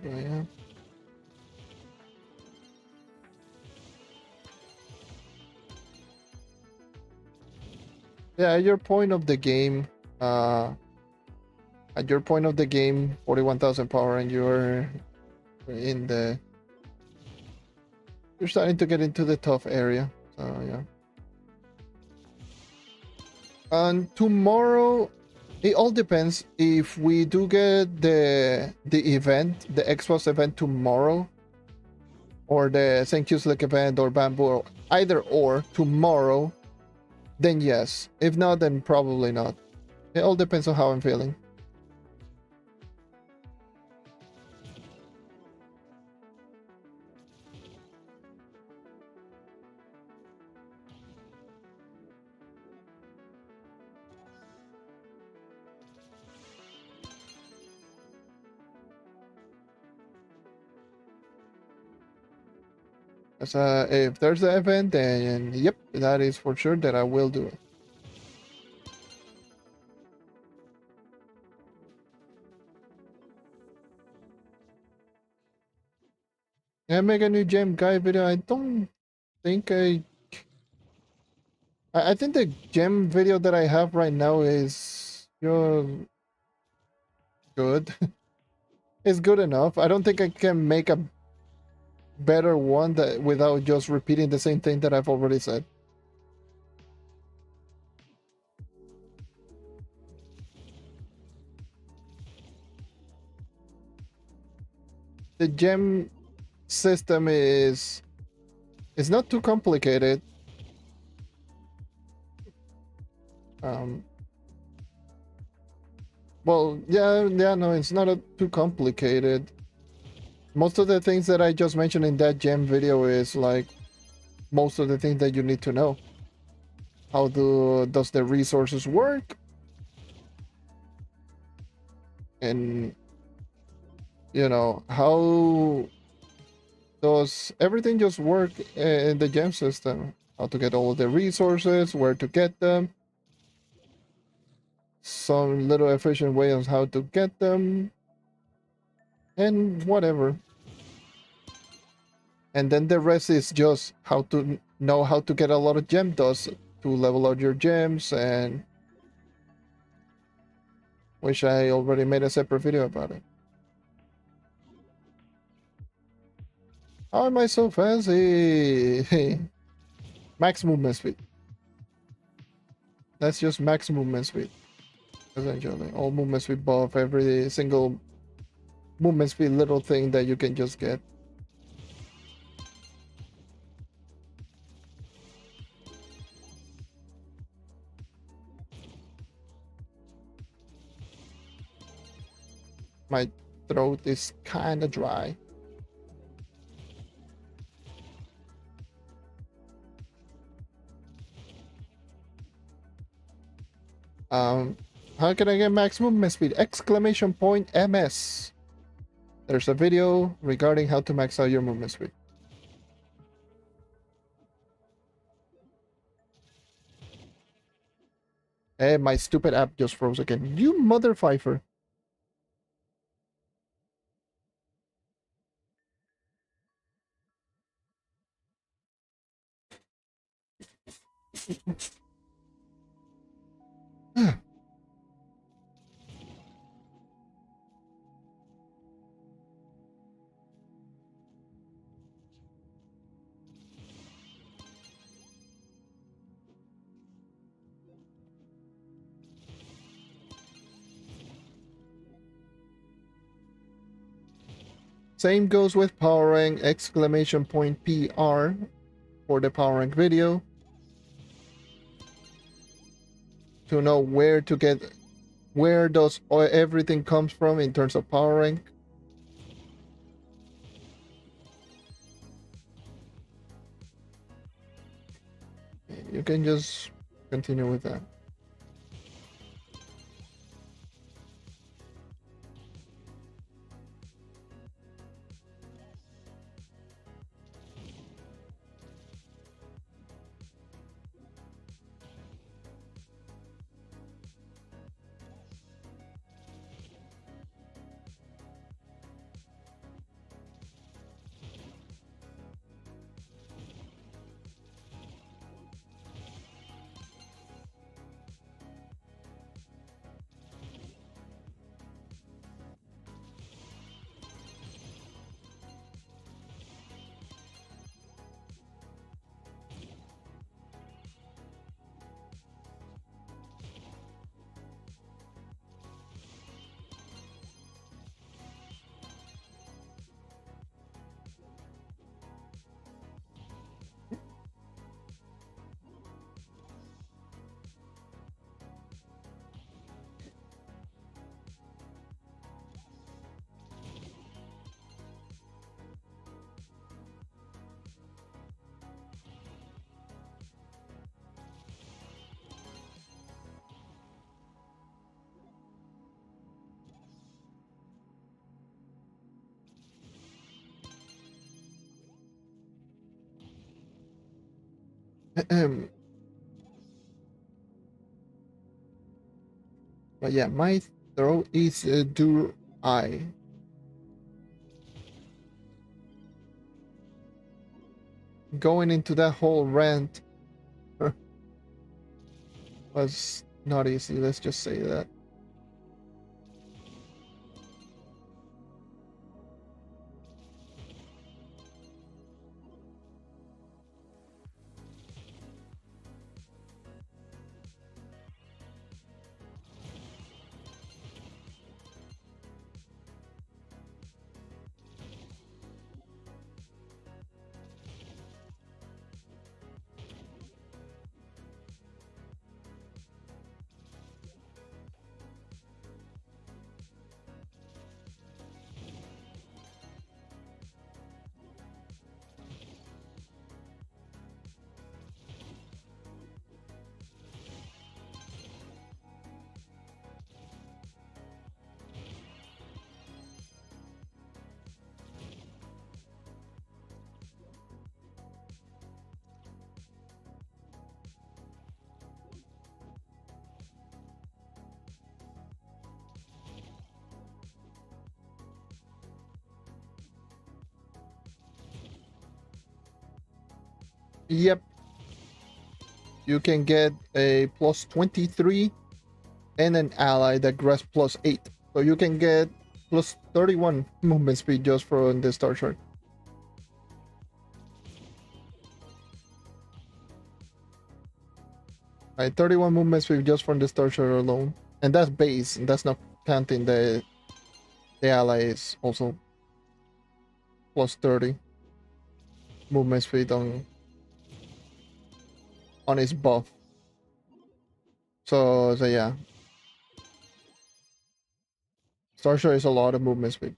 Yeah. Yeah, at your point of the game, 41,000 power, and you're in the, you're starting to get into the tough area. So yeah. And tomorrow, it all depends if we do get the event, the Xbox event tomorrow, or the Thank You Slick event, or Bamboo, or either or tomorrow, then yes. If not, then probably not. It all depends on how I'm feeling. So if there's an event, then yep, that is for sure that I will do it. Yeah, make a new gem guy video. I don't think I think the gem video that I have right now is good. It's good enough. I don't think I can make a better one that without just repeating the same thing that I've already said. The gem system is not too complicated. Well, yeah, no, it's not too complicated. Most of the things that I just mentioned in that gem video is like most of the things that you need to know. How does the resources work? And you know, how does everything just work in the gem system? How to get all of the resources, where to get them, some little efficient way on how to get them, and whatever. And then the rest is just how to know how to get a lot of gem dust to level out your gems and which I already made a separate video about it. How am I so fancy? Max movement speed. That's just max movement speed. Essentially, all movement speed buff, every single movement speed little thing that you can just get. My throat is kind of dry. How can I get max movement speed? Exclamation point MS. There's a video regarding how to max out your movement speed. Hey, my stupid app just froze again. You mother fifer. Same goes with power rank, exclamation point PR for the power rank video. To know where to get, where does everything comes from in terms of power rank. You can just continue with that. But yeah, my throat is dry. Going into that whole rant was not easy, let's just say that. Yep. You can get a plus 23 and an ally that grasps +8. So you can get plus 31 movement speed just from the star shard. Right, 31 movement speed just from the star shard alone. And that's base, and that's not counting the ally is also plus 30 movement speed on his buff. So yeah. Star shard is a lot of movement speed.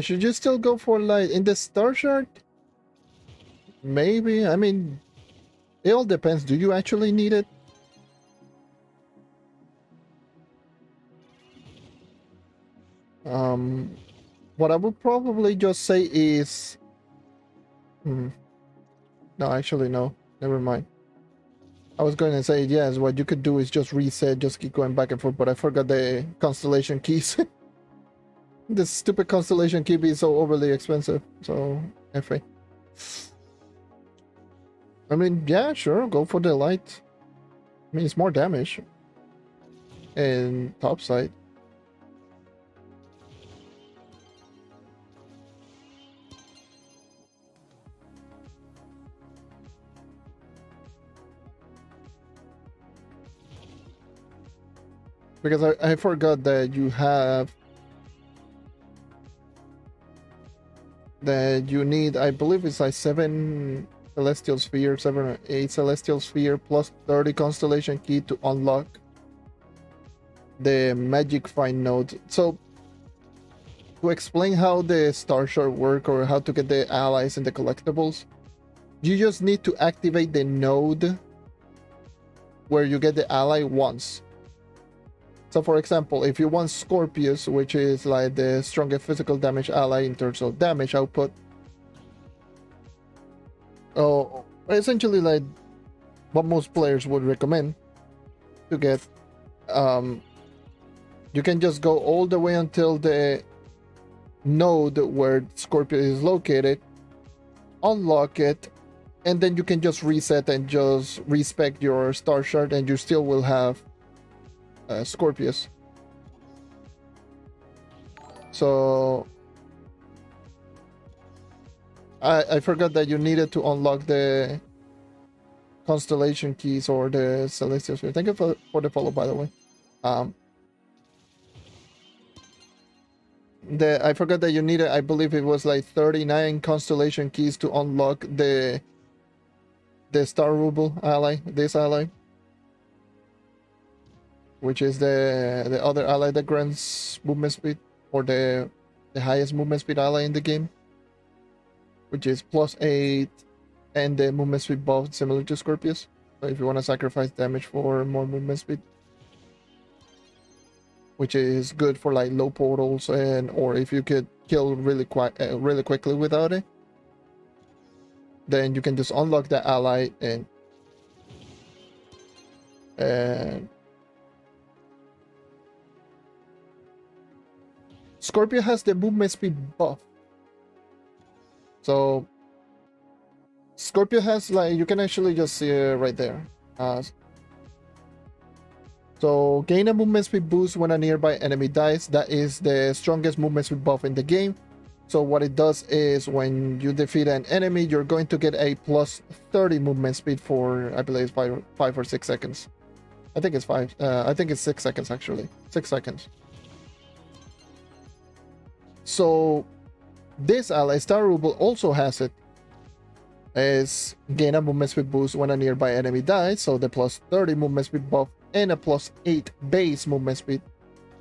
Should you still go for like in the star shard? Maybe. I mean, it all depends. Do you actually need it? What I would probably just say is, no, actually no. Never mind. I was going to say yes. What you could do is just reset, just keep going back and forth. But I forgot the constellation keys. This stupid constellation key is so overly expensive. So, FA. I mean, yeah, sure, go for the light. I mean, it's more damage. And top side. Because I forgot that you have that you need, I believe it's like 7 celestial sphere, 7 or 8 celestial sphere plus 30 constellation key to unlock the magic find node. So to explain how the star shard work or how to get the allies and the collectibles, you just need to activate the node where you get the ally once. So for example, if you want Scorpius, which is like the strongest physical damage ally in terms of damage output, essentially like what most players would recommend to get, you can just go all the way until the node where Scorpius is located, unlock it, and then you can just reset and just respec your star shard, and you still will have Scorpius. So I forgot that you needed to unlock the constellation keys or the celestial sphere. Thank you for the follow, by the way. I forgot that you needed, I believe it was like 39 constellation keys to unlock the star ruble ally, this ally, which is the other ally that grants movement speed, or the highest movement speed ally in the game, which is +8, and the movement speed buff similar to Scorpius. So if you want to sacrifice damage for more movement speed, which is good for like low portals, and or if you could kill really quickly without it, then you can just unlock the ally and Scorpio has the movement speed buff. So Scorpio has, like, you can actually just see it right there. So gain a movement speed boost when a nearby enemy dies. That is the strongest movement speed buff in the game. So what it does is when you defeat an enemy, you're going to get a +30 movement speed for, I believe, 5 or 6 seconds. I think it's 5. I think it's 6 seconds actually. 6 seconds. So this ally, Star Ruble, also has it. As gain a movement speed boost when a nearby enemy dies, so the +30 movement speed buff and a +8 base movement speed.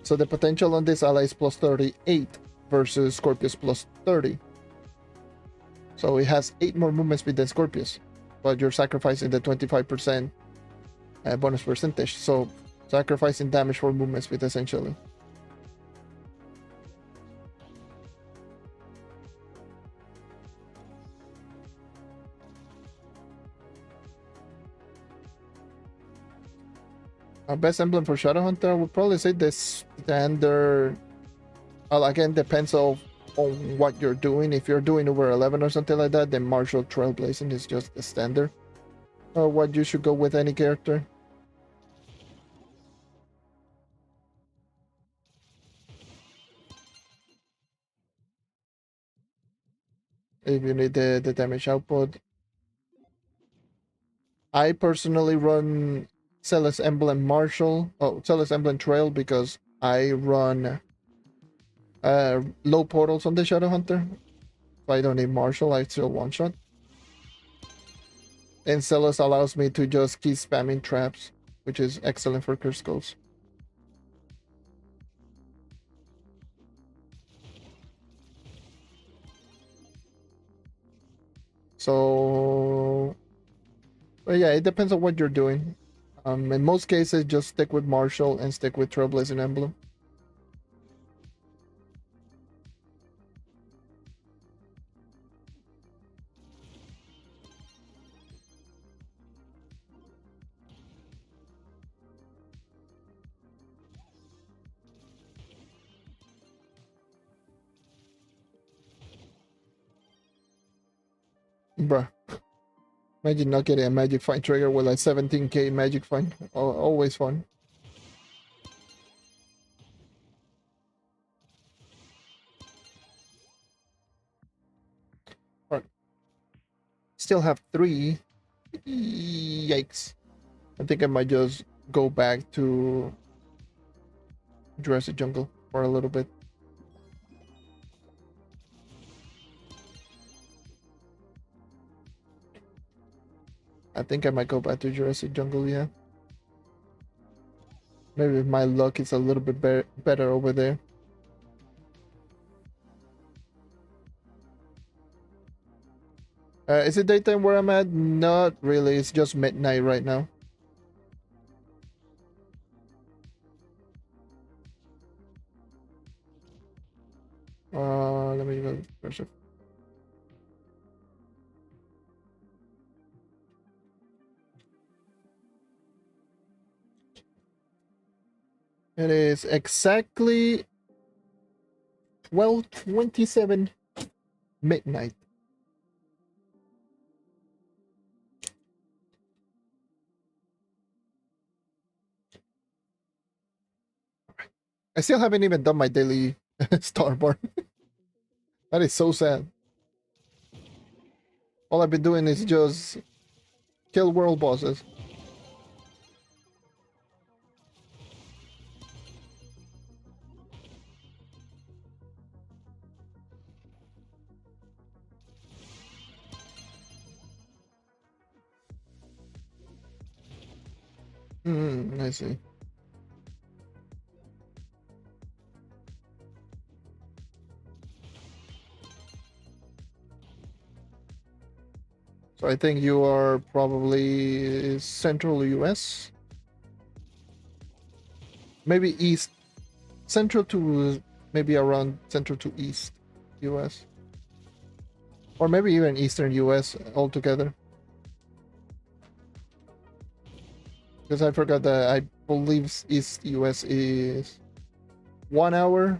So the potential on this ally is +38 versus Scorpius +30. So it has 8 more movement speed than Scorpius, but you're sacrificing the 25% bonus percentage. So sacrificing damage for movement speed essentially. Best emblem for Shadowhunter, I would probably say the standard. Well, again, depends on what you're doing. If you're doing over 11 or something like that, then Martial Trailblazing is just the standard. What you should go with any character. If you need the damage output. I personally run Celes Emblem Martial, Celes Emblem Trail, because I run low portals on the Shadowhunter. So I don't need Martial, I still one shot. And Celes allows me to just keep spamming traps, which is excellent for curse skulls. So, but yeah, it depends on what you're doing. In most cases, just stick with Martial and stick with Trailblazing Emblem. Bruh. Imagine not getting a Magic Find trigger with like 17k Magic Find. Always fun. Alright. Still have 3. Yikes. I think I might just go back to Jurassic Jungle for a little bit. I think I might go back to Jurassic Jungle, yeah. Maybe my luck is a little bit better over there. Is it daytime where I'm at? Not really. It's just midnight right now. Let me go first. It is exactly 12:27 midnight. I still haven't even done my daily Starborn. That is so sad. All I've been doing is just kill world bosses. I see. So I think you are probably central US. Maybe east. Central to maybe around central to east US. Or maybe even eastern US altogether. Because I forgot that I believe East US is 1 hour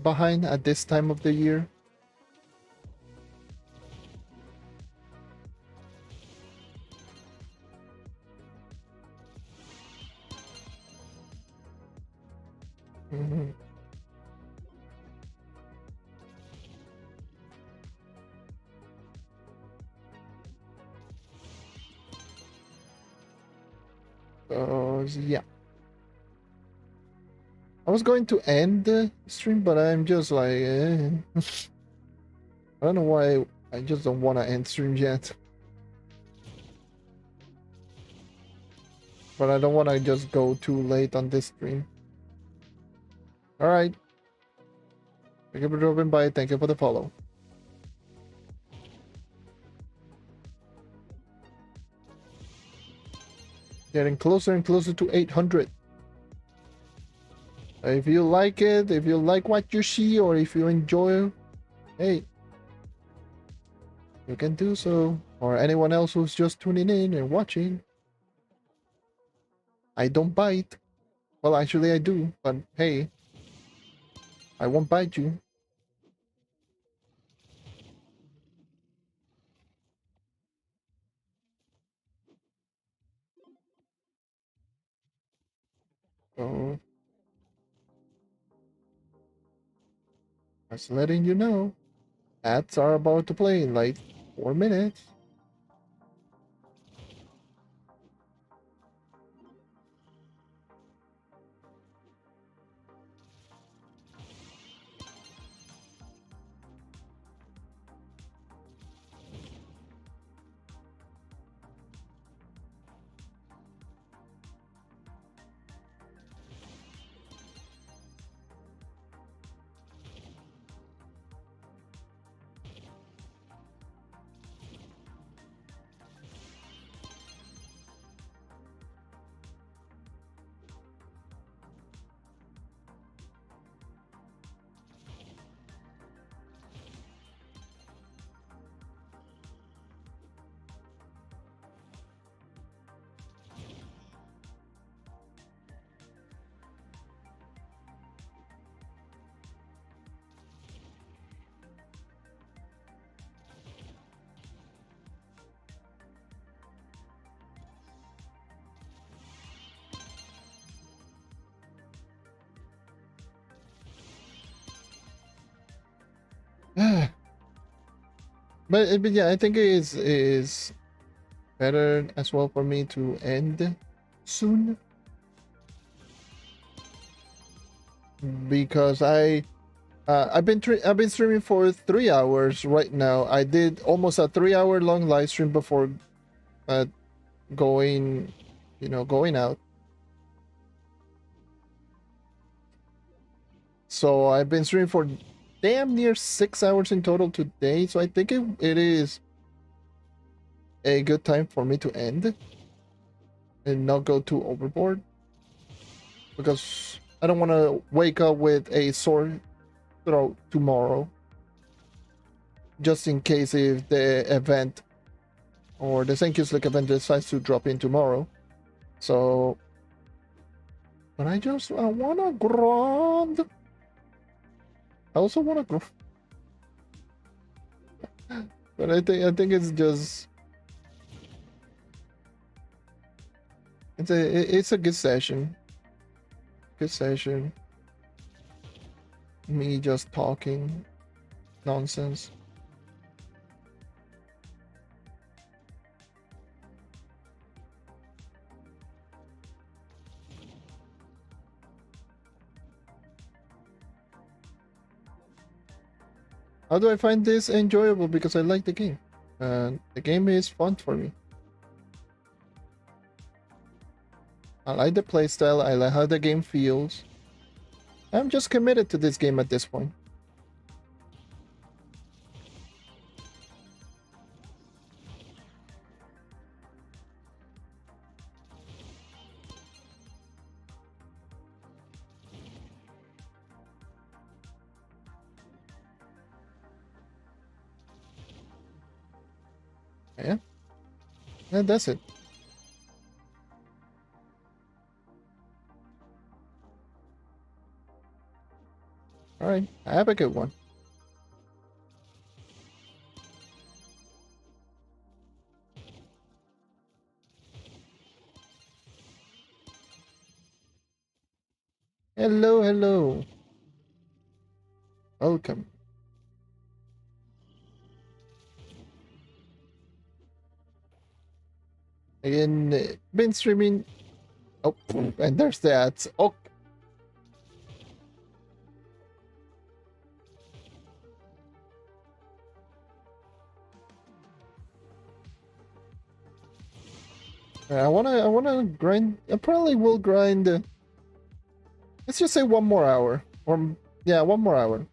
behind at this time of the year. Mm-hmm. So yeah. I was going to end the stream, but I'm just like, I don't know why I just don't want to end stream yet. But I don't want to just go too late on this stream. Alright. Thank you for dropping by. Thank you for the follow. Getting closer and closer to 800. If you like it, if you like what you see, or if you enjoy, hey, you can do so. Or anyone else who's just tuning in and watching. I don't bite. Well, actually, I do, but hey, I won't bite you. So, just letting you know, ads are about to play in like 4 minutes. But yeah, I think it is better as well for me to end soon because I've been streaming for 3 hours right now. I did almost a 3 hour long live stream before uh, going, going out. So I've been streaming for damn near 6 hours in total today. So I think it is a good time for me to end and not go too overboard because I don't want to wake up with a sore throat tomorrow. Just in case if the event or the Thank You Slick event decides to drop in tomorrow. So, but I wanna grind. I also wanna grind. But I think it's just it's a good session. Good session. Me just talking nonsense. How do I find this enjoyable? Because I like the game. And the game is fun for me. I like the playstyle. I like how the game feels. I'm just committed to this game at this point. Yeah. And that's it. Alright. Have a good one. Hello, hello. Welcome. Again, been streaming. Oh, and there's that. Oh, I wanna grind. I probably will grind. Let's just say 1 more hour, or yeah, 1 more hour.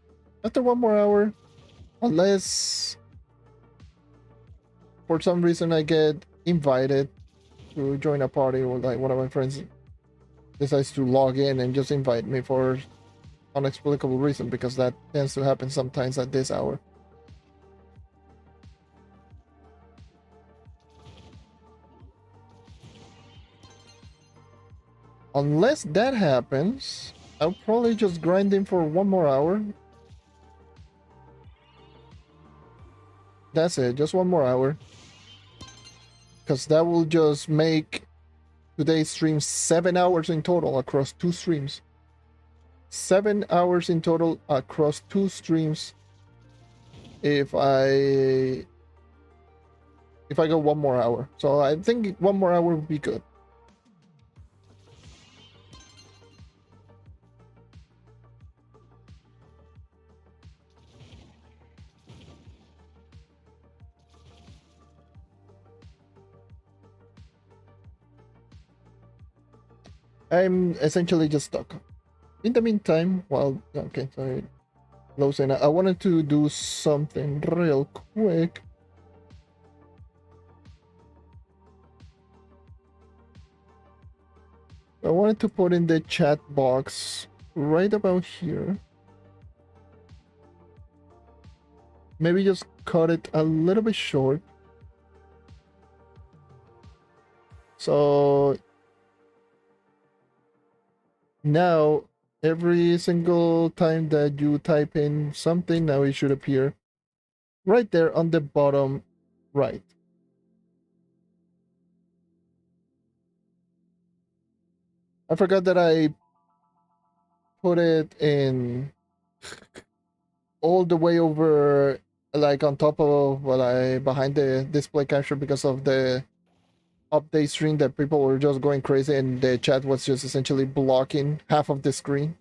After 1 more hour, unless for some reason I get invited to join a party, or like one of my friends decides to log in and just invite me for unexplicable reason, because that tends to happen sometimes at this hour. Unless that happens, I'll probably just grind in for 1 more hour. That's it, just 1 more hour. Because that will just make today's stream 7 hours in total across 2 streams. 7 hours in total across 2 streams if I go 1 more hour. So I think 1 more hour would be good. I'm essentially just stuck. In the meantime, well, okay, sorry. Losing. I wanted to do something real quick. I wanted to put in the chat box right about here. Maybe just cut it a little bit short. So now every single time that you type in something, now it should appear right there on the bottom right. I forgot that I put it in all the way over, like on top of, well, behind the display capture, because of the update stream that people were just going crazy and the chat was just essentially blocking half of the screen.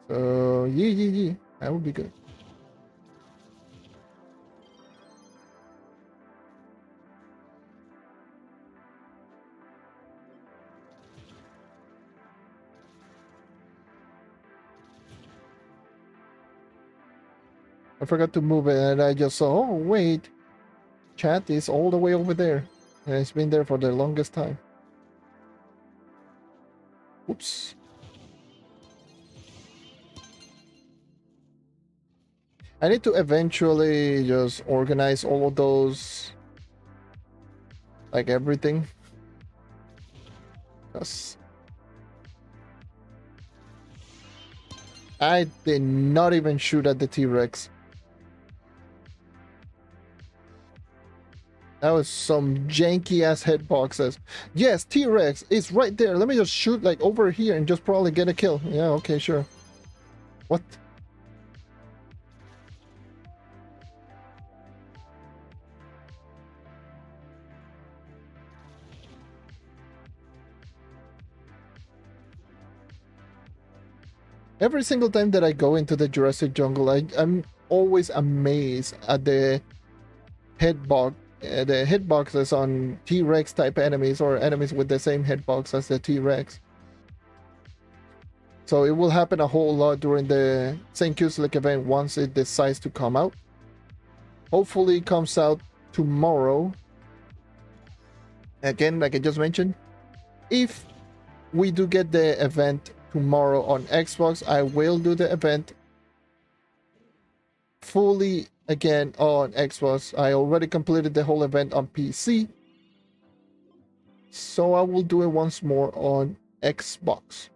So yeah, that would be good. I forgot to move it and I just saw, oh wait, chat is all the way over there and it's been there for the longest time. Oops. I need to eventually just organize all of those, like everything. Because I did not even shoot at the T-Rex. That was some janky ass hitboxes. Yes, T-Rex is right there. Let me just shoot like over here and just probably get a kill. Yeah, okay, sure. What? Every single time that I go into the Jurassic jungle, I'm always amazed at the hitboxes on T-Rex type enemies or enemies with the same hitbox as the T-Rex. So it will happen a whole lot during the St. Kuselik event once it decides to come out. Hopefully it comes out tomorrow. Again, like I just mentioned, if we do get the event tomorrow on Xbox, I will do the event fully again on Xbox. I already completed the whole event on PC, so I will do it once more on Xbox.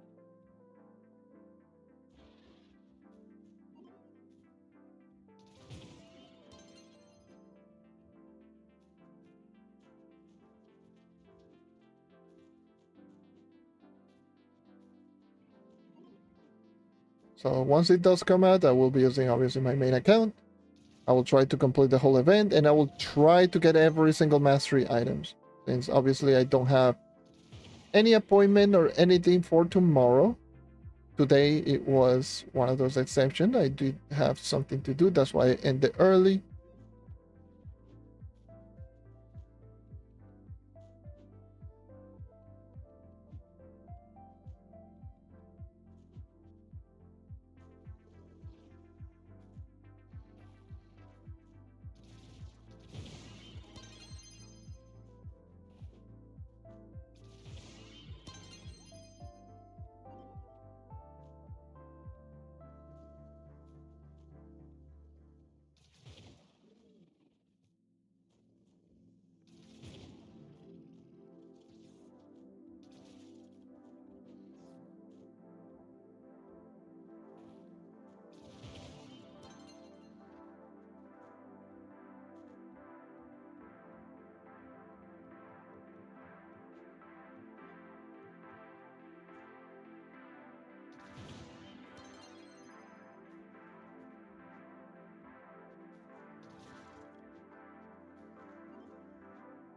So once it does come out, I will be using obviously my main account. I will try to complete the whole event and I will try to get every single mastery items, since obviously I don't have any appointment or anything for tomorrow. Today it was one of those exceptions. I did have something to do, that's why I ended early.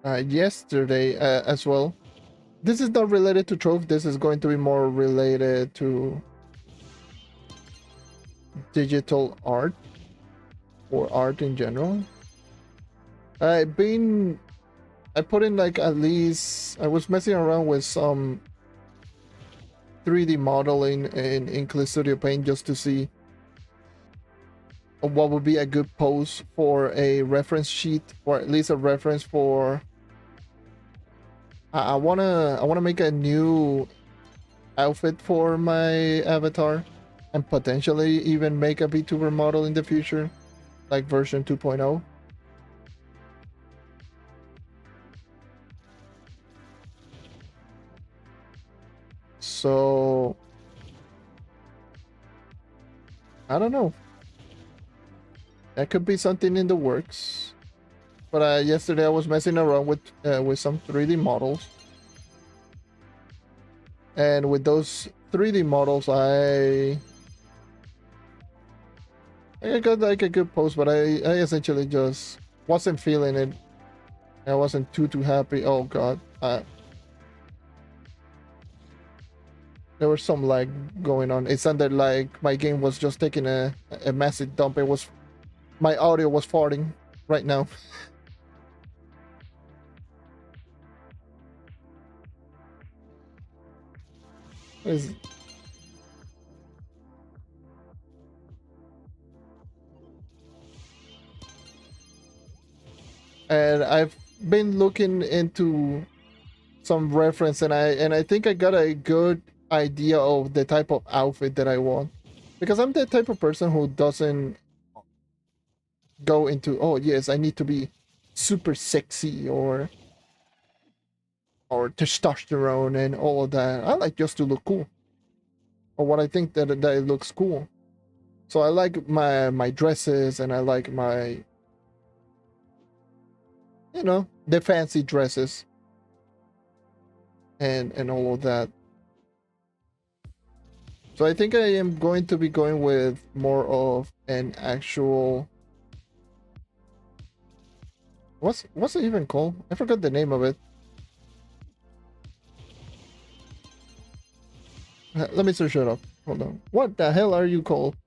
yesterday as well. This is not related to Trove. This is going to be more related to digital art or art in general. I've been I put in like at least I was messing around with some 3D modeling in Clip Studio Paint just to see what would be a good pose for a reference sheet, or at least a reference for. I wanna make a new outfit for my avatar, and potentially even make a VTuber model in the future, like version 2.0. So I don't know. That could be something in the works. But yesterday I was messing around with some 3D models, and with those 3D models, I got like a good post, but I essentially just wasn't feeling it. I wasn't too happy. Oh god, there was some lag going on. It sounded like my game was just taking a massive dump. It was my audio was farting right now. It's, and I've been looking into some reference, and I think I got a good idea of the type of outfit that I want, because I'm the type of person who doesn't go into, oh yes, I need to be super sexy or testosterone and all of that. I like just to look cool, or what I think that it looks cool. So I like my dresses, and I like my, the fancy dresses and all of that. So I think I am going to be going with more of an actual, what's it even called? I forgot the name of it. Let me search it up. Hold on. What the hell are you called?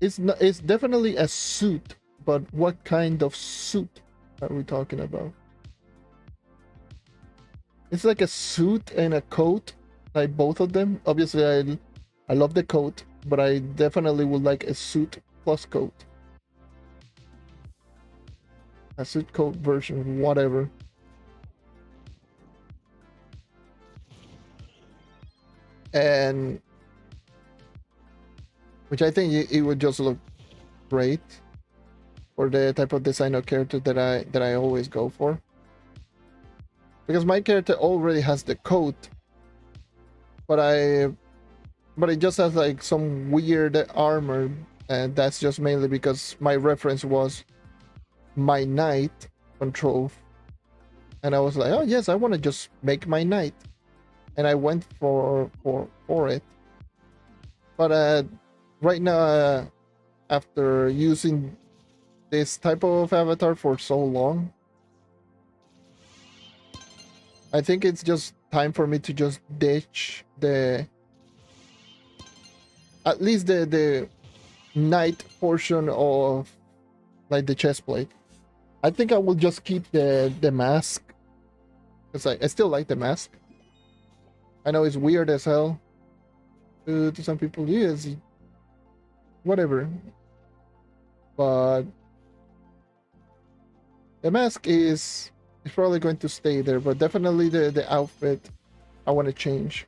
It's not, it's definitely a suit, but what kind of suit are we talking about? It's like a suit and a coat, like both of them. Obviously, I love the coat, but I definitely would like a suit plus coat. A suit coat version, whatever. And which I think it would just look great for the type of design of character that I always go for. Because my character already has the coat, but it just has like some weird armor, and that's just mainly because my reference was my knight on Trove, and I was like, oh yes, I want to just make my knight, and I went for it. But right now, after using this type of avatar for so long, I think it's just time for me to just ditch at least the knight portion of like the chest plate. I think I will just keep the mask, because I still like the mask. I know it's weird as hell to some people. Yes, whatever. But the mask is probably going to stay there. But definitely the outfit, I want to change.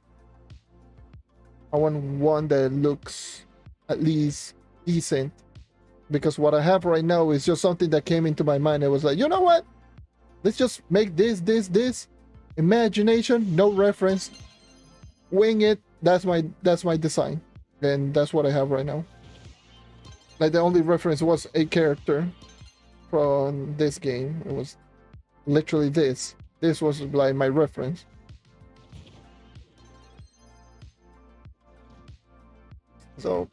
I want one that looks at least decent, because what I have right now is just something that came into my mind. It was like, you know what? Let's just make this. Imagination, no reference. Wing it. That's my design, and that's what I have right now. Like the only reference was a character from this game. It was literally this. This was like my reference. So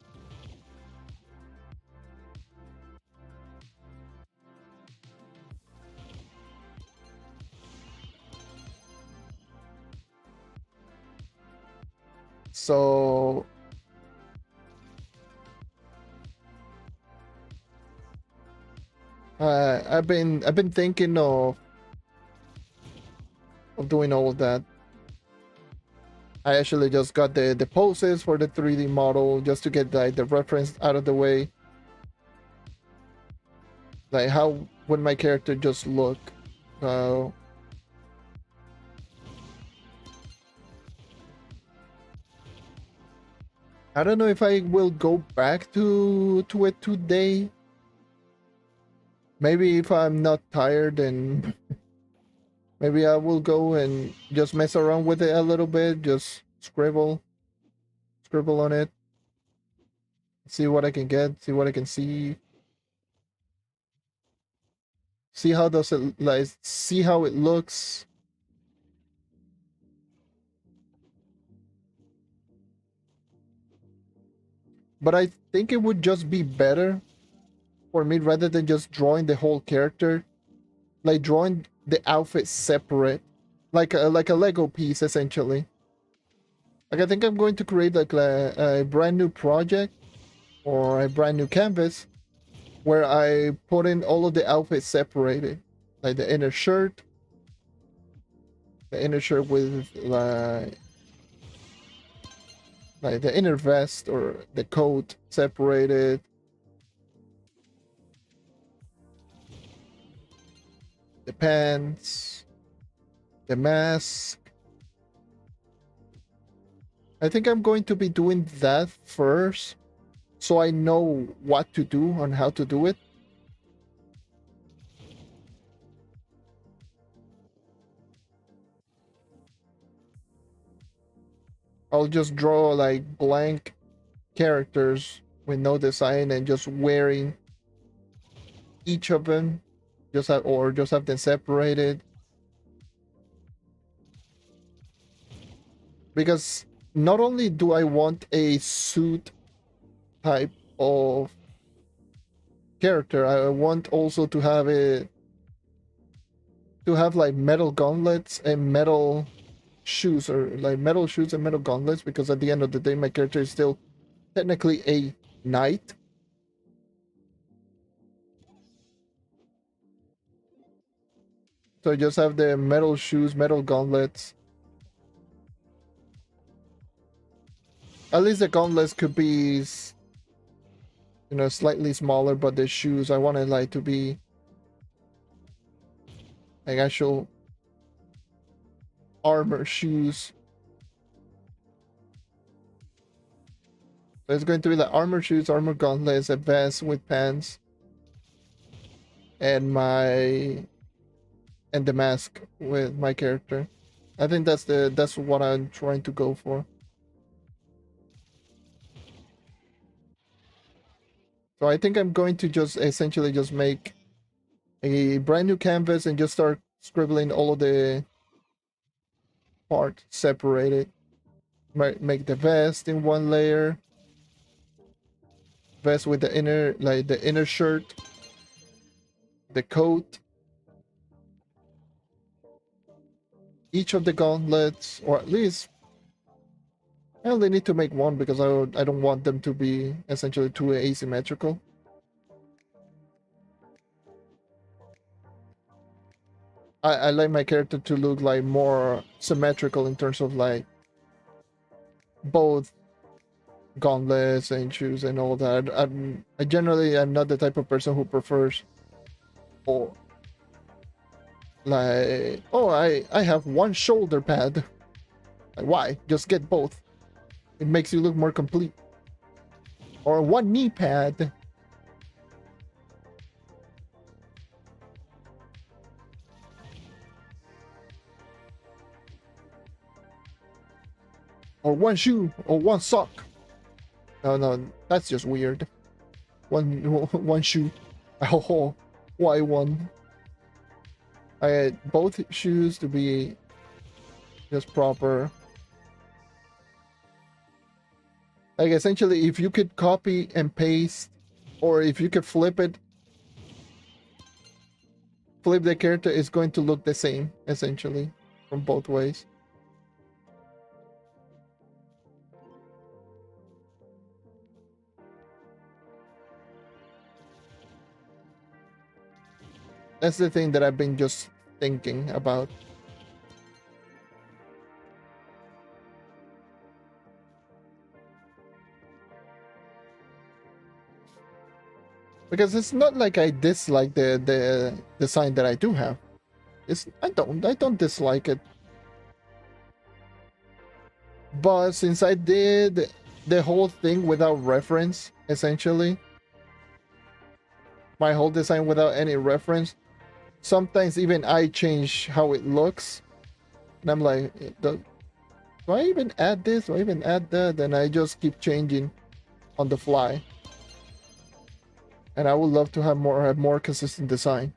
So I've been thinking of doing all of that. I actually just got the poses for the 3D model just to get like the reference out of the way. Like how would my character just look? So I don't know if I will go back to it today. Maybe if I'm not tired, and maybe I will go and just mess around with it a little bit, just scribble on it, see what I can get, see what I can see how does it, like, see how it looks. But I think it would just be better for me rather than just drawing the whole character, like drawing the outfit separate, like a Lego piece essentially. Like I think I'm going to create like a brand new project or a brand new canvas where I put in all of the outfits separated, like the inner shirt with like the inner vest or the coat separated, the pants, the mask. I think I'm going to be doing that first so I know what to do and how to do it. I'll just draw like blank characters with no design and just wearing each of them, just have them separated. Because not only do I want a suit type of character, I want also to have like metal gauntlets and metal shoes, or like metal shoes and metal gauntlets, because at the end of the day my character is still technically a knight. So I just have the metal shoes, metal gauntlets. At least the gauntlets could be, slightly smaller, but the shoes I want it like to be like actual armor shoes. So it's going to be like armor shoes, armor gauntlets, a vest with pants, and the mask with my character. I think that's what I'm trying to go for. So I think I'm going to just essentially just make a brand new canvas and just start scribbling all of the parts separated. Make the vest in one layer. Vest with the inner shirt, the coat, each of the gauntlets, or at least I only need to make one because I don't want them to be essentially too asymmetrical. I like my character to look like more symmetrical in terms of like both gauntlets and shoes and all that. I generally am not the type of person who prefers, or like, oh, I have one shoulder pad. Like, why? Just get both. It makes you look more complete. Or one knee pad. Or one shoe, or one sock. No, that's just weird. One shoe. Oh, why one? I had both shoes to be just proper. Like essentially, if you could copy and paste, or if you could flip the character, is going to look the same essentially from both ways. That's the thing that I've been just thinking about. Because it's not like I dislike the design that I do have. I don't dislike it. But since I did the whole thing without reference, essentially, my whole design without any reference, sometimes even I change how it looks. And I'm like, do I even add this? Do I even add that? And I just keep changing on the fly. And I would love to have more consistent design.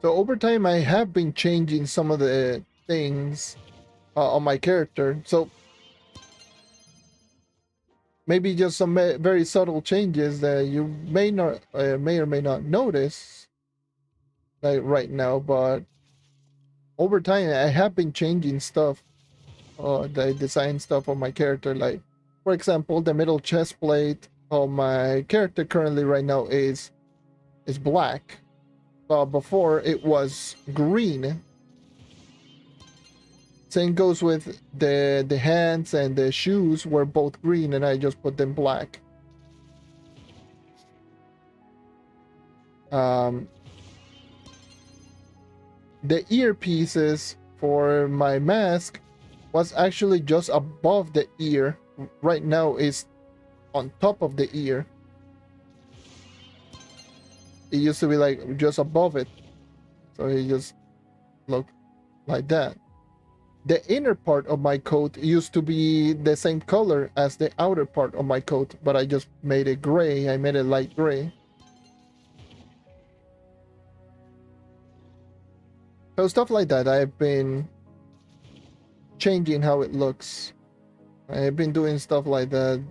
So over time, I have been changing some of the things on my character. So maybe just some very subtle changes that you may or may not notice, like right now. But over time, I have been changing stuff, the design stuff on my character. Like, for example, the middle chest plate of my character currently right now is black. Before it was green. Same goes with the hands and the shoes were both green, and I just put them black. The earpieces for my mask was actually just above the ear. Right now is on top of the ear. It used to be like just above it, so it just looked like that. The inner part of my coat used to be the same color as the outer part of my coat, but I just made it gray. I made it light gray. So stuff like that, I've been changing how it looks. I've been doing stuff like that.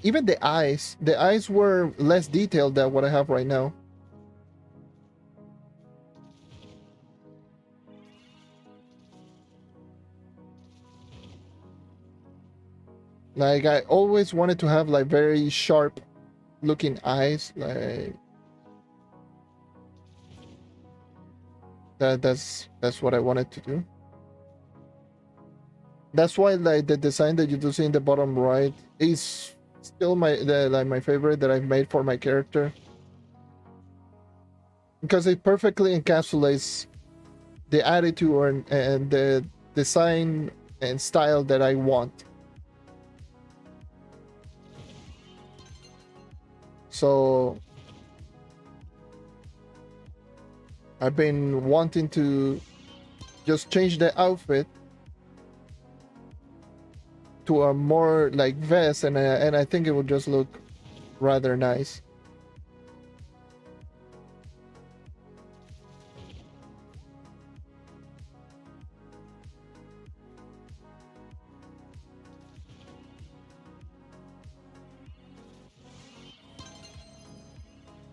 Even the eyes were less detailed than what I have right now. Like, I always wanted to have like very sharp looking eyes, like that's what I wanted to do. That's why like the design that you do see in the bottom right is still my favorite that I've made for my character, because it perfectly encapsulates the attitude and the design and style that I want. So I've been wanting to just change the outfit to a more like vest, and I think it would just look rather nice.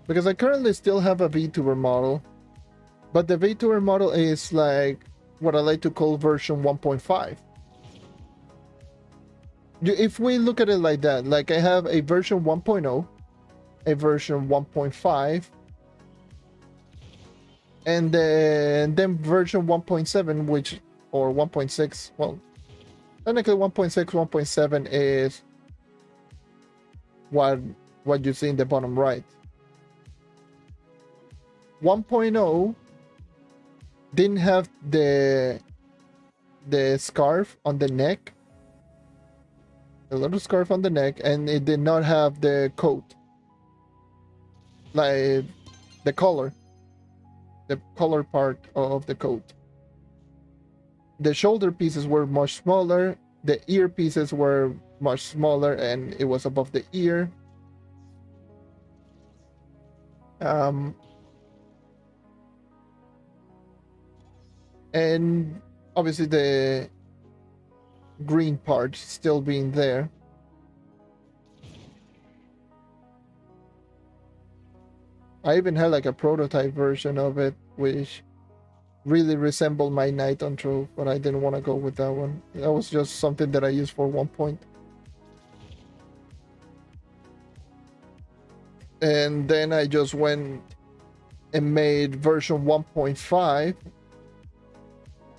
Because I currently still have a VTuber model, but the VTuber model is like what I like to call version 1.5. If we look at it like that, like I have a version 1.0, a version 1.5, and then version 1.7, which, or 1.6, well, technically 1.6, 1.7 is what you see in the bottom right. 1.0 didn't have the scarf on the neck, a little scarf on the neck, and it did not have the coat, like the collar part of the coat. The shoulder pieces were much smaller, the ear pieces were much smaller, and it was above the ear. And obviously the green part still being there. I even had like a prototype version of it, which really resembled my knight on Trove, but I didn't want to go with that one. That was just something that I used for one point. And then I just went and made version 1.5,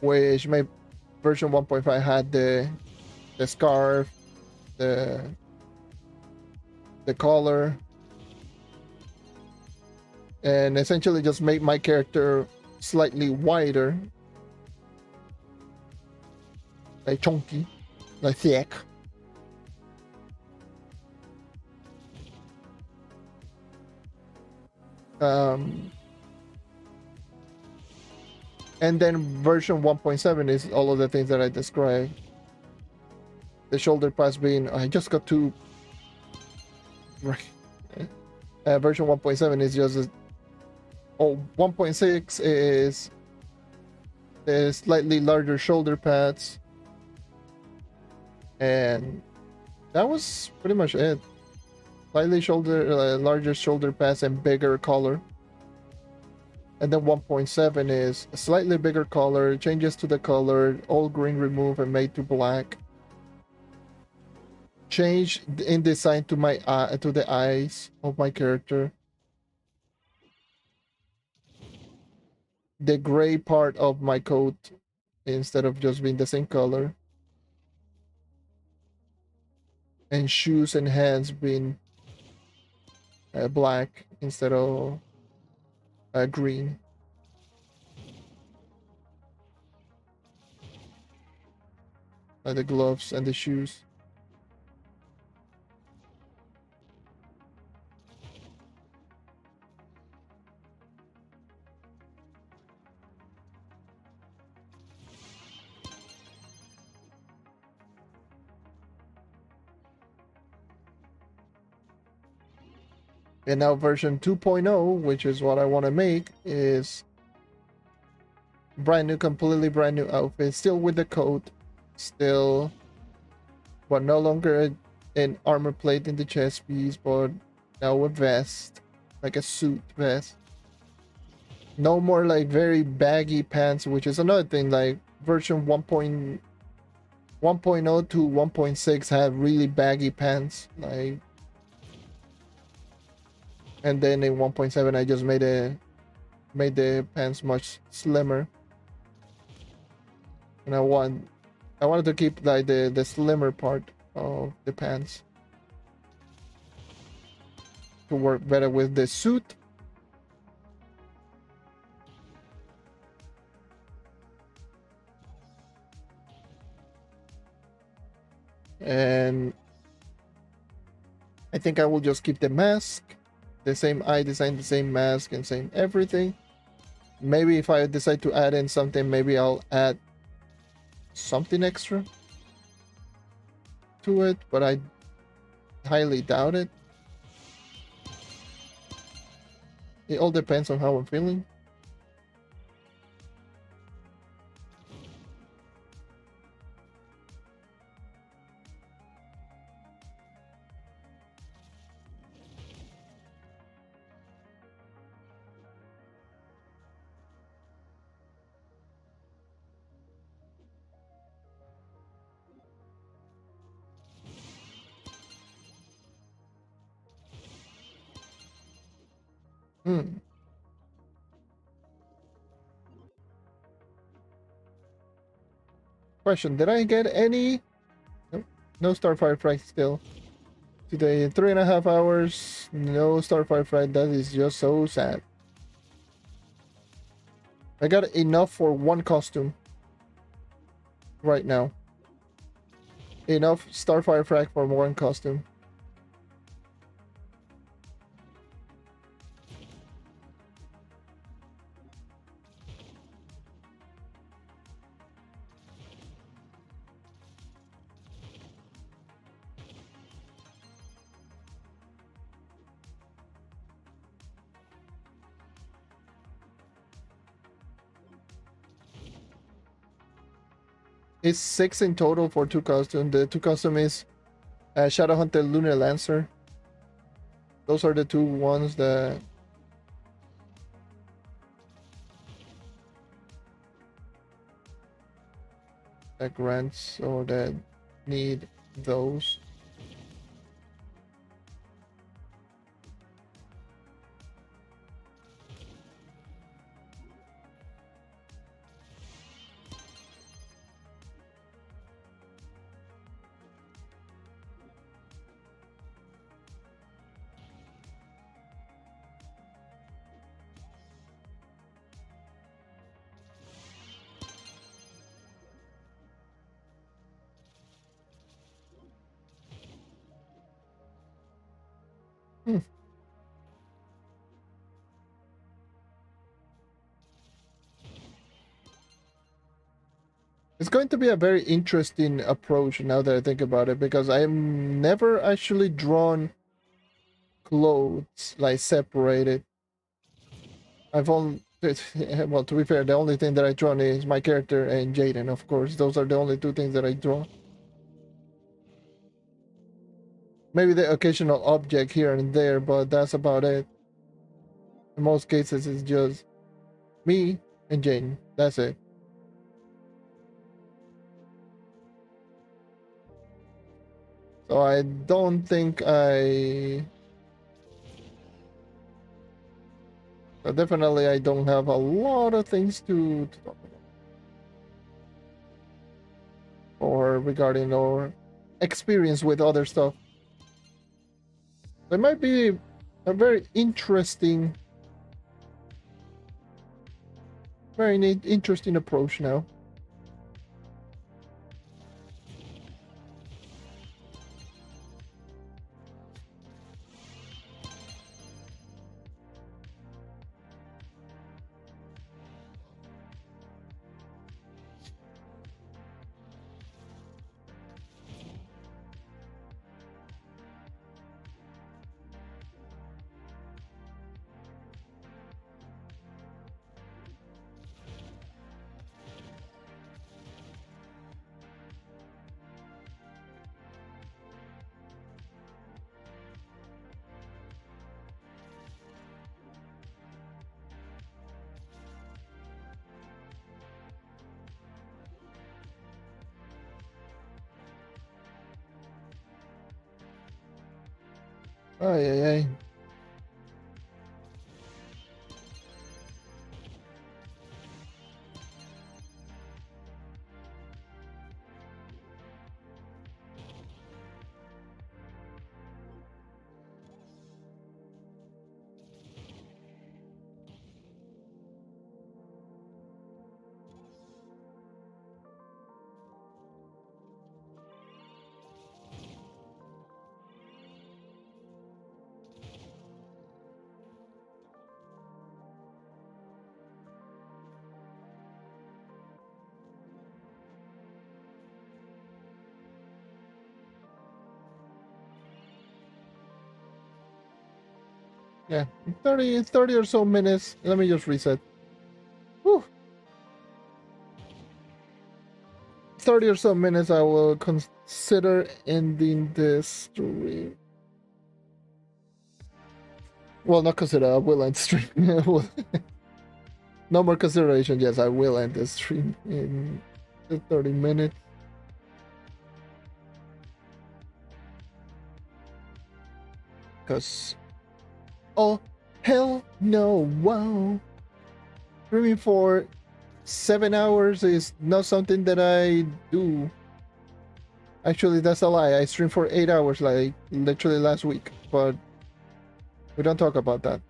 which made version 1.5 had the scarf, the collar, and essentially just made my character slightly wider, like chunky, like thick. And then version 1.7 is all of the things that I described. The shoulder pads being, I just got to version 1.7 is just 1.6 is the slightly larger shoulder pads, and that was pretty much it. Slightly larger shoulder pads and bigger collar. And then 1.7 is a slightly bigger color, changes to the color, all green removed and made to black. Change in design to my to the eyes of my character. The gray part of my coat instead of just being the same color. And shoes and hands being black instead of green. The gloves and the shoes. And now version 2.0, which is what I want to make, is brand new, completely brand new outfit, still with the coat, still, but no longer an armor plate in the chest piece, but now a vest, like a suit vest. No more like very baggy pants, which is another thing. Like version 1.0 to 1.6 had really baggy pants, like, and then in 1.7 I just made the pants much slimmer, and I wanted to keep like the slimmer part of the pants to work better with the suit. And I think I will just keep the mask, the same eye design, the same mask, and same everything. Maybe if I decide to add in something, maybe I'll add something extra to it, but I highly doubt it. It all depends on how I'm feeling. Question: did I get any? Nope. No Starfire Frag still. Today in 3.5 hours, no Starfire Frag. That is just so sad. I got enough for one costume right now. Enough Starfire Frag for one costume. It's 6 in total for 2 costumes. The 2 costume is Shadowhunter Lunar Lancer. Those are the 2 ones that grants or that need those. Hmm. It's going to be a very interesting approach now that I think about it, because I'm never actually drawn clothes like separated. I've only well, to be fair, the only thing that I drawn is my character and Jaden, of course. Those are the only 2 things that I draw. Maybe the occasional object here and there, but that's about it. In most cases, it's just me and Jaden. That's it. So I don't think definitely I don't have a lot of things to talk about or regarding or experience with other stuff. It might be a very interesting interesting approach now. Ay, ay, ay. Yeah, 30 or so minutes. Let me just reset. Whew. 30 or so minutes, I will consider ending this stream. Well, not consider, I will end stream. No more consideration. Yes, I will end this stream in 30 minutes. Because, oh, hell no, wow. Streaming for 7 hours is not something that I do. Actually, that's a lie. I streamed for 8 hours, like literally last week, but we don't talk about that.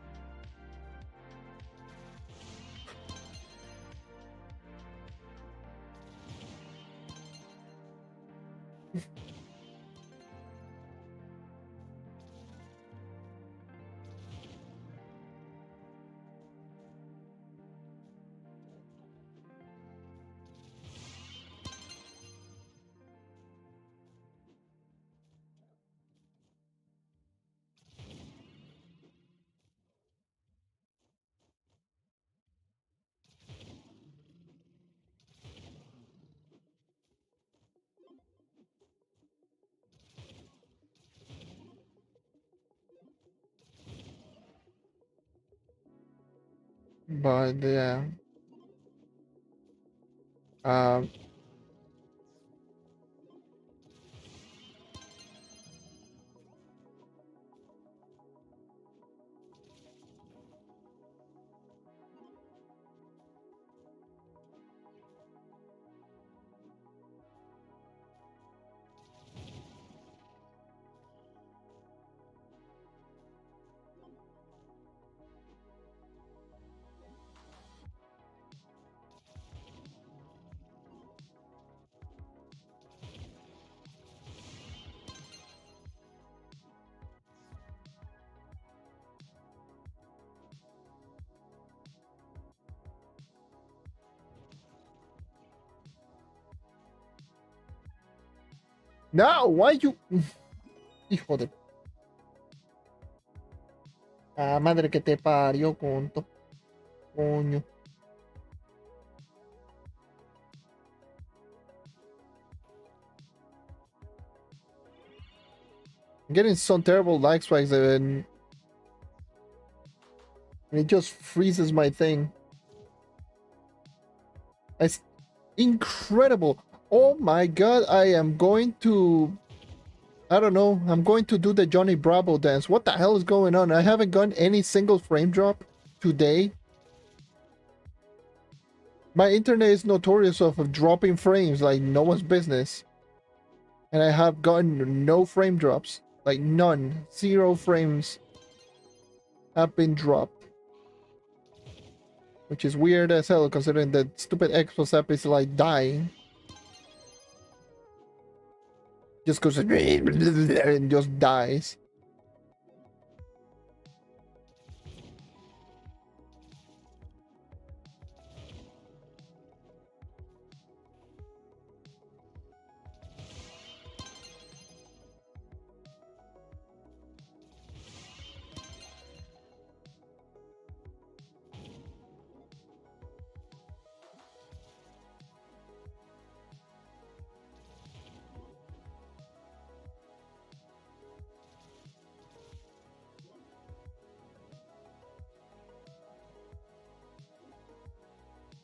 But yeah. Um, no, why you? Hijo de. Ah, madre que te parió, conto. Coño. I'm getting some terrible lag spikes and it just freezes my thing. It's incredible. Oh my god, I am going to. I don't know. I'm going to do the Johnny Bravo dance. What the hell is going on? I haven't gotten any single frame drop today. My internet is notorious of dropping frames like no one's business. And I have gotten no frame drops. Like none. 0 frames have been dropped. Which is weird as hell considering that stupid Xbox app is like dying. Just goes and just dies.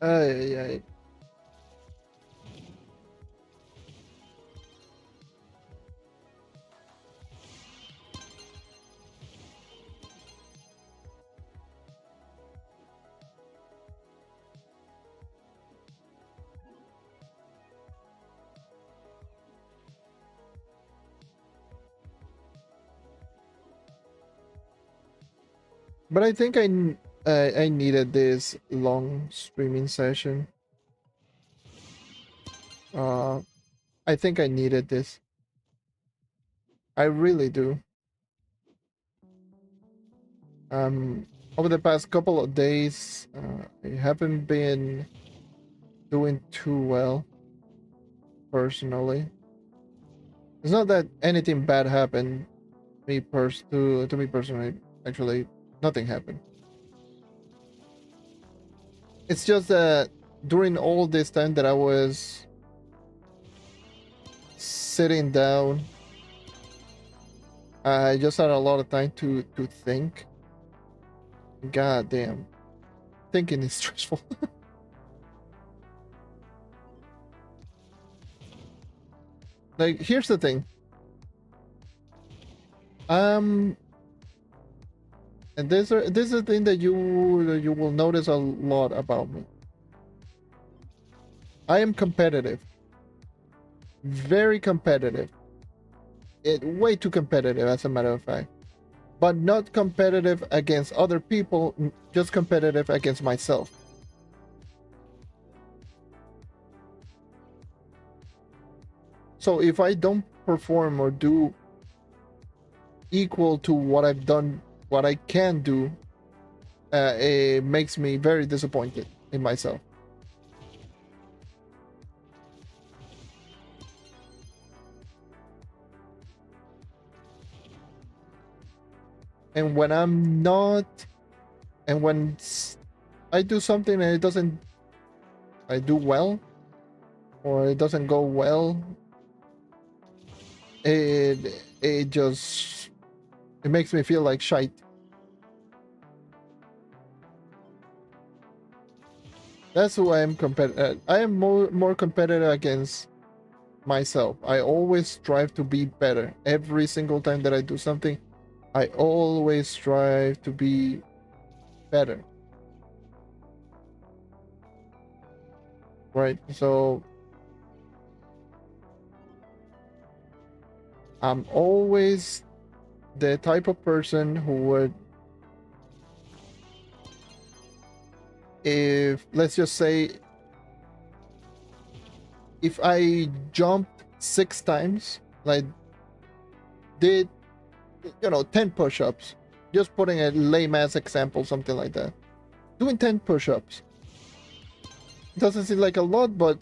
Ay, ay. But I think I needed this long streaming session. Uh, I think I needed this. I really do. Over the past couple of days, I haven't been doing too well personally. It's not that anything bad happened to me personally. Actually, nothing happened. It's just that during all this time that I was sitting down, I just had a lot of time to think. God damn, thinking is stressful. Like, here's the thing. And this is a thing that you will notice a lot about me. I am competitive, very competitive. Way too competitive, as a matter of fact. But not competitive against other people, just competitive against myself. So if I don't perform or do equal to what I've done, what I can do, it makes me very disappointed in myself. And when I'm not, and when I do something and it doesn't, I do well, or it doesn't go well, it just, it makes me feel like shite. That's who I am competitive. I am more competitive against myself. I always strive to be better. Every single time that I do something, I always strive to be better. Right? So I'm always the type of person who would, if let's just say, if I jumped 6 times, like did 10 push-ups, just putting a lame ass example, something like that, doing 10 push-ups doesn't seem like a lot, but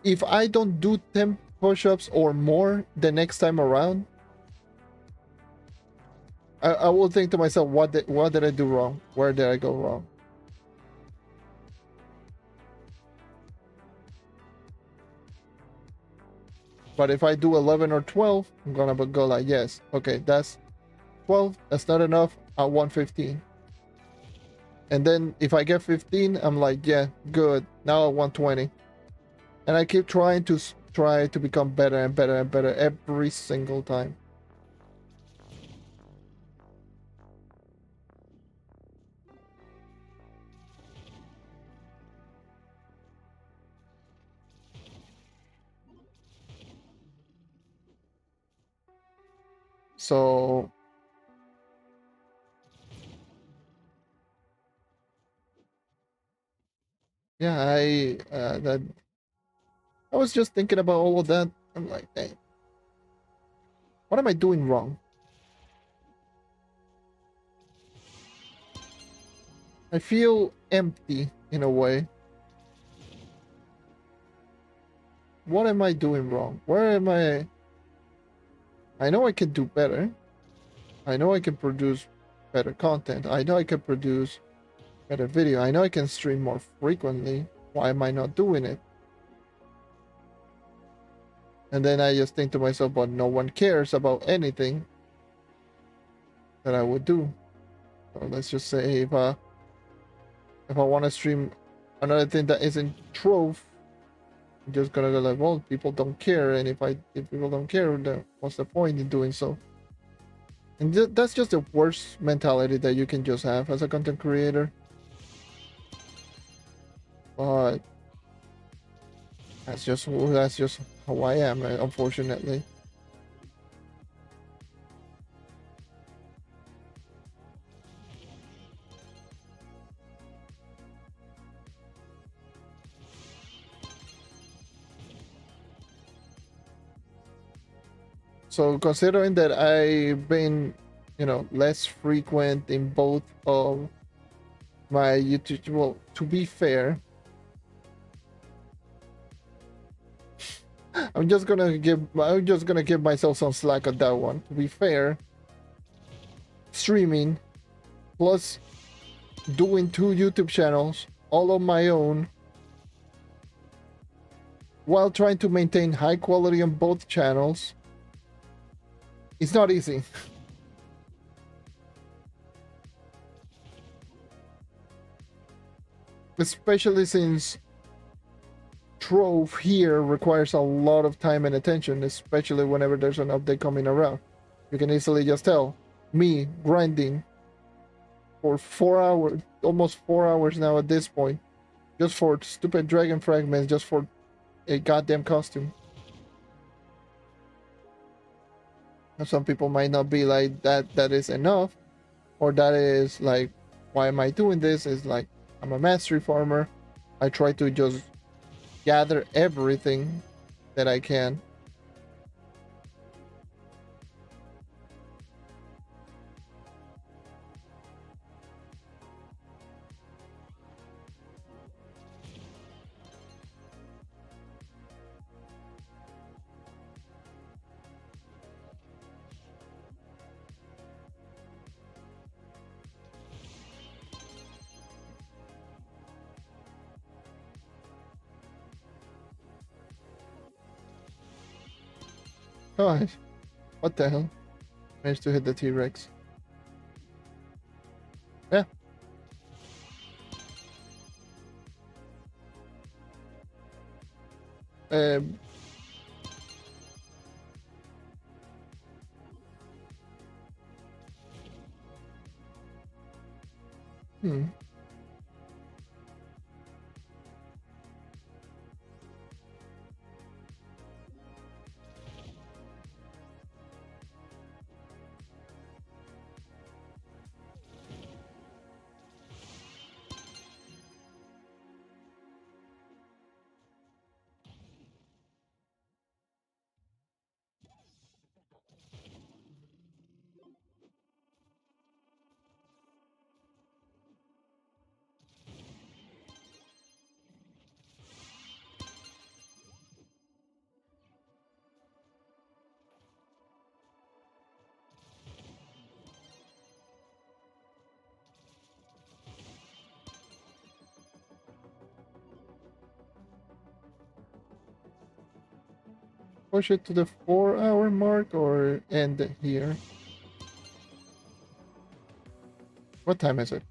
if I don't do 10 push-ups or more the next time around, I will think to myself, what did I do wrong? Where did I go wrong? But if I do 11 or 12, I'm gonna go like, yes, okay, that's 12, that's not enough, I want 15. And then if I get 15, I'm like, yeah, good, now I want 20. And I keep trying to become better and better and better every single time. So yeah, I was just thinking about all of that. I'm like, hey, what am I doing wrong? I feel empty in a way. What am I doing wrong? Where am I know I can do better. I know I can produce better content. I know I can produce better video. I know I can stream more frequently. Why am I not doing it? And then I just think to myself, but no one cares about anything that I would do. So let's just say if I want to stream another thing that isn't Trove, I'm just gonna go like, well, people don't care, and if people don't care, then what's the point in doing so? And that's just the worst mentality that you can just have as a content creator. But that's just how I am, unfortunately. So considering that I've been, less frequent in both of my YouTube, well, to be fair, I'm just gonna give myself some slack on that one. To be fair, streaming plus doing 2 YouTube channels all on my own while trying to maintain high quality on both channels, it's not easy. Especially since Trove here requires a lot of time and attention, especially whenever there's an update coming around. You can easily just tell me grinding for 4 hours, almost 4 hours now at this point, just for stupid dragon fragments, just for a goddamn costume. And some people might not be like, that is enough, or that is like, why am I doing this? Is like, I'm a mastery farmer. I try to just gather everything that I can. Gosh, what the hell? Managed to hit the T-Rex. Yeah. Um, hmm. Push it to the 4-hour mark or end it here. What time is it?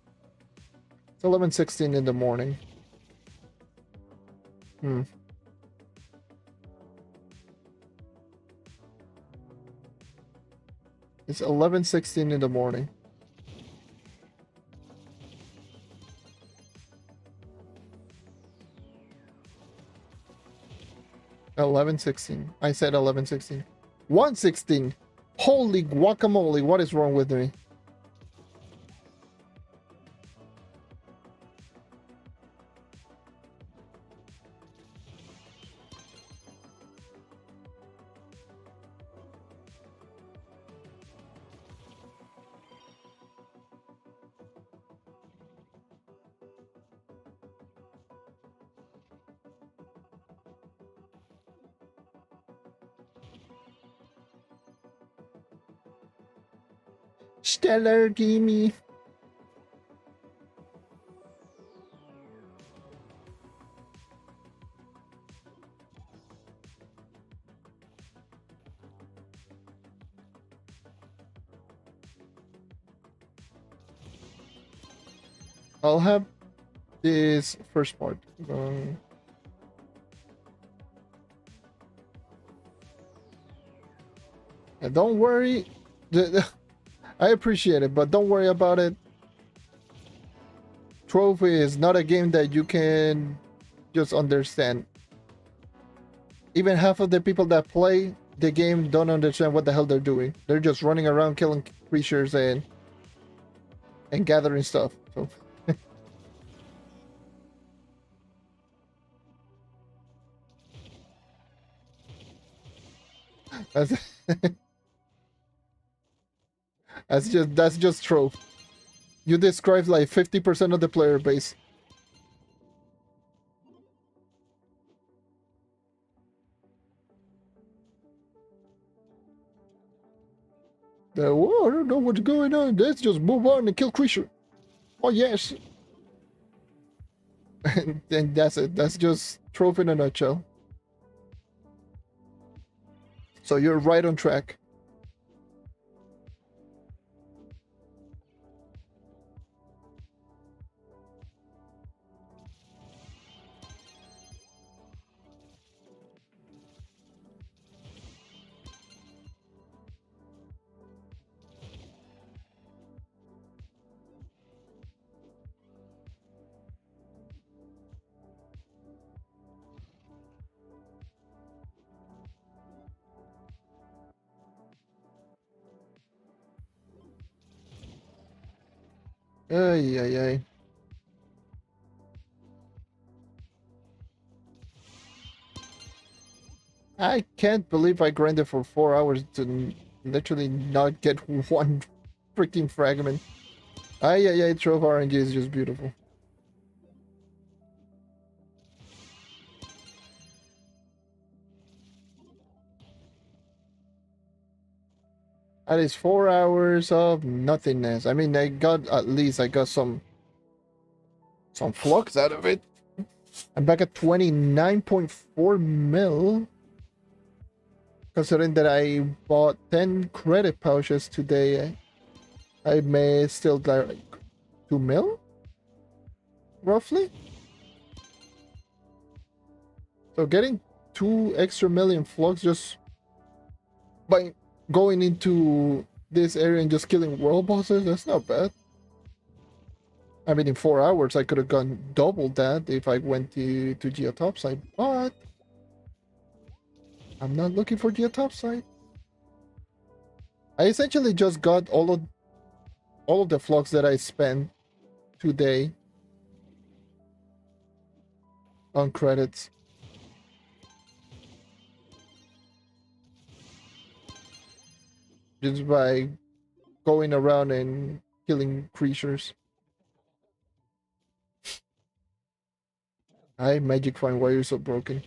It's 11:16 in the morning. Hmm. It's 11:16 in the morning. $11.16. I said 11:16. 1:16. Holy guacamole! What is wrong with me? Stellar, gimme. I'll have this first part. And don't worry. I appreciate it, but don't worry about it. Trove is not a game that you can just understand. Even half of the people that play the game don't understand what the hell they're doing. They're just running around killing creatures and gathering stuff. So that's that's just Trove. You described like 50% of the player base. Whoa, I don't know what's going on. Let's just move on and kill creature. Oh yes. And that's it. That's just Trove in a nutshell. So you're right on track. Ay, ay, ay. I can't believe I grinded for 4 hours to literally not get one freaking fragment. Ay, ay, ay, Trove RNG is just beautiful. That is 4 hours of nothingness. I mean, at least I got some flux out of it. I'm back at 29.4 mil. Considering that I bought 10 credit pouches today, I may still like 2 mil? Roughly? So getting 2 extra million flux just by going into this area and just killing world bosses. That's not bad. I mean, in 4 hours, I could have gone double that if I went to Geotopside, but I'm not looking for Geotopside. I essentially just got all of the flux that I spent today on credits. Just by going around and killing creatures. Hi, Magic Fine, why are you so broken?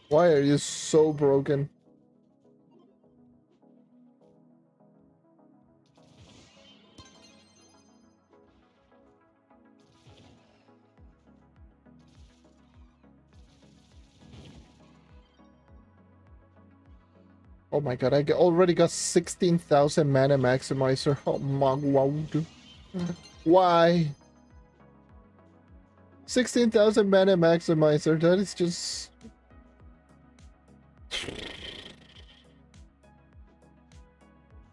Why are you so broken? Oh my god, I already got 16,000 mana maximizer. Oh my god. Why? 16,000 mana maximizer, that is just...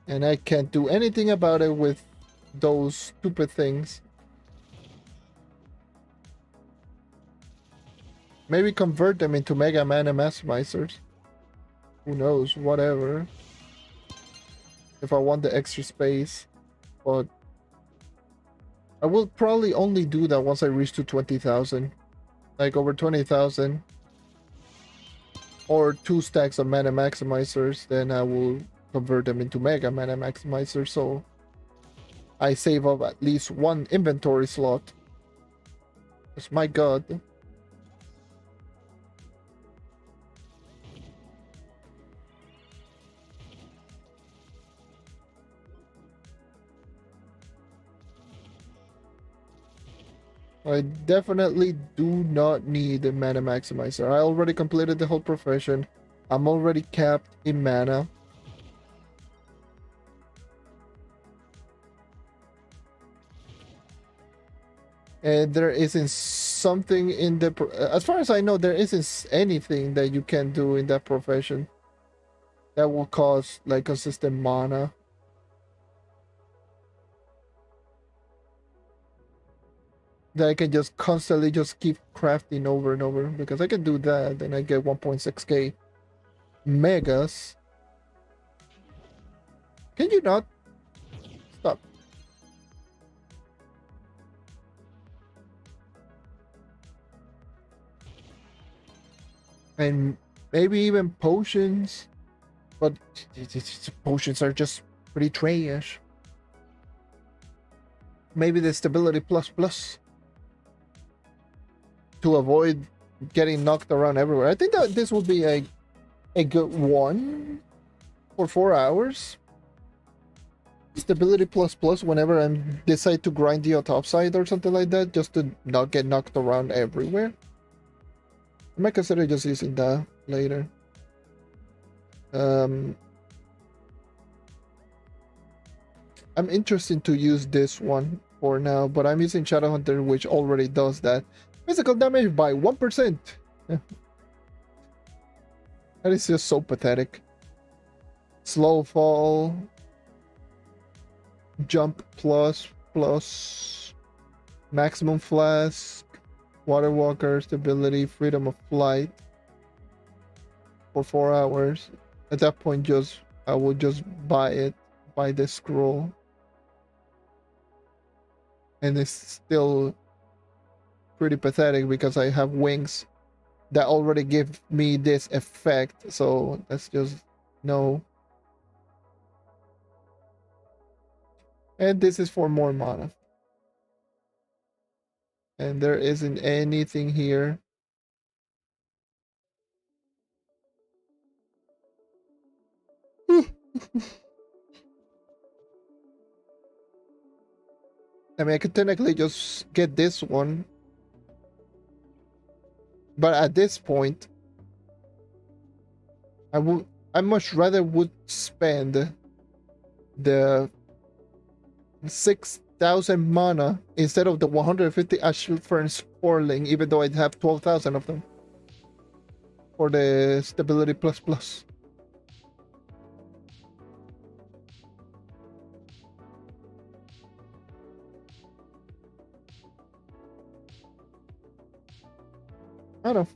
And I can't do anything about it with those stupid things. Maybe convert them into mega mana maximizers. Who knows, whatever. If I want the extra space. But I will probably only do that once I reach to 20,000. Like over 20,000. Or 2 stacks of mana maximizers, then I will convert them into mega mana maximizers, so I save up at least 1 inventory slot. Because my god. I definitely do not need a mana maximizer. I already completed the whole profession. I'm already capped in mana. And there isn't something in the... As far as I know, there isn't anything that you can do in that profession that will cause like consistent mana. That I can just constantly just keep crafting over and over, because I can do that, then I get 1.6k megas. Can you not stop? And maybe even potions, but potions are just pretty trash. Maybe the stability plus to avoid getting knocked around everywhere. I think that this would be a good one for 4 hours. Stability plus whenever I decide to grind the topside or something like that, just to not get knocked around everywhere. I might consider just using that later. I'm interested to use this one for now, but I'm using Shadowhunter, which already does that. Physical damage by 1%. That is just so pathetic. Slow fall. Jump plus. Maximum flask. Water walker, stability, freedom of flight. For 4 hours. At that point, I will just buy this scroll. And it's still pretty pathetic because I have wings that already give me this effect, so that's just no. And this is for more mana. And there isn't anything here. I mean, I could technically just get this one. But at this point, I much rather would spend the 6,000 1,000 mana instead of the 150 Ashfield Fern Sporling, even though I'd have 12,000 of them. For the stability plus plus. I don't know.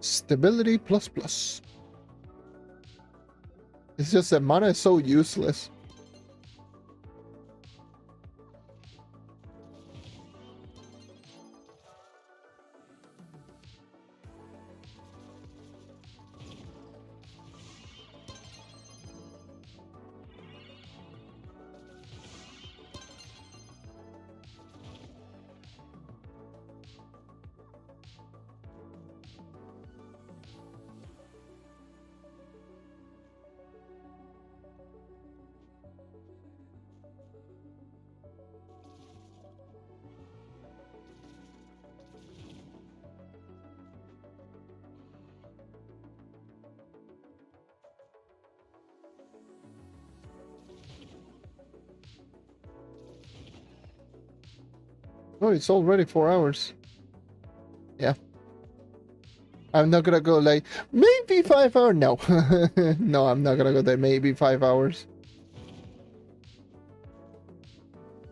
Stability plus plus. It's just that mana is so useless. Oh, it's already 4 hours. Yeah. I'm not gonna go like, maybe 5 hours. No. No, I'm not gonna go there. Maybe 5 hours.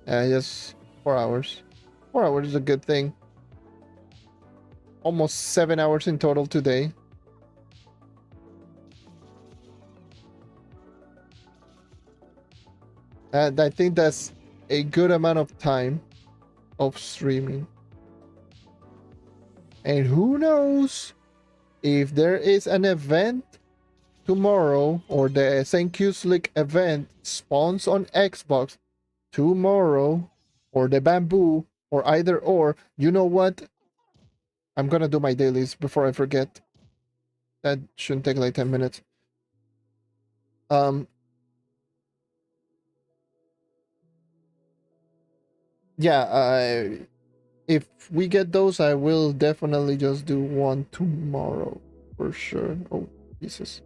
Just 4 hours. 4 hours is a good thing. Almost 7 hours in total today. And I think that's a good amount of time of streaming. And who knows if there is an event tomorrow or the St. League event spawns on Xbox tomorrow or the bamboo or either or, you know what? I'm gonna do my dailies before I forget. That shouldn't take like 10 minutes. Yeah, if we get those, I will definitely just do one tomorrow for sure. Oh, Jesus.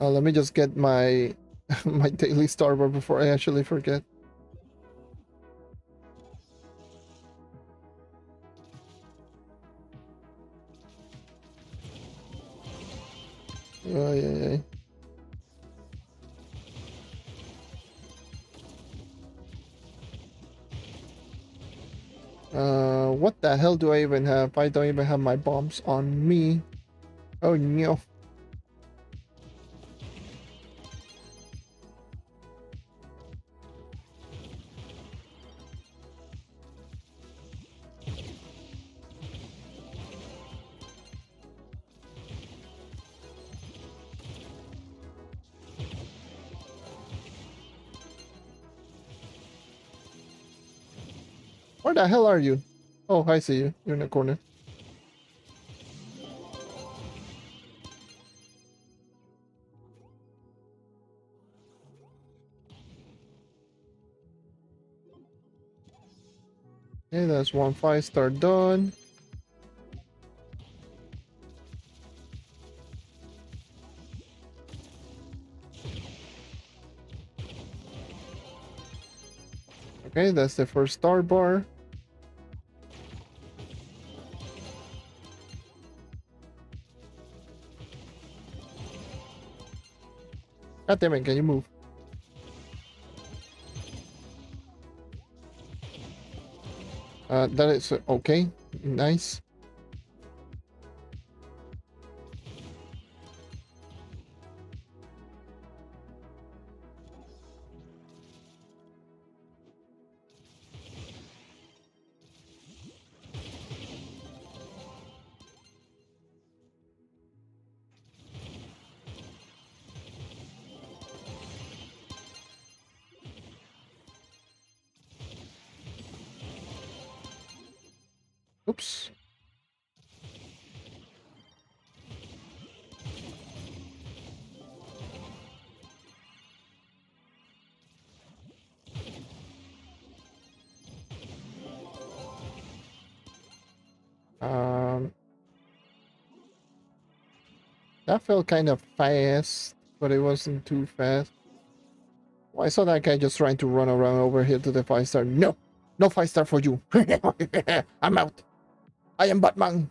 Let me just get my my daily Starboard before I actually forget. Oh, yeah. What the hell do I even have? I don't even have my bombs on me. Oh no. Where the hell are you? Oh, I see you. You're in the corner. Okay, that's 1 5-star done. Okay, that's the first star bar. God damn it, can you move? That is okay. Nice. Oops. Um, that felt kind of fast, but it wasn't too fast. Well, I saw that guy just trying to run around over here to the 5-star. No, no 5-star for you. I'm out. I am Batman.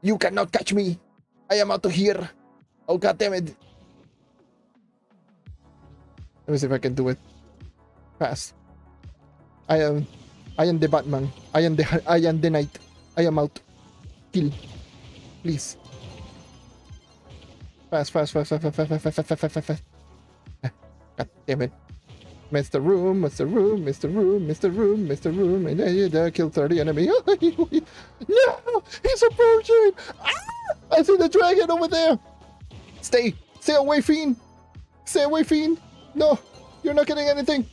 You cannot catch me. I am out of here. Oh, god damn it. Let me see if I can do it fast. I am the Batman. I am the knight. I am out. Kill. Please. Fast, fast, fast, fast, fast, fast, fast, fast, fast, fast, fast. God damn it. Mr. Room, Mr. Room, Mr. Room, Mr. Room, Mr. Room, and there kill 30 enemy. No! He's approaching! Ah! I see the dragon over there! Stay away, Fiend! Stay away, Fiend! No! You're not getting anything!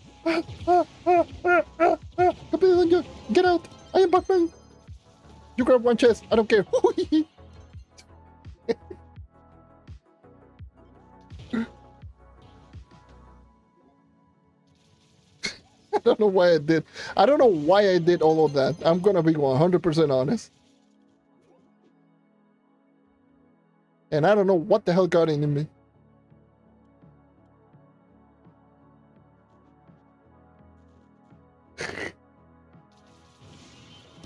Get out! I am Batman! You grab one chest, I don't care. I don't know why I did. I don't know why I did all of that. I'm gonna be 100% honest. And I don't know what the hell got into me.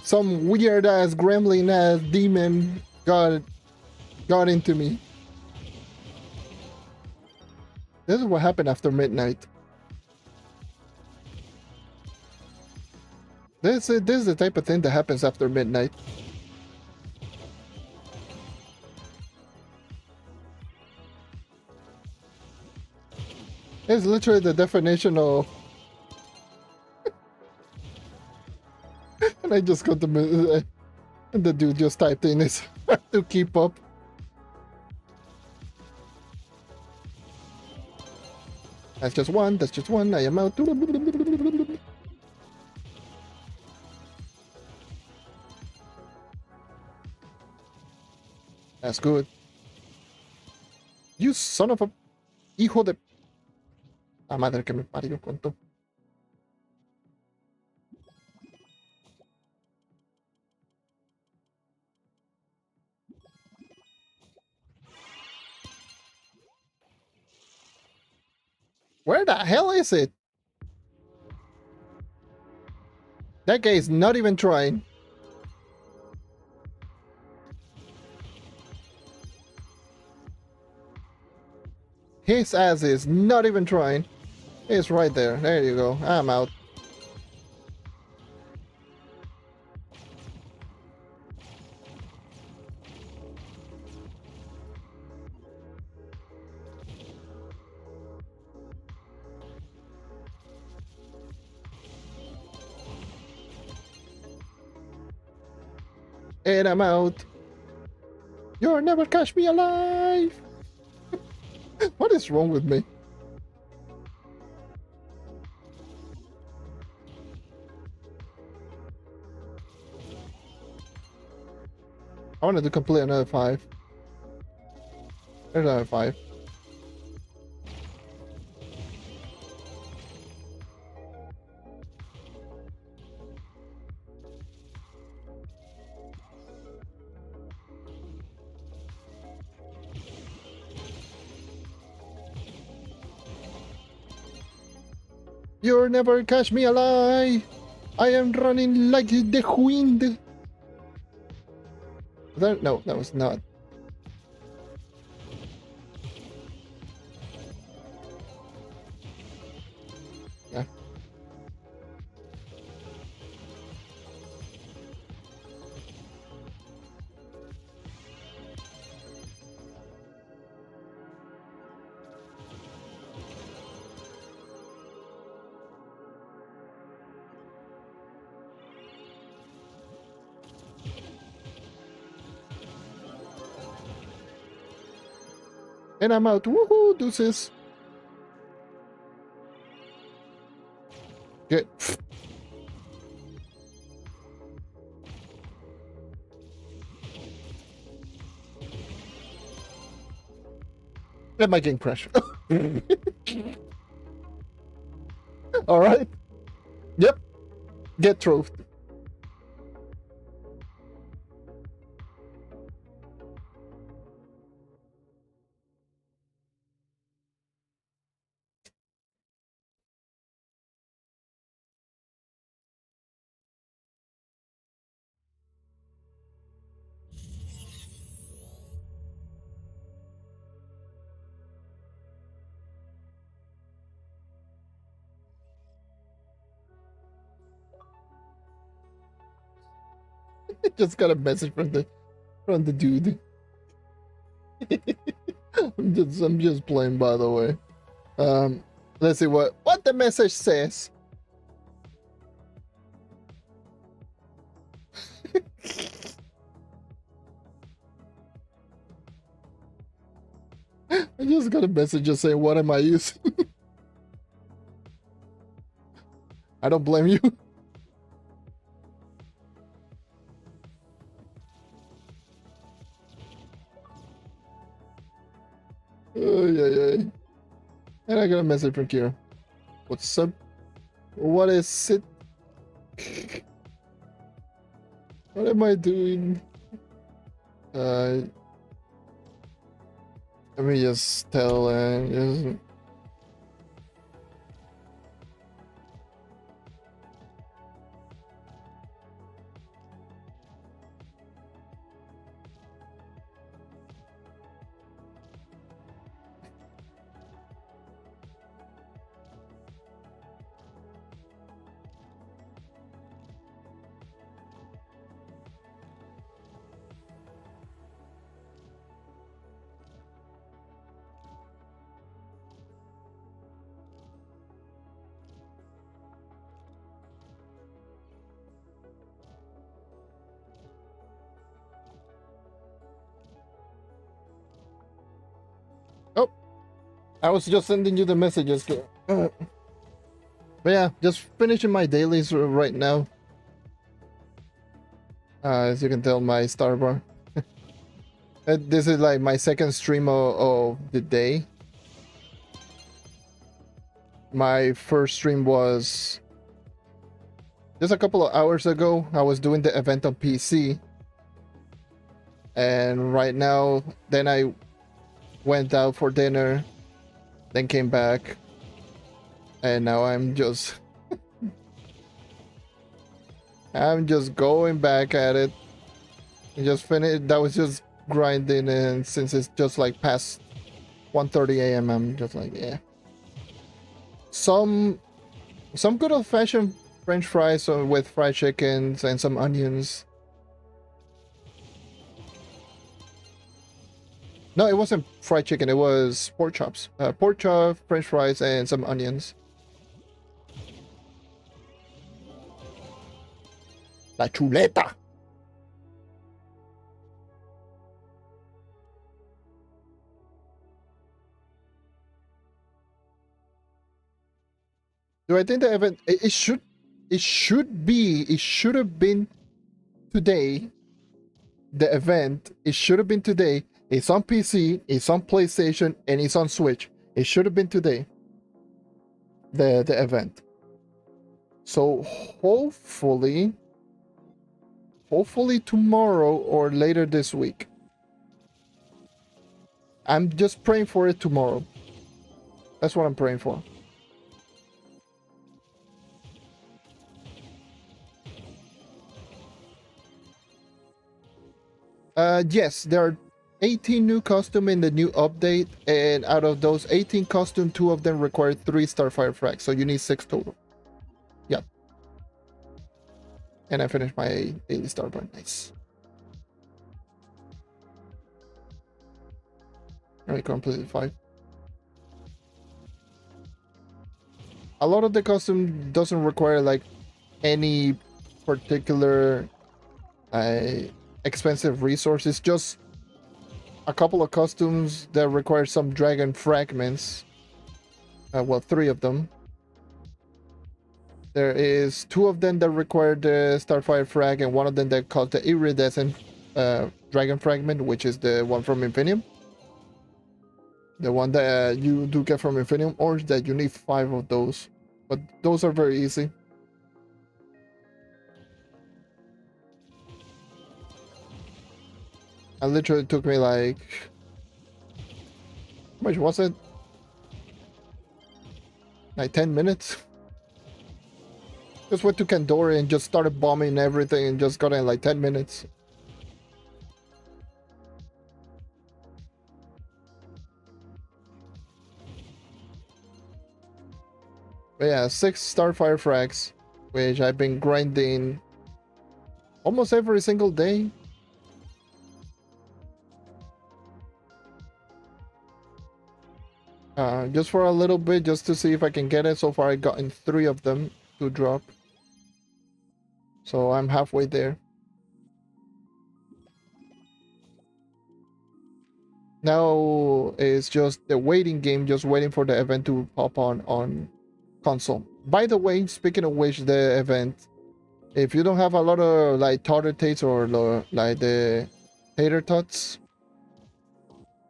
Some weird ass gremlin ass demon got into me. This is what happened after midnight. This is the type of thing that happens after midnight. It's literally the definition of... And I just got the dude just typed in his to keep up. That's just one, that's just one, I am out. That's good. You son of a... Hijo de... La madre que me parió con todo. Where the hell is it? That guy is not even trying. His ass is not even trying. It's right there. There you go. I'm out. And I'm out. You'll never catch me alive. What is wrong with me? I wanted to complete another 5. There's another 5. You'll never catch me alive. I am running like the wind. No, that was not. Yeah. And I'm out. Woohoo, deuces. Get. Let my game crash. Alright. Yep. Get Trove. Just got a message from the dude. I'm just playing, by the way. Let's see what the message says. I just got a message just saying, "What am I using?" I don't blame you. Yeah. And I got a message from Kira. What's up? What is it? What am I doing? Let me just tell just... Oh, I was just sending you the messages. But yeah, just finishing my dailies right now. As you can tell, my star bar. This is like my second stream of the day. My first stream was just a couple of hours ago. I was doing the event on PC. And right now, then I went out for dinner, then came back. And now I'm just going back at it. I just finished. That was just grinding, and since it's just like past 1:30 a.m., I'm just like, yeah. Some good old-fashioned French fries with fried chickens and some onions. No, it wasn't fried chicken. It was pork chops. Pork chop, French fries, and some onions. La chuleta. Do I think the event it should have been today. The event, it should have been today. It's on PC, it's on PlayStation, and it's on Switch. It should have been today. The event. So hopefully tomorrow or later this week. I'm just praying for it tomorrow. That's what I'm praying for. Yes, there are 18 new costumes in the new update, and out of those 18 costumes, 2 of them require 3 Starfire frags, so you need 6 total. Yeah. And I finished my daily Starfire. Nice. I completed 5. A lot of the costume doesn't require like any particular expensive resources, just a couple of costumes that require some dragon fragments. Well, 3 of them. There is 2 of them that require the Starfire frag, and 1 of them that costs the iridescent dragon fragment, which is the one from Infinium. The one that you do get from Infinium Orange, that you need 5 of those. But those are very easy. It literally took me like... how much was it? Like 10 minutes? Just went to Kandori and just started bombing everything and just got in like 10 minutes. But yeah, 6 Starfire frags, which I've been grinding almost every single day. Just for a little bit, just to see if I can get it. So far, I gotten 3 of them to drop. So I'm halfway there. Now it's just the waiting game, just waiting for the event to pop on console. By the way, speaking of which, the event, if you don't have a lot of like tartar tates or like the tater tots,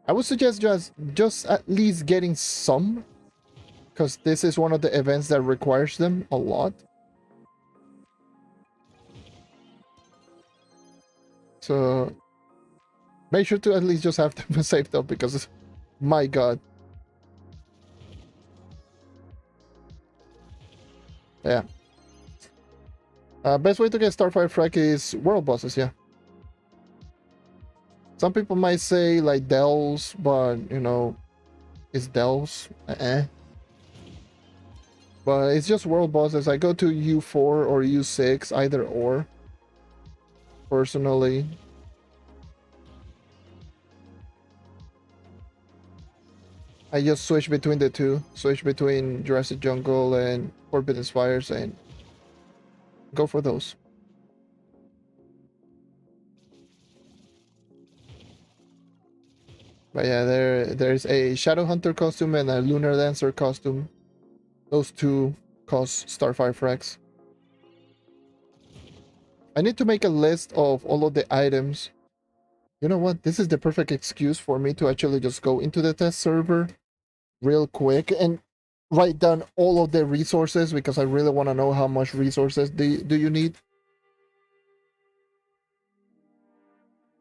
I would suggest just at least getting some, because this is one of the events that requires them a lot. So make sure to at least just have them saved up, because my god. Yeah. Best way to get Starfire Frag is world bosses, yeah. Some people might say like Dells, but you know, it's Dells. But it's just world bosses. I go to U4 or U6, either or. Personally. I just switch between the two. Switch between Jurassic Jungle and Forbidden Spires and go for those. But yeah, there's a Shadow Hunter costume and a Lunar Dancer costume. Those two cost Starfire Frags. I need to make a list of all of the items. You know what? This is the perfect excuse for me to actually just go into the test server real quick and write down all of the resources, because I really want to know how much resources do you need.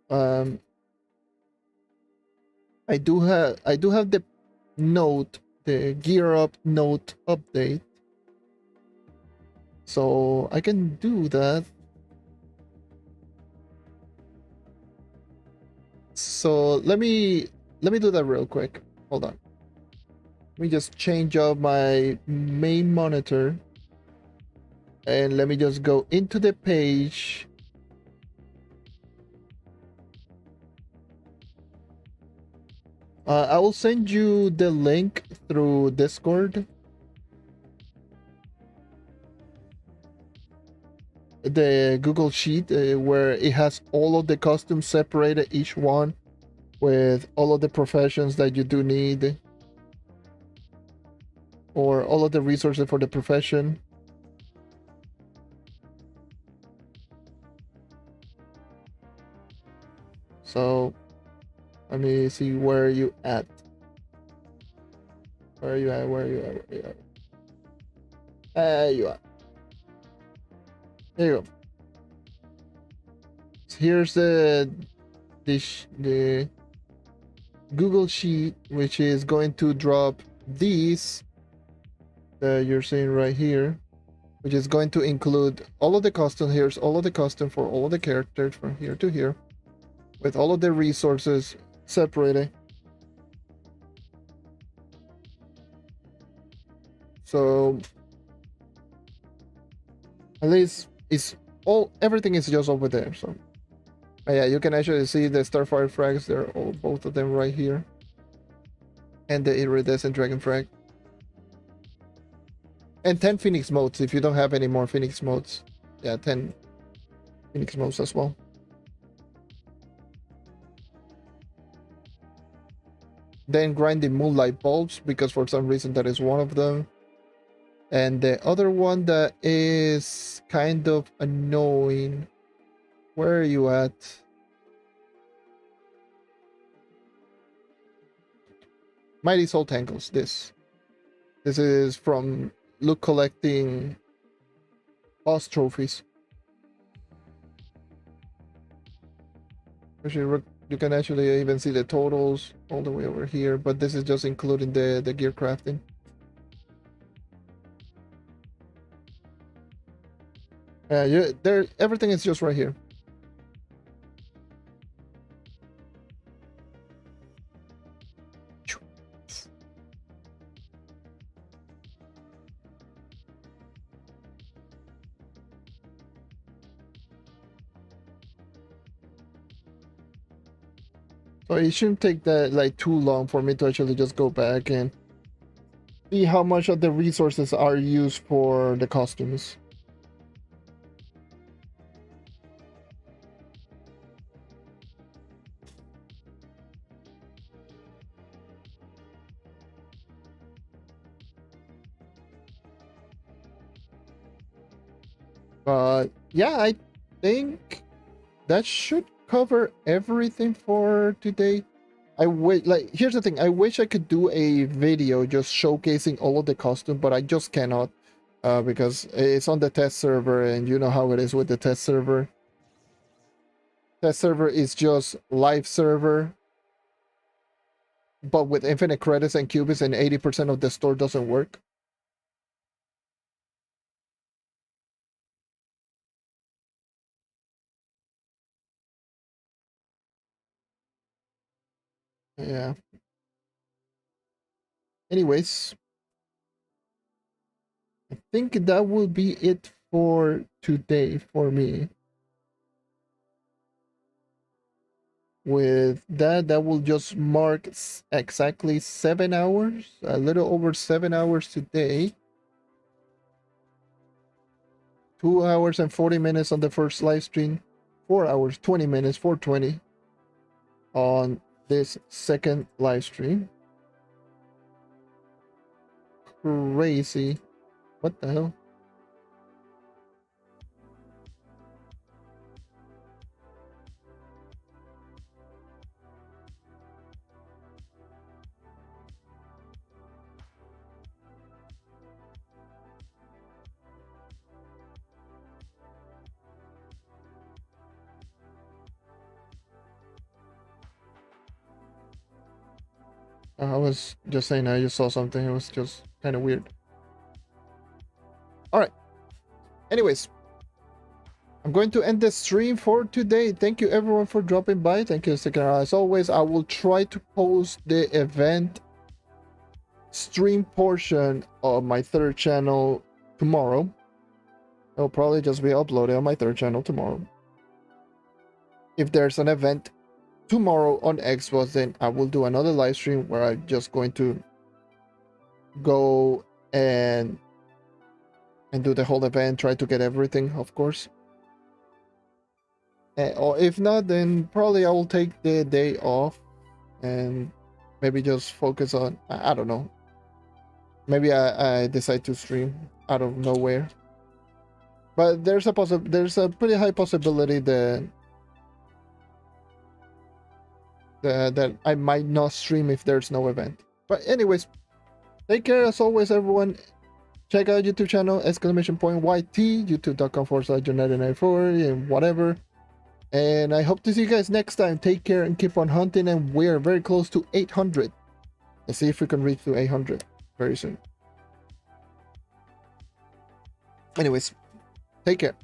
Um, I do have the note, the gear up note update, so I can do that. So let me do that real quick. Hold on. Let me just change up my main monitor, and let me just go into the page. I will send you the link through Discord. The Google Sheet where it has all of the costumes separated, each one with all of the professions that you do need, or all of the resources for the profession. So let me see, where are you at? Where are you at? Where are you at? Where are you at? There you are. There you go. So here's the Google Sheet, which is going to drop these that you're seeing right here, which is going to include all of the custom. Here's all of the custom for all of the characters from here to here, with all of the resources separated. So at least it's everything is just over there. So yeah, you can actually see the Starfire frags. They're both of them right here, and the Iridescent Dragon frag, and 10 Phoenix modes if you don't have any more Phoenix modes. Yeah, 10 Phoenix modes as well. Then grinding Moonlight Bulbs, because for some reason that is one of them. And the other one that is kind of annoying. Where are you at? Mighty Soul Tangles. This is from loot collecting boss trophies. Actually, you can actually even see the totals all the way over here, but this is just including the gear crafting. Everything is just right here. So it shouldn't take that like too long for me to actually just go back and see how much of the resources are used for the costumes. But yeah, I think that should cover everything for today. I wish, like, here's the thing. I wish I could do a video just showcasing all of the costume, but I just cannot, because it's on the test server, and you know how it is with the test server. Test server is just live server, but with infinite credits and cubits, and 80% of the store doesn't work. Yeah. Anyways, I think that will be it for today for me. With that, that will just mark exactly 7 hours, a little over 7 hours today. 2 hours and 40 minutes on the first live stream, 4 hours 20 minutes 420 on this second live stream. Crazy. What the hell? I was just saying, I just saw something. It was just kind of weird. All right. Anyways, I'm going to end the stream for today. Thank you everyone for dropping by. Thank you, sticking around. As always, I will try to post the event stream portion of my third channel tomorrow. It'll probably just be uploaded on my third channel tomorrow. If there's an event tomorrow on Xbox, then I will do another live stream where I'm just going to go and do the whole event, try to get everything, of course. Or if not, then probably I will take the day off and maybe just focus on, I don't know. Maybe I decide to stream out of nowhere. But there's a pretty high possibility that that I might not stream if there's no event. But anyways, take care as always, everyone. Check out YouTube channel, !YT, youtube.com/Jonathan94 and whatever. And I hope to see you guys next time. Take care and keep on hunting. And we're very close to 800. Let's see if we can reach to 800 very soon. Anyways, take care.